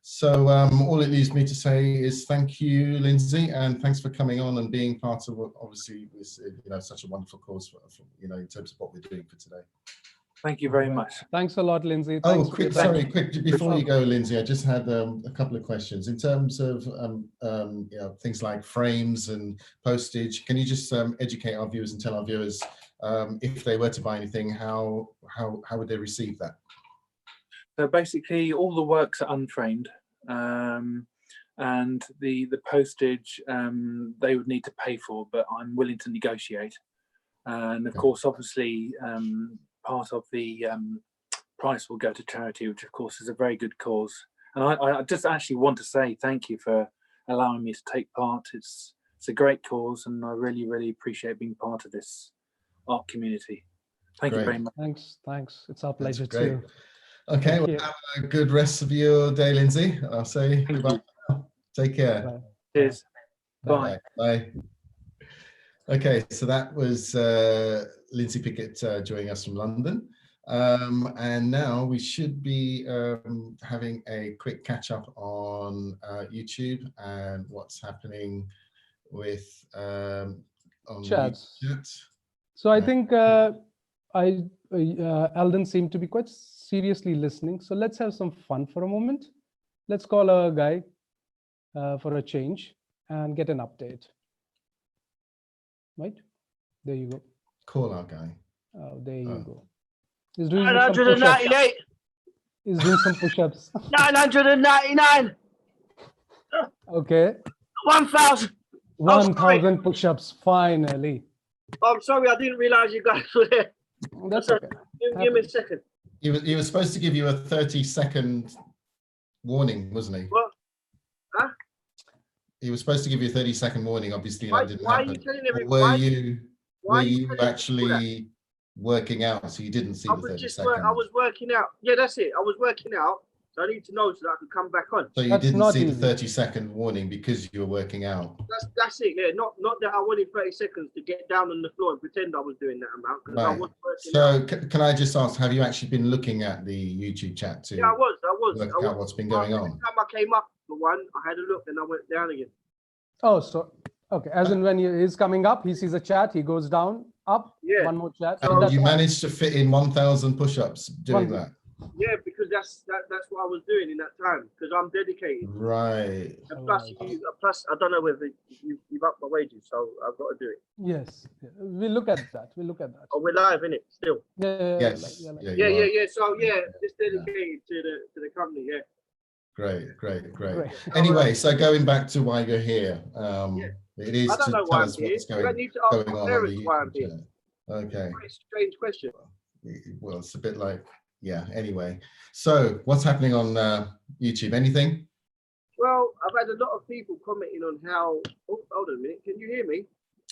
So all it leaves me to say is thank you, Lindsey, and thanks for coming on and being part of what obviously is, you know, such a wonderful cause for, you know, in terms of what we're doing for today. Thank you very much. Thanks a lot, Lindsey. Oh, quick, before you go, Lindsey, I just had a couple of questions in terms of you know, things like frames and postage. Can you just educate our viewers and tell our viewers if they were to buy anything, how would they receive that? So basically, all the works are unframed, and the postage they would need to pay for, but I'm willing to negotiate. And of course, obviously, part of the price will go to charity, which of course is a very good cause. And I just actually want to say thank you for allowing me to take part. It's a great cause, and I really appreciate being part of this art community. Thank you very much. Thanks. It's our pleasure too. Okay, well, have a good rest of your day, Lindsey. I'll say goodbye. Take care. Bye. Cheers. Bye. Bye. Okay, so that was Lindsey Pickett joining us from London. And now we should be having a quick catch up on YouTube and what's happening with on chats. Chat. So I think Eldon seemed to be quite seriously listening. So let's have some fun for a moment. Let's call a guy for a change and get an update. Right? There you go. Call our guy. Oh, there you go. He's doing 998. He's doing some push-ups. 999. Okay. 1,000. 1,000 push-ups, finally. I'm sorry, I didn't realize you guys were there. That's okay. Give me a second. He was supposed to give you a 30-second warning, wasn't he? What? Huh? He was supposed to give you a 30-second warning. Obviously, that didn't happen. Why are you telling everybody? Were you actually working out, so you didn't see the 30 seconds? I was working out. Yeah, that's it. I was working out, so I need to know so that I can come back on. So you didn't see the 30-second warning because you were working out. That's it. Yeah, not that I wanted 30 seconds to get down on the floor and pretend I was doing that amount. Because I was working out. Can I just ask, have you actually been looking at the YouTube chat too? Yeah, I was. Work out what's been going on. Every time I came up for one, I had a look and I went down again. Oh, so okay. As in when he's coming up, he sees a chat, he goes down, up, one more chat. So you managed to fit in 1,000 push-ups doing that? Yeah, because that's what I was doing in that time, because I'm dedicated. Right. And plus, I don't know whether you've upped my wages, so I've got to do it. Yes, we'll look at that. Oh, we're live, innit? Still. Yeah. Yes. Yeah. So yeah, just dedicated to the company. Yeah. Great. Anyway, so going back to why you're here, it is to tell us what's going on. Why I'm here. Okay. Very strange question. Well, it's a bit like, yeah, anyway. So what's happening on YouTube? Anything? Well, I've had a lot of people commenting on how, oh, hold on a minute, can you hear me?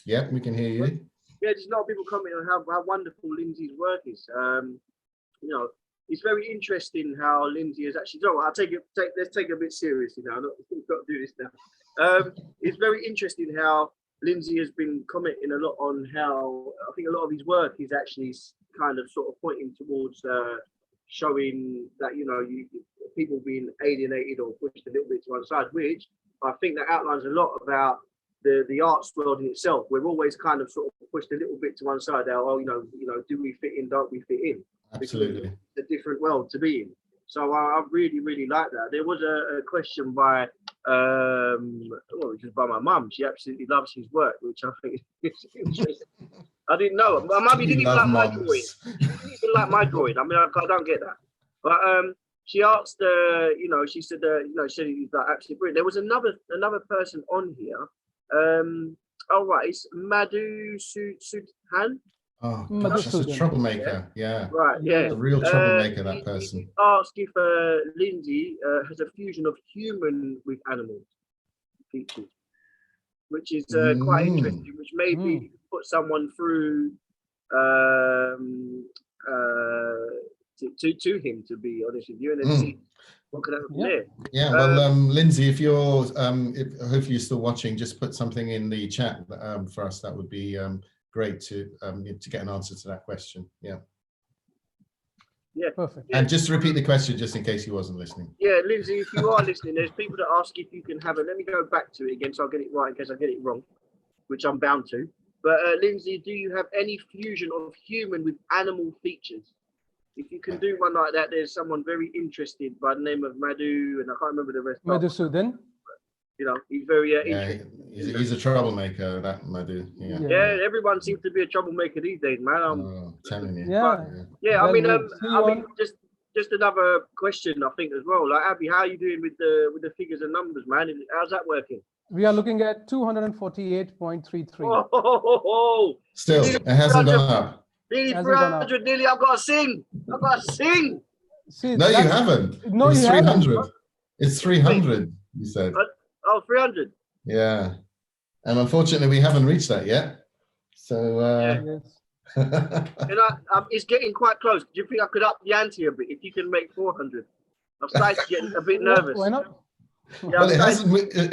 Yeah, we can hear you. Yeah, just a lot of people commenting on how wonderful Lindsey's work is. You know, it's very interesting how Lindsey has actually, no, let's take it a bit seriously now. We've got to do this now. It's very interesting how Lindsey has been commenting a lot on how, I think a lot of his work is actually kind of sort of pointing towards showing that, you know, people being alienated or pushed a little bit to one side, which I think that outlines a lot about the arts world in itself. We're always kind of sort of pushed a little bit to one side. Oh, you know, do we fit in? Don't we fit in? Absolutely. It's a different world to be in. So I really, really like that. There was a question by, which is by my mum. She absolutely loves his work, which I think is interesting. I didn't know. My mum didn't even like my drawing. She didn't even like my drawing. I mean, I don't get that. But she asked, you know, she said, you know, she said he's like absolutely brilliant. There was another person on here. Oh right, it's Madhu Sudhan. Oh gosh, that's a troublemaker. Yeah. Right. Yeah. A real troublemaker, that person. He asked if Lindsey has a fusion of human with animal features, which is quite interesting. Which maybe put someone through to him, to be honest with you, and then see what could happen from there. Yeah, well, Lindsey, if you're, hopefully you're still watching, just put something in the chat for us. That would be great to get an answer to that question. Yeah. Yeah. Perfect. And just to repeat the question, just in case he wasn't listening. Yeah, Lindsey, if you are listening, there's people that ask if you can have it. Let me go back to it again so I'll get it right in case I get it wrong, which I'm bound to. But Lindsey, do you have any fusion of human with animal features? If you can do one like that, there's someone very interested by the name of Madhu, and I can't remember the rest. Madhusudan. You know, he's very interested. He's a troublemaker, that Madhu. Yeah. Yeah, everyone seems to be a troublemaker these days, man. I'm telling you. Yeah. I mean, just another question, I think, as well. Like, Abby, how are you doing with the figures and numbers, man? How's that working? We are looking at 248.33. Oh, still, it hasn't gone up. Nearly 300, nearly. I've got to sing. See, no, you haven't. No, it's you 300. haven't. It's 300, you said. Oh, 300. Yeah. And unfortunately, we haven't reached that yet. So, it's getting quite close. Do you think I could up the ante a bit if you can make 400? I'm starting to get a bit nervous. Why not? Yeah, well, it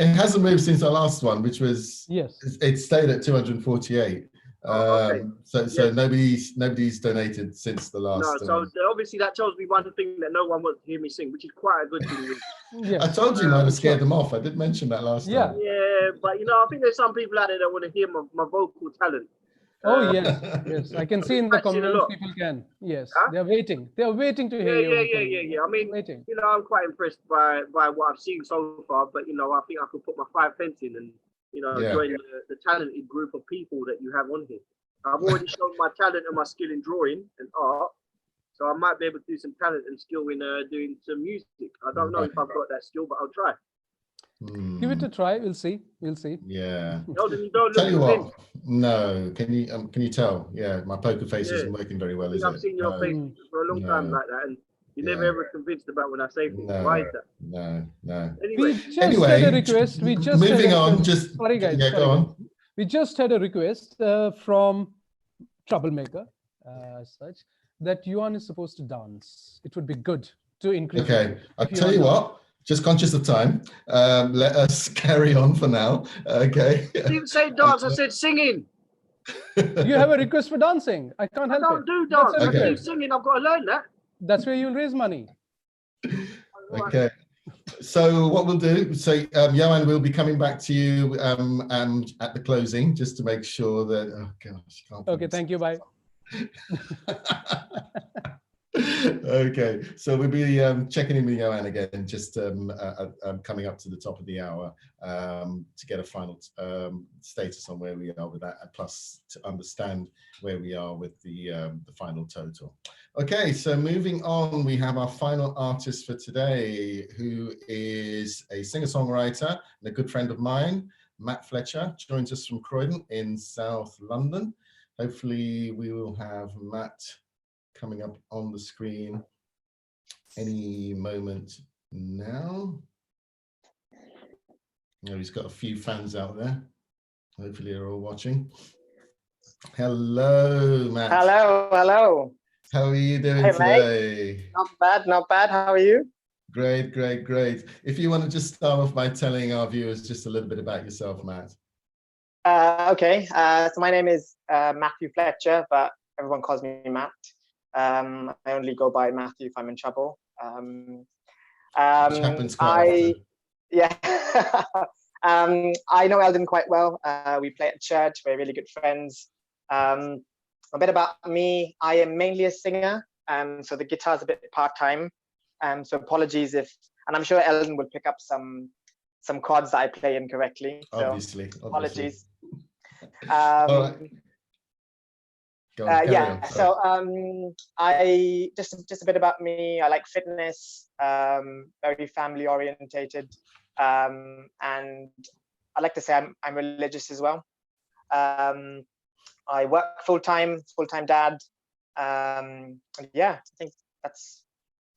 hasn't moved since our last one, which was, it stayed at 248. So nobody's donated since the last. No, so obviously that tells me one thing, that no one wants to hear me sing, which is quite a good thing. I told you might have scared them off. I did mention that last time. Yeah, but you know, I think there's some people out there that want to hear my vocal talent. Oh yes, I can see in the comments people can. Yes, they're waiting. They're waiting to hear you. Yeah. I mean, you know, I'm quite impressed by what I've seen so far. But you know, I think I could put my 5 pence in and join the talented group of people that you have on here. I've already shown my talent and my skill in drawing and art, so I might be able to do some talent and skill in doing some music. I don't know if I've got that skill, but I'll try. Give it a try. We'll see. Yeah. No, you don't tell you what. No. Can you tell? Yeah, my poker face isn't working very well, is it? I've seen your face for a long time like that, and you're never ever convinced about when I say things. Why is that? No. Anyway, we just had a request. Moving on. Sorry, guys. Go on. We just had a request from Troublemaker, such that Yuan is supposed to dance. It would be good to increase. Okay, I'll tell you what. Just conscious of time. Let us carry on for now. Okay. I didn't say dance. I said singing. You have a request for dancing. I can't help it. I don't do dance. I do singing. I've got to learn that. That's where you'll raise money. Okay. So what we'll do, Johan will be coming back to you at the closing, just to make sure that, oh gosh, can't. Okay, thank you, bye. Okay, so we'll be checking in with Johan again, just coming up to the top of the hour to get a final status on where we are with that, and plus to understand where we are with the final total. Okay, so moving on, we have our final artist for today, who is a singer-songwriter and a good friend of mine, Matt Fletcher, joins us from Croydon in South London. Hopefully we will have Matt coming up on the screen any moment now. Oh, he's got a few fans out there. Hopefully they're all watching. Hello, Matt. Hello, hello. How are you doing Hey, today? mate. Not bad, not bad. How are you? Great, great, great. If you want to just start off by telling our viewers just a little bit about yourself, Matt. Okay, so my name is Matthew Fletcher, but everyone calls me Matt. I only go by Matthew if I'm in trouble. Which happens quite often. Yeah. I know Eldon quite well. We play at church. We're really good friends. A bit about me. I am mainly a singer, so the guitar's a bit part-time. So apologies if, and I'm sure Eldon will pick up some chords that I play incorrectly. So obviously. Apologies. All right. Go on, yeah. on, so I just a bit about me. I like fitness. Very family orientated. And I like to say I'm religious as well. I work full-time dad. And yeah, I think that's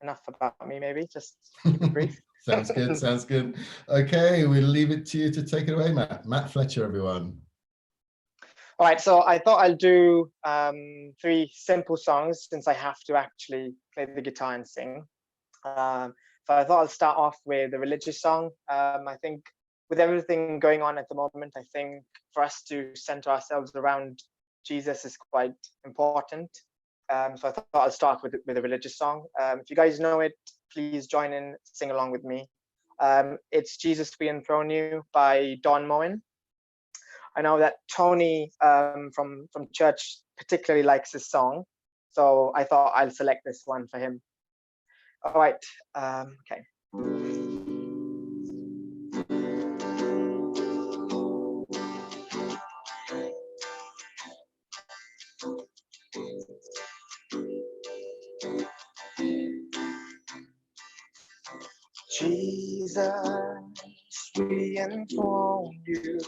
enough about me, maybe, just keep it brief. Sounds good, sounds good. Okay, we'll leave it to you to take it away, Matt. Matt Fletcher, everyone. All right, so I thought I'll do 3 simple songs since I have to actually play the guitar and sing. So I thought I'll start off with a religious song. I think with everything going on at the moment, I think for us to center ourselves around Jesus is quite important. So I thought I'll start with a religious song. If you guys know it, please join in, sing along with me. It's Jesus We Enthrone You by Don Moen. I know that Tony from church particularly likes this song, so I thought I'll select this one for him. All right, okay. Jesus, we enthrone you.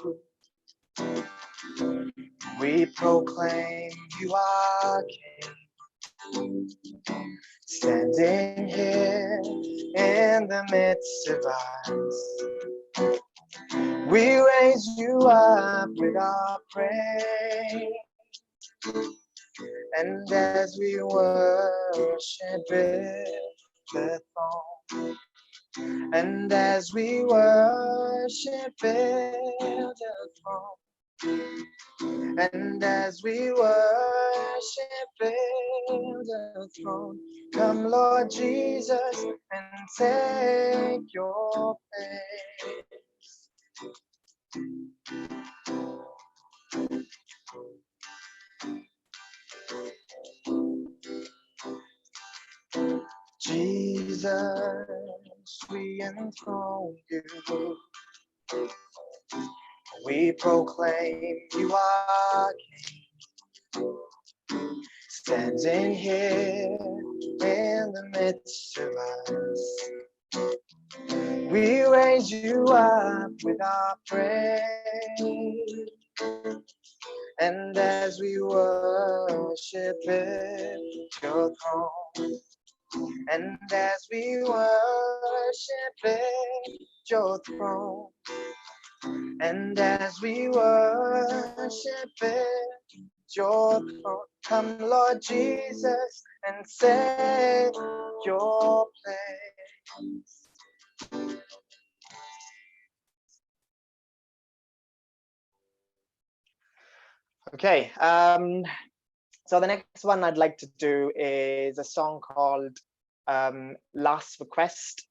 We proclaim you are King. Standing here in the midst of us, we raise you up with our praise. And as we worship the throne, and as we worship the throne, and as we worship the throne, come Lord Jesus and take your place. Jesus, we enthrone you. We proclaim you are King. Standing here in the midst of us, we raise you up with our praise. And as we worship at your throne, and as we worship at your throne, and as we worship at your throne, come Lord Jesus and take your place. Okay, so the next one I'd like to do is a song called Last Request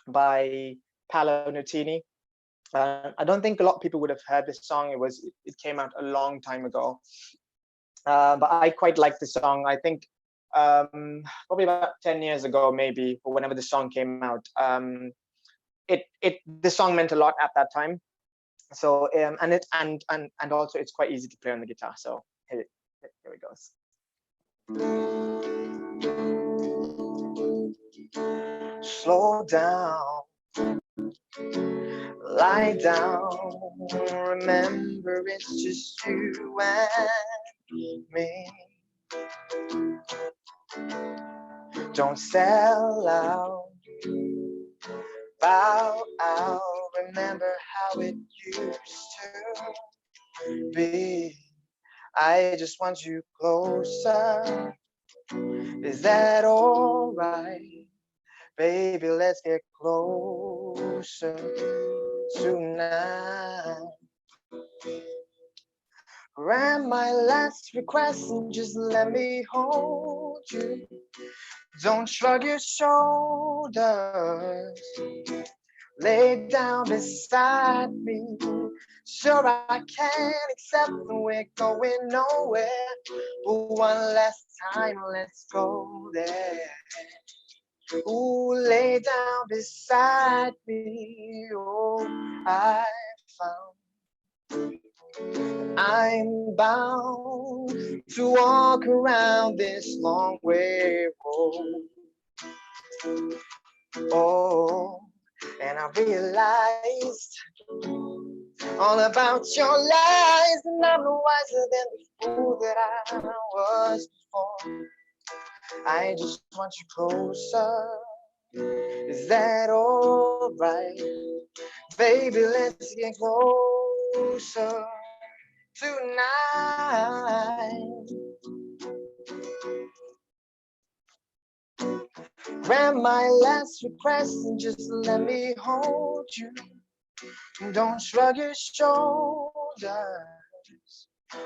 by Paolo Nutini. I don't think a lot of people would have heard this song. It came out a long time ago, but I quite like the song. I think probably about 10 years ago, maybe, or whenever the song came out, the song meant a lot at that time. So and also it's quite easy to play on the guitar. So here it goes. Slow down, lie down, remember it's just you and me. Don't sell out, bow out, remember how it used to be. I just want you closer. Is that all right? Baby, let's get closer tonight. Grant my last request and just let me hold you. Don't shrug your shoulders. Lay down beside me. Sure, I can accept that we're going nowhere. But one last time, let's go there. Ooh, lay down beside me. Oh, I found I'm bound to walk around this long way road. Oh, and I realized all about your lies, and I'm no wiser than the fool that I was before. I just want you closer. Is that all right? Baby, let's get closer tonight. Grant my last request and just let me hold you. Don't shrug your shoulders.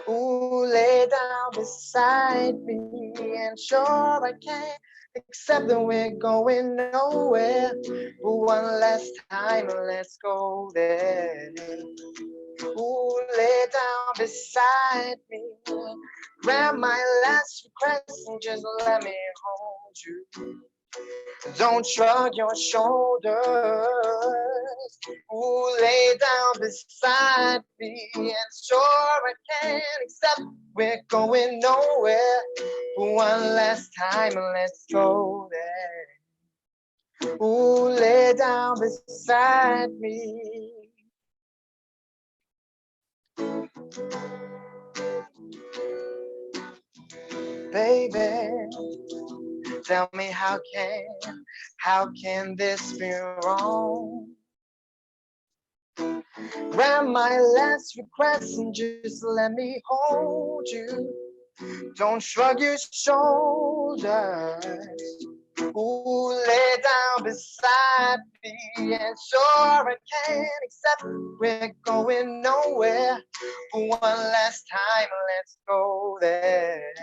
Ooh, lay down beside me. And sure, I can't accept that we're going nowhere. But one last time, let's go there. Ooh, lay down beside me. Grab my last request and just let me hold you. Don't shrug your shoulders. Ooh, lay down beside me. And sure, I can't accept we're going nowhere. But one last time, let's go there. Ooh, lay down beside me. Baby, tell me how can this be wrong? Grant my last request and just let me hold you. Don't shrug your shoulders. Ooh, lay down beside me. And sure, I can't accept we're going nowhere. But one last time, let's go there.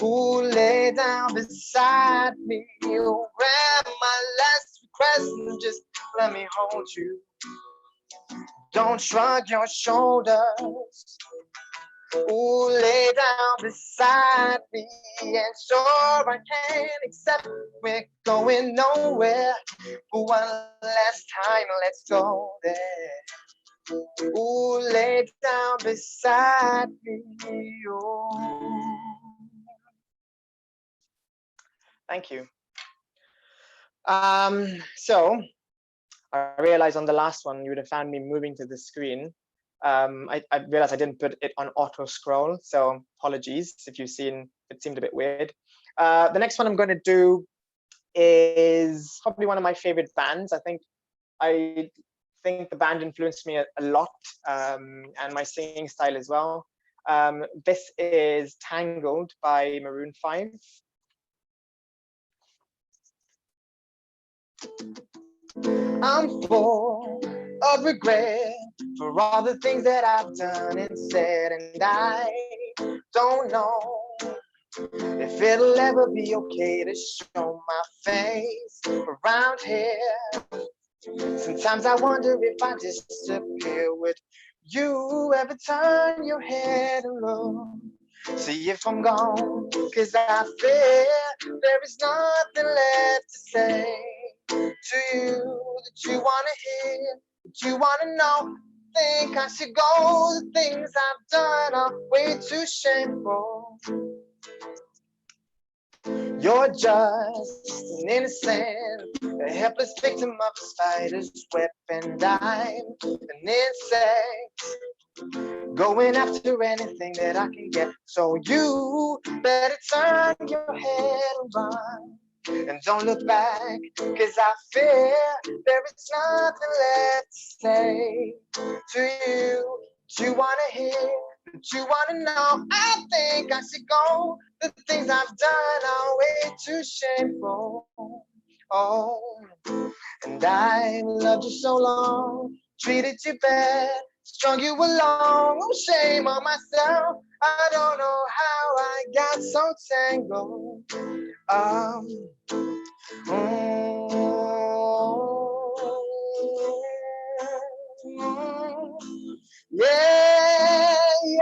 Ooh, lay down beside me. Oh, grab my last request and just let me hold you. Don't shrug your shoulders. Ooh, lay down beside me. And sure, I can't accept we're going nowhere. But one last time, let's go there. Ooh, lay down beside me. Oh. Thank you. So I realized on the last one, you would have found me moving to the screen. I realized I didn't put it on auto scroll, so apologies if you've seen, it seemed a bit weird. The next one I'm going to do is probably one of my favorite bands. I think the band influenced me a lot, and my singing style as well. This is Tangled by Maroon 5. I'm full of regret for all the things that I've done and said, and I don't know if it'll ever be okay to show my face around here. Sometimes I wonder if I disappear. Would you ever turn your head and look? See if I'm gone, 'cause I fear there is nothing left to say to you that you wanna hear, that you wanna know. Think I should go. The things I've done are way too shameful. You're just an innocent, a helpless victim of a spider's web, and I'm an insect going after anything that I can get. So you better turn your head and run, and don't look back, cause I fear there is nothing left to say to you. Do you wanna hear? Do you wanna know? I think I should go. The things I've done are way too shameful. Oh, and I loved you so long, treated you bad, strung you along. Oh, shame on myself. I don't know how I got so tangled. Yeah, yeah,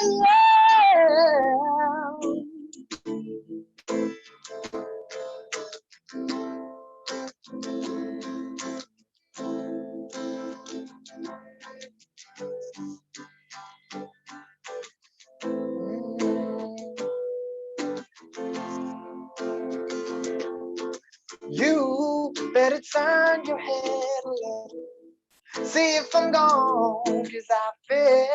yeah. You better turn your head a little, see if I'm gone, cause I fear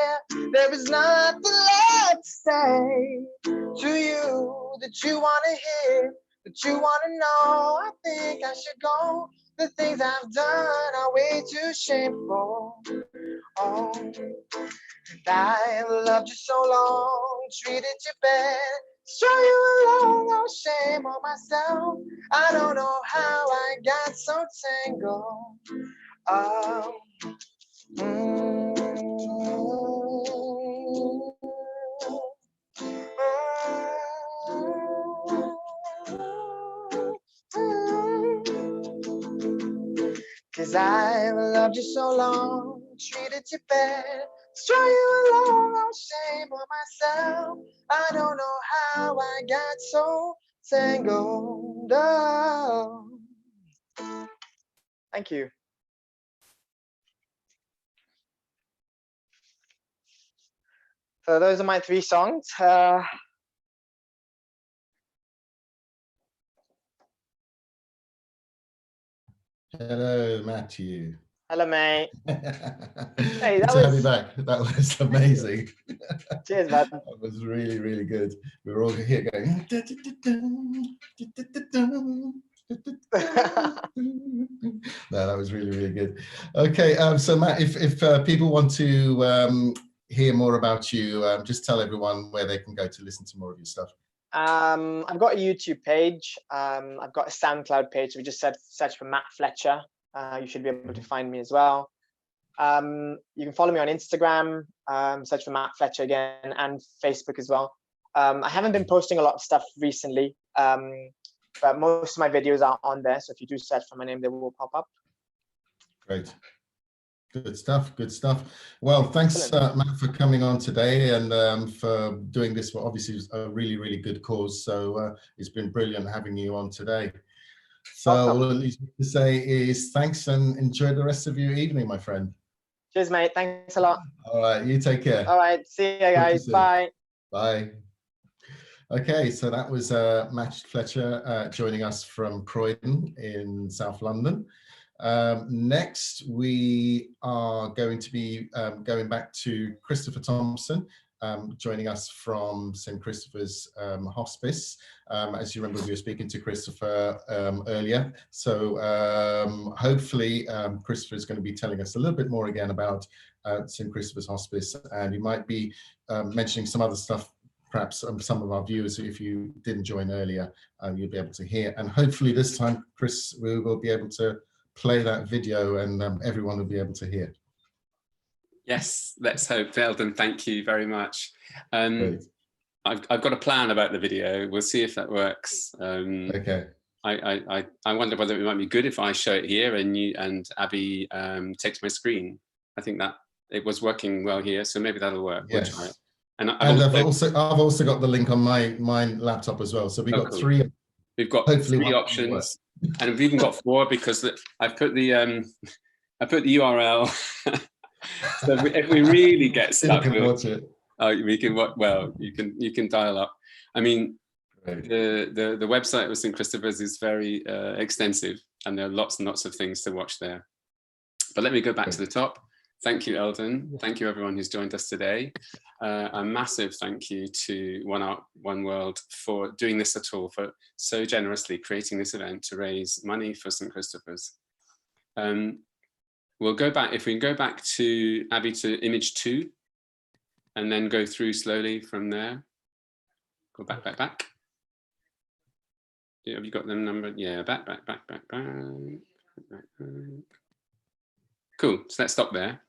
there is nothing left to say to you that you wanna hear, that you wanna know. I think I should go. The things I've done are way too shameful. Oh, and I loved you so long, treated you bad, strung you along. Oh, shame on myself. I don't know how I got so tangled. Cause I loved you so long, treated you bad, strung you along. Oh, shame on myself. I don't know how I got so tangled up. Thank you. So those are my 3 songs. Hello, Matthew. Hello, mate. Hey, Good that to have you was back. That was amazing. cheers, man. That was really, really good. We were all here going. No, that was really, really good. Okay, so Matt, if people want to hear more about you, just tell everyone where they can go to listen to more of your stuff. I've got a YouTube page. I've got a SoundCloud page. So we just search for Matt Fletcher. You should be able to find me as well. You can follow me on Instagram, search for Matt Fletcher again, and Facebook as well. I haven't been posting a lot of stuff recently, but most of my videos are on there. So if you do search for my name, they will pop up. Great. Good stuff. Good stuff. Well, thanks, Matt, for coming on today and for doing this. Well, obviously, it's a really, really good cause. So it's been brilliant having you on today. So all I need to say is thanks and enjoy the rest of your evening, my friend. Cheers, mate. Thanks a lot. All right. You take care. All right. See you guys. Bye. Bye. Okay, so that was Matt Fletcher joining us from Croydon in South London. Next, we are going to be going back to Christopher Thompson, joining us from St. Christopher's Hospice. As you remember, we were speaking to Christopher earlier. So hopefully Christopher is going to be telling us a little bit more again about St. Christopher's Hospice, and he might be mentioning some other stuff. Perhaps some of our viewers, if you didn't join earlier, you'll be able to hear. And hopefully this time, Chris, we will be able to play that video and everyone will be able to hear. Yes, let's hope. Veldon, thank you very much. I've got a plan about the video. We'll see if that works. Okay. I wonder whether it might be good if I show it here and you and Abby takes my screen. I think that it was working well here, so maybe that'll work. Yes. We'll try it. And I've also got the link on my laptop as well. So we've got cool. 3. We've got hopefully 3 options, and we've even got 4 because I've put the URL. So if we really get stuck, watch it. We can watch. Well, you can dial up. I mean, The website of St. Christopher's is very extensive, and there are lots and lots of things to watch there. But let me go back to the top. Thank you, Eldon. Thank you, everyone who's joined us today. A massive thank you to One Art, One World for doing this at all, for so generously creating this event to raise money for St. Christopher's. We'll go back, if we can go back to, Abby, to image 2, and then go through slowly from there. Go back, back, back. Yeah, have you got them numbered? Yeah, back. Cool, so let's stop there.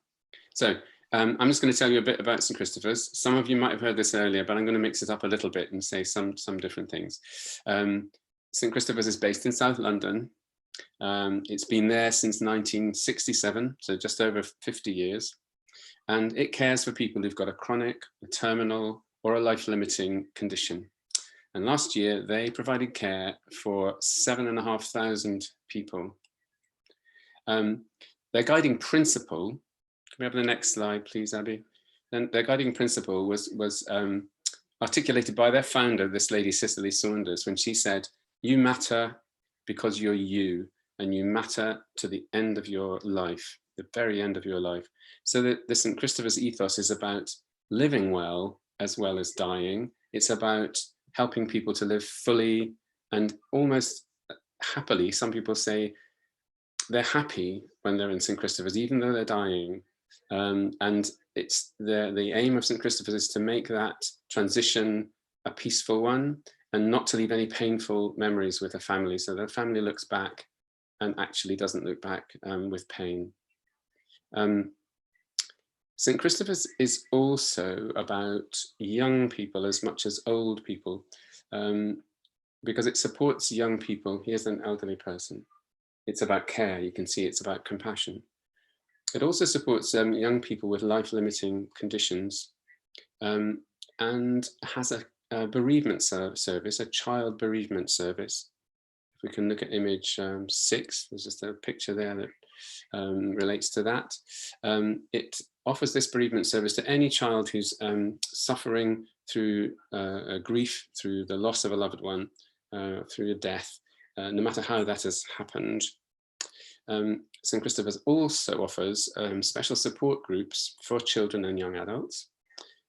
So I'm just going to tell you a bit about St. Christopher's. Some of you might have heard this earlier, but I'm going to mix it up a little bit and say some different things. St. Christopher's is based in South London. It's been there since 1967, so just over 50 years. And it cares for people who've got a chronic, a terminal, or a life-limiting condition. And last year, they provided care for 7,500 people. Their guiding principle, can we have the next slide, please, Abby? And their guiding principle was articulated by their founder, this lady, Cicely Saunders, when she said, "You matter because you're you, and you matter to the end of your life, the very end of your life." So the St. Christopher's ethos is about living well as dying. It's about helping people to live fully and almost happily. Some people say they're happy when they're in St. Christopher's, even though they're dying. And it's the aim of St. Christopher's is to make that transition a peaceful one and not to leave any painful memories with the family. So the family looks back and actually doesn't look back with pain. St. Christopher's is also about young people as much as old people, because it supports young people. Here's an elderly person. It's about care. You can see it's about compassion. It also supports young people with life-limiting conditions, and has a bereavement service, a child bereavement service. If we can look at image 6, there's just a picture there that relates to that. It offers this bereavement service to any child who's suffering through grief, through the loss of a loved one, through a death, no matter how that has happened. St. Christopher's also offers special support groups for children and young adults,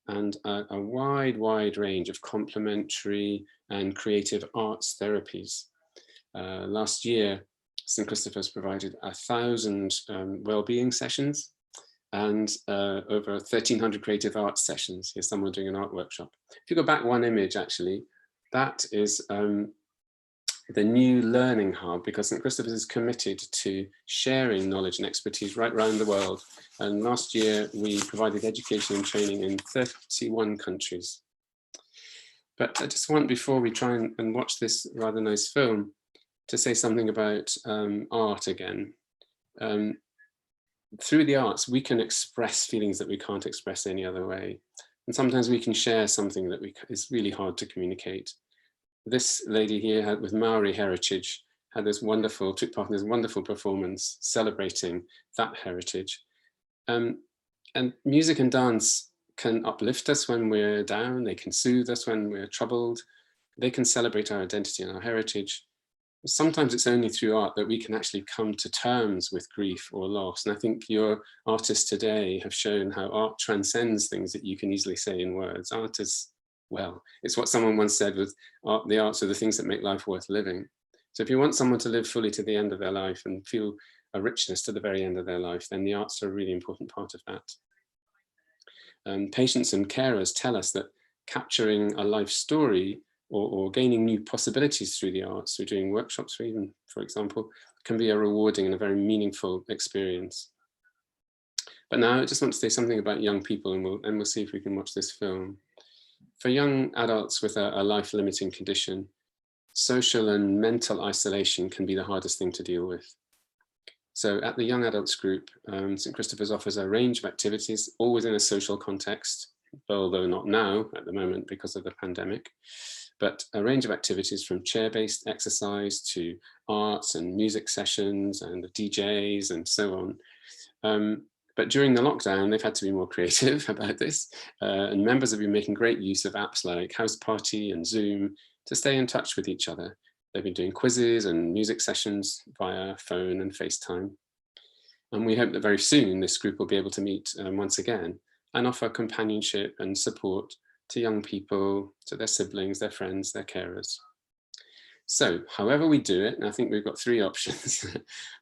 and a wide range of complementary and creative arts therapies. Last year, St. Christopher's provided 1,000 well-being sessions and over 1,300 creative arts sessions. Here's someone doing an art workshop. If you go back one image, actually, that is the new learning hub, because St. Christopher's is committed to sharing knowledge and expertise right around the world. And last year, we provided education and training in 31 countries. But I just want, before we try and watch this rather nice film, to say something about art again. Through the arts, we can express feelings that we can't express any other way. And sometimes we can share something that is really hard to communicate. This lady here with Maori heritage had this wonderful, took part in this wonderful performance celebrating that heritage. And music and dance can uplift us when we're down, they can soothe us when we're troubled, they can celebrate our identity and our heritage. Sometimes it's only through art that we can actually come to terms with grief or loss. And I think your artists today have shown how art transcends things that you can easily say in words. Art is, well, it's what someone once said with art, the arts are the things that make life worth living. So if you want someone to live fully to the end of their life and feel a richness to the very end of their life, then the arts are a really important part of that. Patients and carers tell us that capturing a life story or gaining new possibilities through the arts, through doing workshops for example, can be a rewarding and a very meaningful experience. But now I just want to say something about young people, and we'll see if we can watch this film. For young adults with a life-limiting condition, social and mental isolation can be the hardest thing to deal with. So at the Young Adults group, St. Christopher's offers a range of activities, always in a social context, although not now at the moment because of the pandemic, but a range of activities from chair-based exercise to arts and music sessions and the DJs and so on. But during the lockdown, they've had to be more creative about this, and members have been making great use of apps like House Party and Zoom to stay in touch with each other. They've been doing quizzes and music sessions via phone and FaceTime. And we hope that very soon this group will be able to meet once again and offer companionship and support to young people, to their siblings, their friends, their carers. So however we do it, and I think we've got 3 options,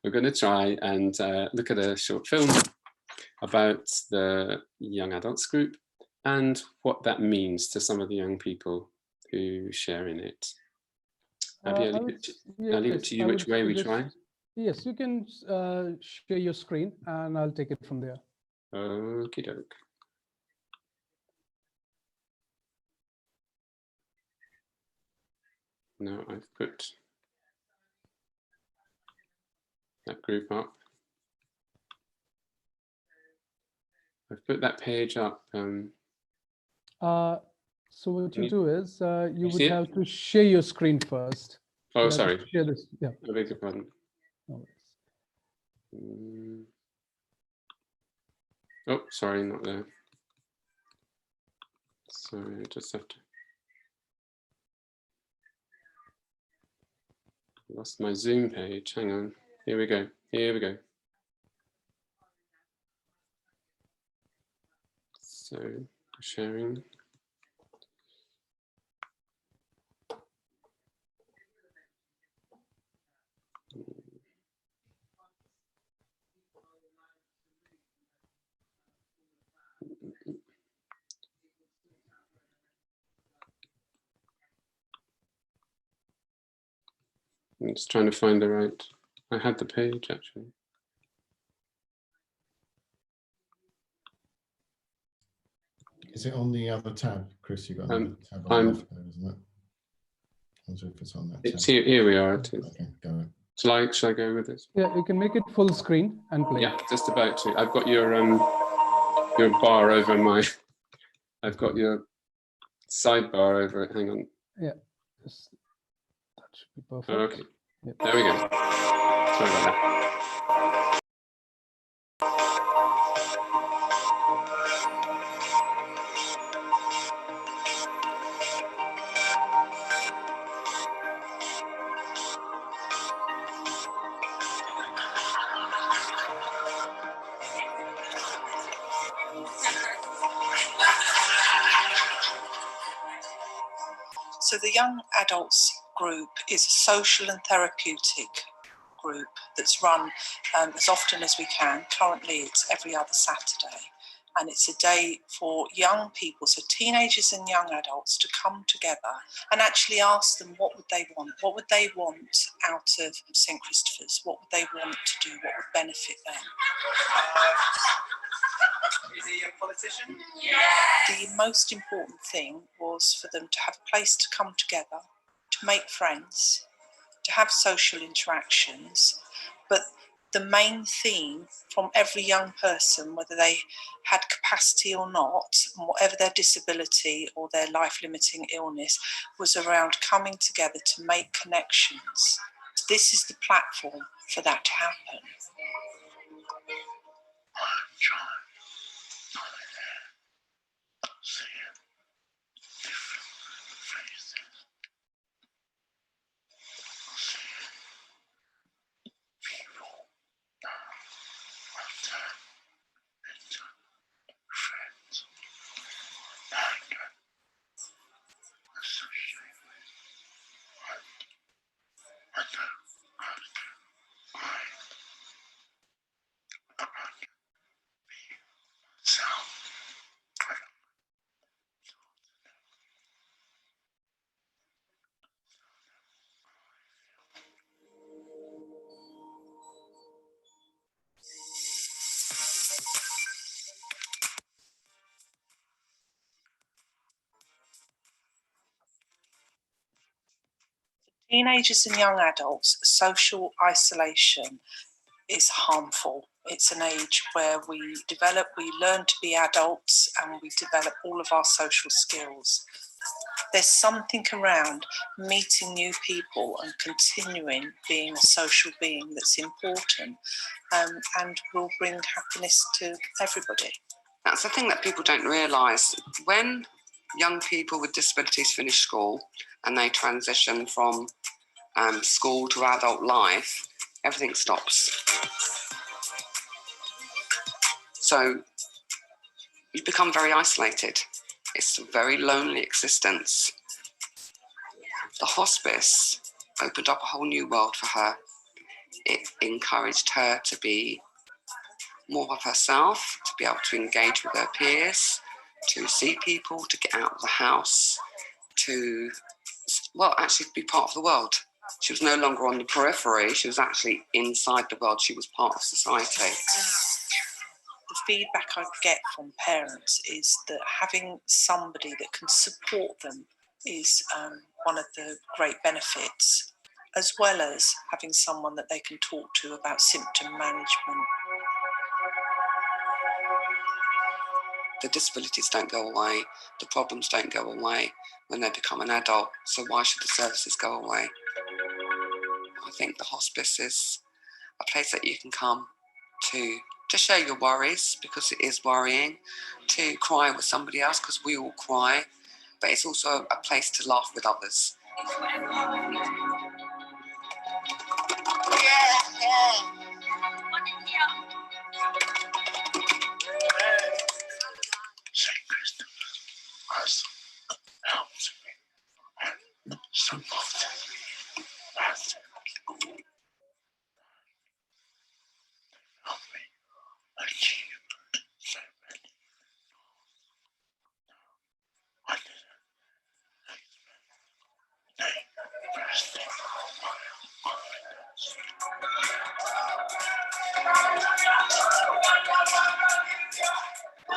we're going to try and look at a short film about the young adults group and what that means to some of the young people who share in it. Maybe I'll leave it to you which way we try. Yes, you can share your screen and I'll take it from there. Okie doke. Now I've put that group up. I've put that page up. So what you do is you would have to share your screen first. Oh, sorry. Share this. Yeah. I beg your pardon. Oh, sorry, not there. Sorry, I just have to. Lost my Zoom page. Hang on. Here we go. Here we go. So, sharing. I'm just trying to find the right. I had the page actually. Is it on the other tab, Chris? You got another tab on the left there, isn't it? I wonder if it's on that It's tab. here we are. It is. Okay, go ahead. Shall I go with this? Yeah, you can make it full screen and play. Yeah, just about to. I've got your bar over my. I've got your sidebar over it. Hang on. Yeah, that should be perfect. Oh, okay. Yep. There we go. Sorry about that. So the young adults group is a social and therapeutic group that's run as often as we can. Currently it's every other Saturday, and it's a day for young people, so teenagers and young adults, to come together and actually ask them what would they want out of St Christopher's, what would they want to do, what would benefit them. Is he a politician? The most important thing was for them to have a place to come together, to make friends, to have social interactions. But the main theme from every young person, whether they had capacity or not, and whatever their disability or their life-limiting illness, was around coming together to make connections. This is the platform for that to happen. Teenagers and young adults, social isolation is harmful. It's an age where we learn to be adults, and we develop all of our social skills. There's something around meeting new people and continuing being a social being that's important, and will bring happiness to everybody. That's the thing that people don't realise. When young people with disabilities finish school and they transition from school to adult life, everything stops. So you become very isolated. It's a very lonely existence. The hospice opened up a whole new world for her. It encouraged her to be more of herself, to be able to engage with her peers, to see people, to get out of the house, to, well, actually be part of the world. She was no longer on the periphery, she was actually inside the world, she was part of society. The feedback I get from parents is that having somebody that can support them is one of the great benefits, as well as having someone that they can talk to about symptom management. The disabilities don't go away, the problems don't go away when they become an adult, so why should the services go away? I think the hospice is a place that you can come to share your worries, because it is worrying, to cry with somebody else, because we all cry, but it's also a place to laugh with others.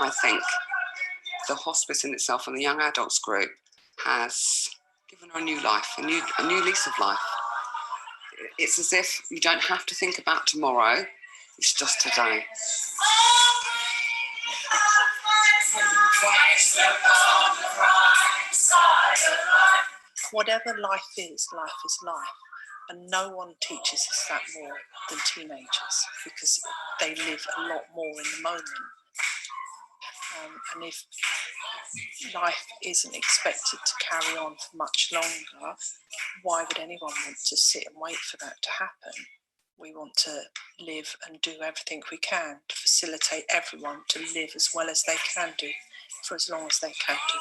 I think the hospice in itself and the young adults group has given her a new life, a new lease of life. It's as if you don't have to think about tomorrow, it's just today. Whatever life is life. And no one teaches us that more than teenagers, because they live a lot more in the moment. And if life isn't expected to carry on for much longer, why would anyone want to sit and wait for that to happen? We want to live and do everything we can to facilitate everyone to live as well as they can do for as long as they can do.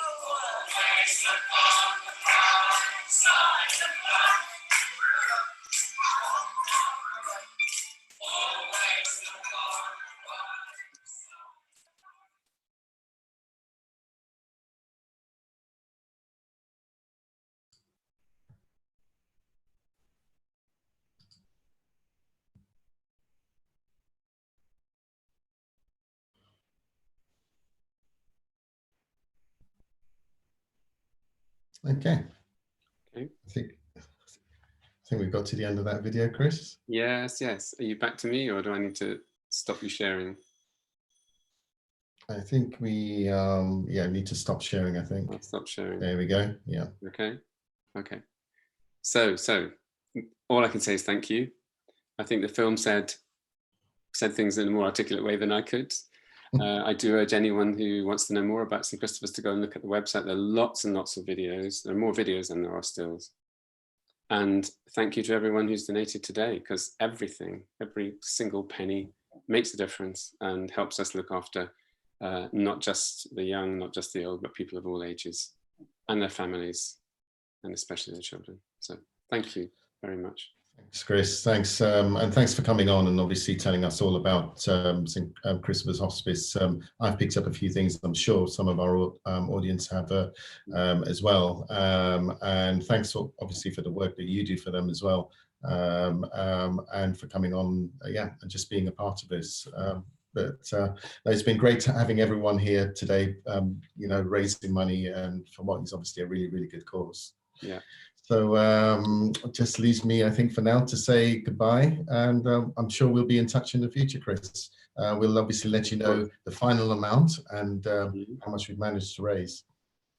Okay. I think we've got to the end of that video, Chris. Yes. Are you back to me, or do I need to stop you sharing? I think we need to stop sharing, I think. I'll stop sharing. There we go. Yeah. Okay. So all I can say is thank you. I think the film said things in a more articulate way than I could. I do urge anyone who wants to know more about St. Christopher's to go and look at the website. There are lots and lots of videos. There are more videos than there are stills. And thank you to everyone who's donated today, because every single penny makes a difference and helps us look after not just the young, not just the old, but people of all ages and their families, and especially their children. So thank you very much. Thanks, Chris. Thanks, and thanks for coming on and obviously telling us all about St. Christopher's Hospice. I've picked up a few things. I'm sure some of our audience have as well. And thanks obviously for the work that you do for them as well, and for coming on, and just being a part of this. But it's been great having everyone here today, raising money and for what is obviously a really, really good cause. Yeah. So it just leaves me, I think, for now to say goodbye, and I'm sure we'll be in touch in the future, Chris. We'll obviously let you know the final amount and how much we've managed to raise.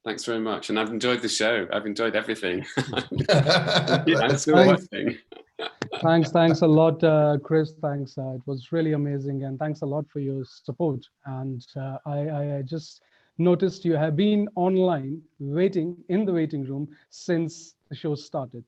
Thanks very much, and I've enjoyed the show. I've enjoyed everything. I'm still watching. Thanks a lot, Chris. Thanks. It was really amazing, and thanks a lot for your support. And I just noticed you have been online waiting in the waiting room since the show started.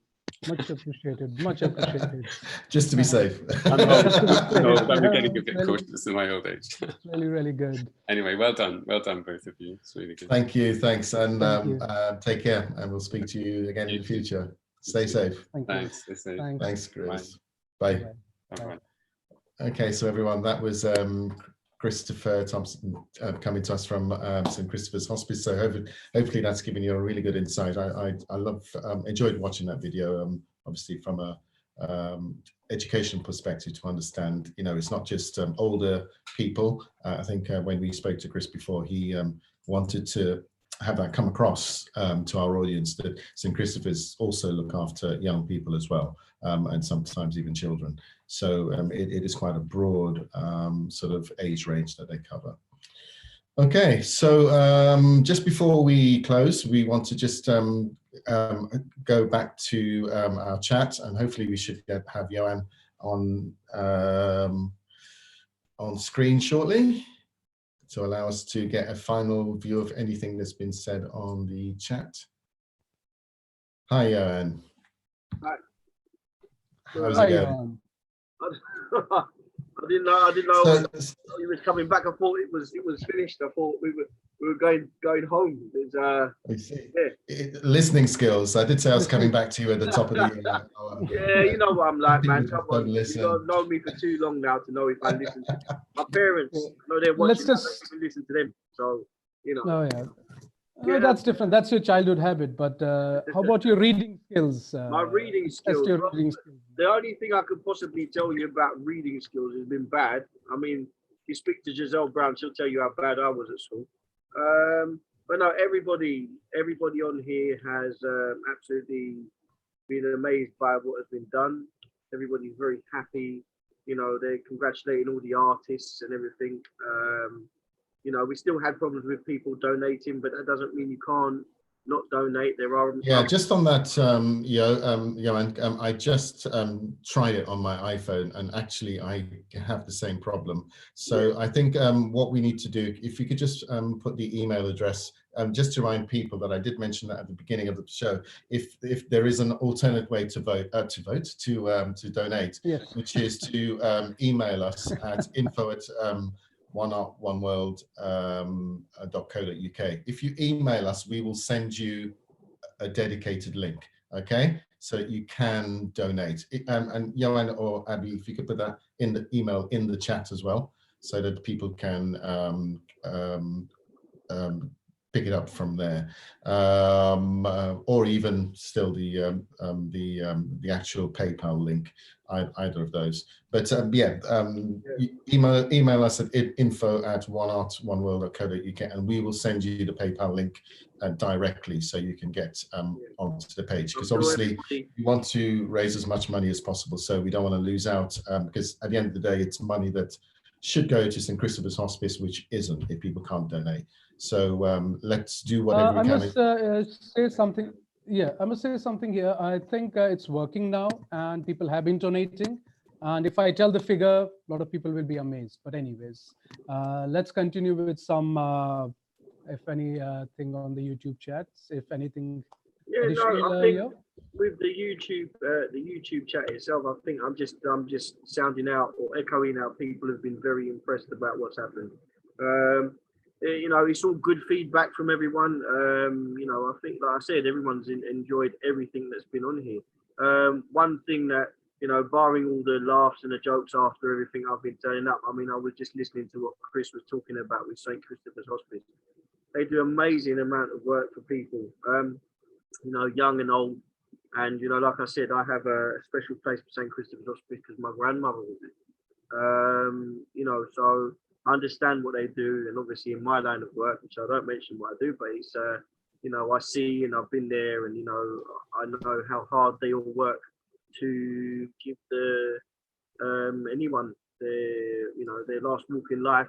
Much appreciated, much appreciated. Just to be safe. I'm getting a bit cautious in my old age. It's really, really good. Anyway, well done, both of you. It's really good. Thank you, thanks, and Thank you. take care, and we'll speak to you again in the future. Stay safe. Thanks. Stay safe. Thanks, Chris. Bye. Bye. Okay, so everyone, that was Christopher Thompson coming to us from St. Christopher's Hospice. So hopefully that's given you a really good insight. I enjoyed watching that video, obviously from a education perspective, to understand, it's not just older people. I think when we spoke to Chris before, he wanted to have that come across to our audience, that St. Christopher's also look after young people as well, and sometimes even children. So it is quite a broad sort of age range that they cover. Okay, so just before we close, we want to just go back to our chat, and hopefully we should have Johan on screen shortly to allow us to get a final view of anything that's been said on the chat. Hi, Johan. Hi. How's it going? I didn't know he was coming back. I thought it was finished. I thought we were going home. I see. Yeah. Listening skills. I did say I was coming back to you at the top of the hour. Yeah, you know what I'm like, man. Come on. You've known me for too long now to know if I listen. My parents, I know they're watching. I don't listen to them, so Oh yeah. No, that's different. That's your childhood habit. But how about your reading skills? My reading skills. Reading skills. The only thing I could possibly tell you about reading skills has been bad. I mean, if you speak to Giselle Brown, she'll tell you how bad I was at school. But no, everybody on here has absolutely been amazed by what has been done. Everybody's very happy. They're congratulating all the artists and everything. We still had problems with people donating, but that doesn't mean you can't not donate. There are just on that, Johan, I just tried it on my iPhone, and actually I have the same problem. So I think what we need to do, if you could just put the email address, just to remind people that I did mention that at the beginning of the show, if there is an alternate way to donate, yes, which is to email us at info@oneartoneworld.co.uk. If you email us, we will send you a dedicated link, okay? So you can donate. And Johan or Abby, if you could put that in the email in the chat as well, so that people can pick it up from there, or even still the actual PayPal link, either of those. But email us at info@oneartoneworld.co.uk, and we will send you the PayPal link directly, so you can get onto the page, because obviously we want to raise as much money as possible, so we don't want to lose out, because at the end of the day, it's money that should go to St. Christopher's Hospice, which isn't, if people can't donate. So let's do whatever we can. I must say something. Yeah, I must say something here. I think it's working now, and people have been donating. And if I tell the figure, a lot of people will be amazed. But anyways, let's continue with some, if anything on the YouTube chats, if anything. Yeah, no, I think with the YouTube chat itself, I think I'm just sounding out or echoing out. People have been very impressed about what's happened. It's all good feedback from everyone. I think, like I said, everyone's enjoyed everything that's been on here. One thing that, barring all the laughs and the jokes after everything I've been turning up, I mean, I was just listening to what Chris was talking about with St. Christopher's Hospice. They do amazing amount of work for people, young and old. And, like I said, I have a special place for St. Christopher's Hospice because my grandmother was it. So I understand what they do, and obviously in my line of work, which I don't mention what I do, but it's I see and I've been there, and I know how hard they all work to give anyone their last walk in life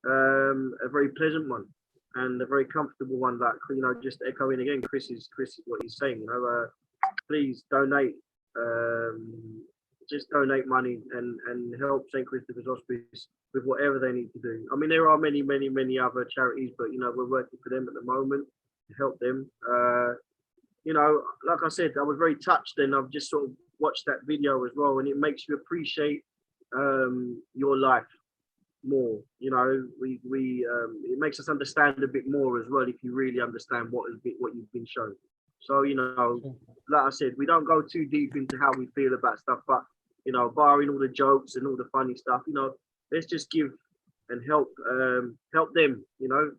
a very pleasant one and a very comfortable one. Like just echoing again, Chris is what he's saying. Please donate. just donate money and help St. Christopher's Hospice with whatever they need to do. I mean, there are many other charities, but you know, we're working for them at the moment to help them. You know, like I said, I was very touched, and I've just sort of watched that video as well, and it makes you appreciate your life more. You know, it makes us understand a bit more as well if you really understand what you've been shown. So, you know, like I said, we don't go too deep into how we feel about stuff, but you know, barring all the jokes and all the funny stuff, you know, let's just give and help them. You know,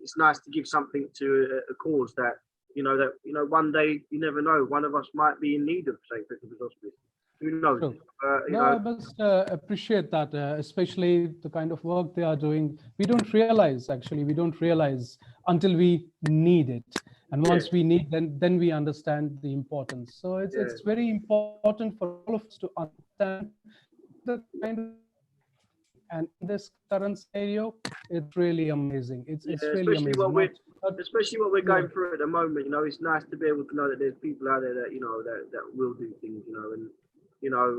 it's nice to give something to a cause that one day, you never know, one of us might be in need of St. Christopher's Hospice. Who knows? No, I must appreciate that, especially the kind of work they are doing. We don't realize until we need it. And once we need, then we understand the importance. So it's very important for all of us to understand the kind of, and in this current scenario, it's really amazing. It's really amazing. Especially what we're going through at the moment, you know, it's nice to be able to know that there's people out there that, you know, that will do things, you know, and you know,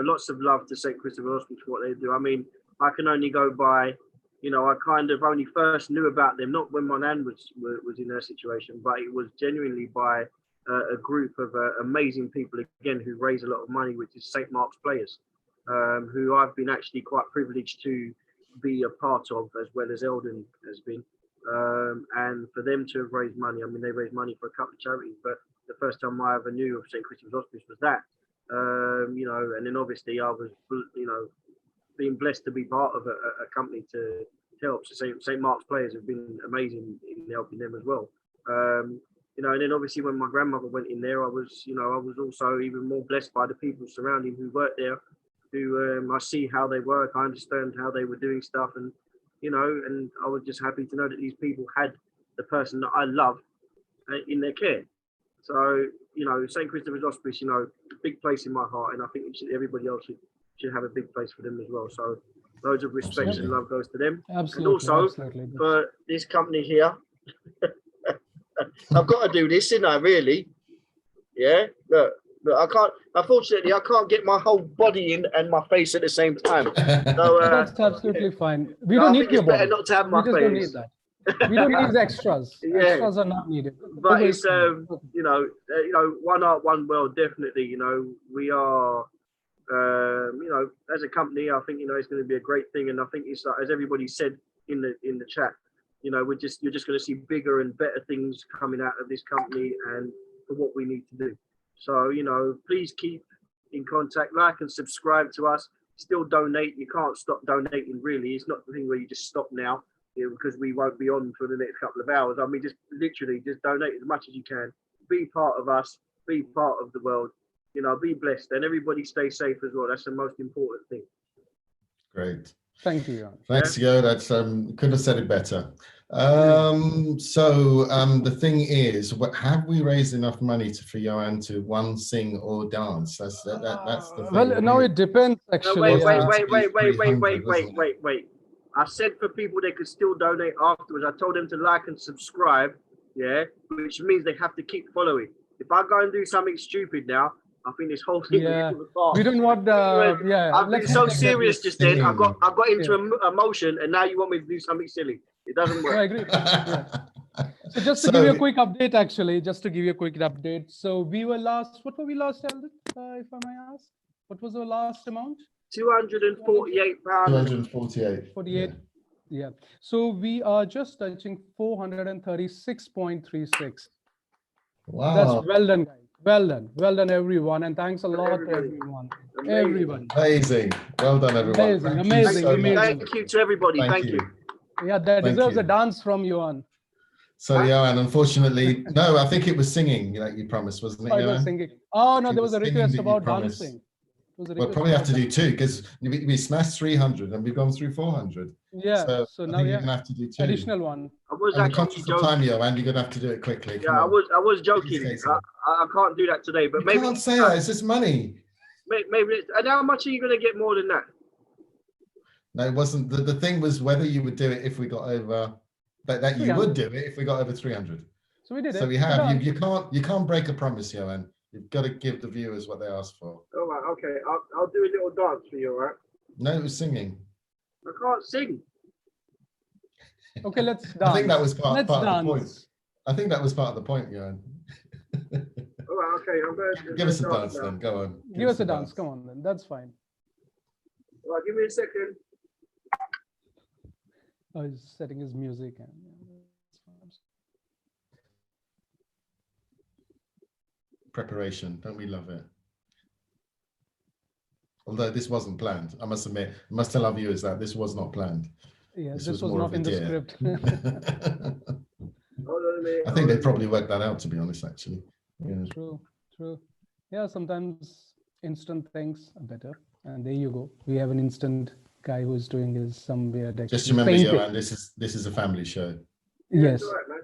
lots of love to St. Christopher's Hospice for what they do. I mean, I can only go by, you know, I kind of only first knew about them, not when my nan was in her situation, but it was genuinely by a group of amazing people, again, who raise a lot of money, which is St. Mark's Players, who I've been actually quite privileged to be a part of, as well as Eldon has been. And for them to have raised money, I mean, they raised money for a couple of charities, but the first time I ever knew of St. Christopher's Hospice was that. You know, and then obviously I was, you know, being blessed to be part of a company to help. So St. Mark's Players have been amazing in helping them as well. You know, and then obviously when my grandmother went in there, I was also even more blessed by the people surrounding who worked there, who I see how they work, I understand how they were doing stuff, and you know, and I was just happy to know that these people had the person that I love in their care. So, you know, St. Christopher's Hospice, you know, big place in my heart, and I think everybody else should have a big place for them as well. So loads of respect and love goes to them. Absolutely. And also for this company here, I've got to do this, ain't I, really? Yeah, look, I can't, unfortunately, I can't get my whole body in and my face at the same time. So that's absolutely fine. We don't need your body. Not to have my we just face. Don't need that. We don't need extras. Yeah. Extras are not needed. But it's you know, one art, one world. Definitely, you know, we are, you know, as a company, I think, you know, it's going to be a great thing, and I think it's like, as everybody said in the chat, you know, you're just going to see bigger and better things coming out of this company and for what we need to do. So, you know, please keep in contact, like and subscribe to us. Still donate. You can't stop donating, really. It's not the thing where you just stop now, you know, because we won't be on for the next couple of hours. I mean, just literally just donate as much as you can. Be part of us. Be part of the world. You know, be blessed, and everybody stay safe as well. That's the most important thing. Great. Thank you. Thanks, Yo. That's couldn't have said it better. So the thing is, have we raised enough money for Johan to sing or dance? That's the thing. Well, now it depends, actually. Wait. I said for people they could still donate afterwards. I told them to like and subscribe, yeah, which means they have to keep following. If I go and do something stupid now, I think this whole thing will fall apart. We don't want I've been so serious just then. I got into emotion, and now you want me to do something silly. It doesn't work. I agree. So just to give you a quick update, actually, So we were what were we last, Eldon, if I may ask? What was our last amount? £248. 248. 48. Yeah. So we are just touching 436.36. Wow. That's well done, guys. Well done, everyone, and thanks a lot to everyone. Everyone. Amazing. Well done, everyone. Amazing. Thank you to everybody. Thank you. Yeah, that deserves a dance from Johan. So, Johan, unfortunately, no, I think it was singing that you promised, wasn't it, Johan? I was singing. Oh, no, there was a request about dancing. We'll probably have to do two, because we smashed 300 and we've gone through 400. Yeah, so now you're gonna have to do two. Additional one. I was actually joking. Time, Johan, you're gonna have to do it quickly. Yeah, I was joking. I can't do that today, but maybe. You can't say that. It's just money. Maybe. And how much are you gonna get more than that? No, it wasn't. The thing was whether you would do it if we got over. That you would do it if we got over 300. So we did it. So we have. You can't break a promise, Johan. You've got to give the viewers what they asked for. All right, okay. I'll do a little dance for you, all right? No, it was singing. I can't sing. Okay, let's dance. I think that was part of the dance. point. I think that was part of the point, Johan. All right, okay. I'm going to Give us a dance then. Go on. Give us a dance. Come on, then. That's fine. All right, give me a second. Oh, he's setting his music. Preparation. Don't we love it? Although this wasn't planned, I must admit, I must tell our viewers that this was not planned. Yeah, this was more not of a in the dare. script. I think they probably worked that out, to be honest, actually. Yeah. True, true. Yeah, sometimes instant things are better. And there you go. We have an instant guy who's doing his some weird. Just remember, Johan, this is a family show. Yeah, Yes. it's all right, man.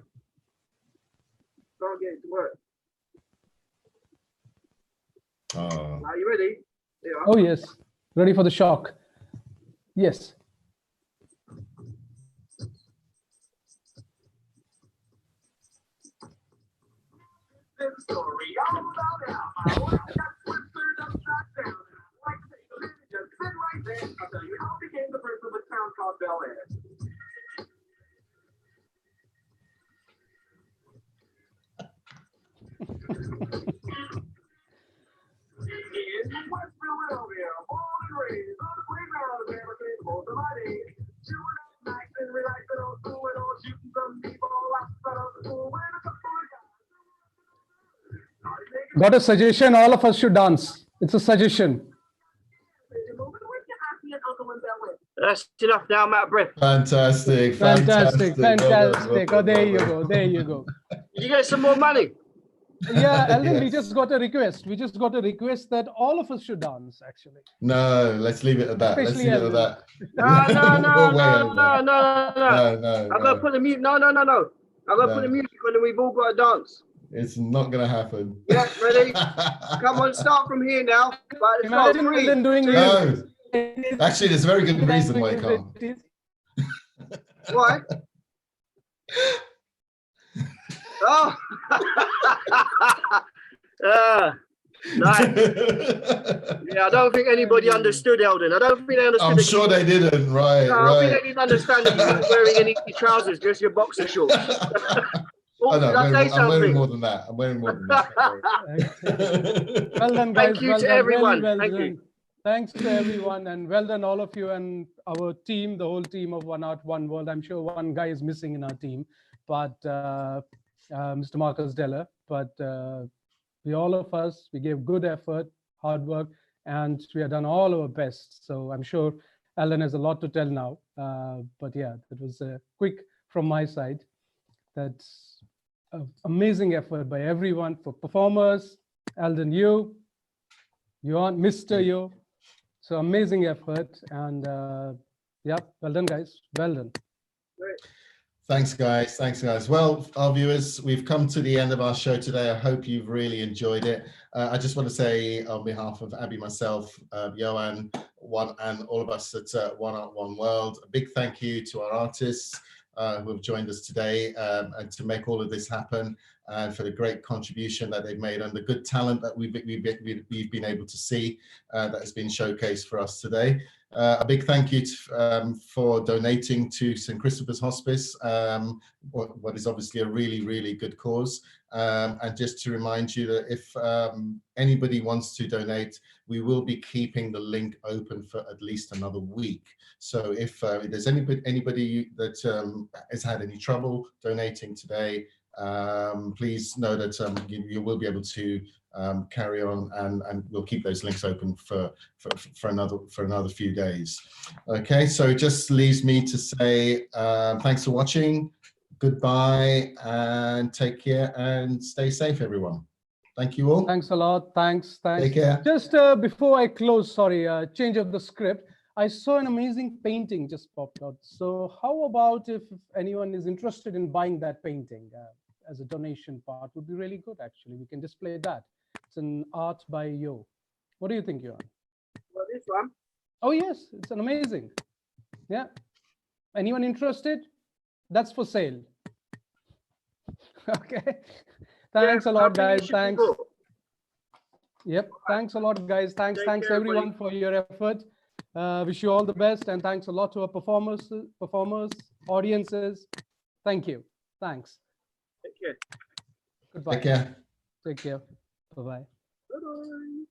Can't get it to work. Oh. Are you ready? Yeah. Oh, yes. Ready for the shock. Yes. Story all about how my life got twisted upside down. Like the just sit right there. I'll tell you how I became the person of a town called Bel Air. In West Philadelphia, born and raised on the playground of American most of my days. Chewing up nights and relaxing on school and all shooting some b-ball outside of the school with a couple of guys. Got a suggestion. All of us should dance. It's a suggestion. That's enough now. I'm out of breath. Fantastic. Fantastic. Well done, Fantastic. well Oh, there done, you well go. done. There you go. Did you get some more money? Yeah, Alvin, we Yes. just got a request. We just got a request that all of us should dance, actually. No, let's leave it at that. Let's Especially leave it at Alvin. that. No. We're way over. No. I'm gonna put the music. No. I'm gonna put the music on, and we've all got to dance. It's not going to happen. Yeah, ready? Come on, start from here now. By the count of Imagine three. Alvin doing No. Actually, there's a very good reason why I can't. Why? Oh. Nice. Yeah, I don't think anybody understood, Eldon. I don't think they understood. I'm sure they didn't. Right, No, I right. think they didn't understand that you weren't wearing any trousers, just your boxer shorts. Oh, no, did I say I'm wearing something? more than that. I'm wearing more than that. Well done, guys. Thank you well to done. everyone. Really well Thank done. you. Thanks to everyone, and well done, all of you, and our team, the whole team of One Art, One World. I'm sure one guy is missing in our team, but Mr. Marcus Deller. But we all of us, we gave good effort, hard work, and we have done all our best. So I'm sure Alan has a lot to tell now. But yeah, that was quick from my side. That's amazing effort by everyone, for performers, Alden, you aren't Mr. You. So amazing effort, and yeah, well done, guys. Well done. Thanks, guys. Thanks, guys. Well, our viewers, we've come to the end of our show today. I hope you've really enjoyed it. I just want to say on behalf of Abby, myself, Johan, and all of us at One Art, One World, a big thank you to our artists who have joined us today and to make all of this happen, and for the great contribution that they've made and the good talent that we've been able to see that has been showcased for us today. A big thank you for donating to St. Christopher's Hospice, what is obviously a really, really good cause. And just to remind you that if anybody wants to donate, we will be keeping the link open for at least another week. So if there's anybody that has had any trouble donating today, please know that you will be able to carry on, and we'll keep those links open for another few days. Okay, so it just leaves me to say thanks for watching, goodbye, and take care and stay safe, everyone. Thank you all. Thanks a lot. Thanks. Take care. Just before I close, sorry, change of the script. I saw an amazing painting just popped out. So how about if anyone is interested in buying that painting as a donation part, would be really good, actually. We can display that. It's an art by Yo. What do you think, Johan? Well, this one. Oh, yes, it's an amazing. Yeah. Anyone interested? That's for sale. Okay. Thanks a lot, guys. Thanks. Yep. Thanks a lot, guys. Thanks everyone for your effort. Wish you all the best, and thanks a lot to our performers, audiences. Thank you. Thanks. Take care. Goodbye. Take care. Take care. Bye-bye. Bye-bye.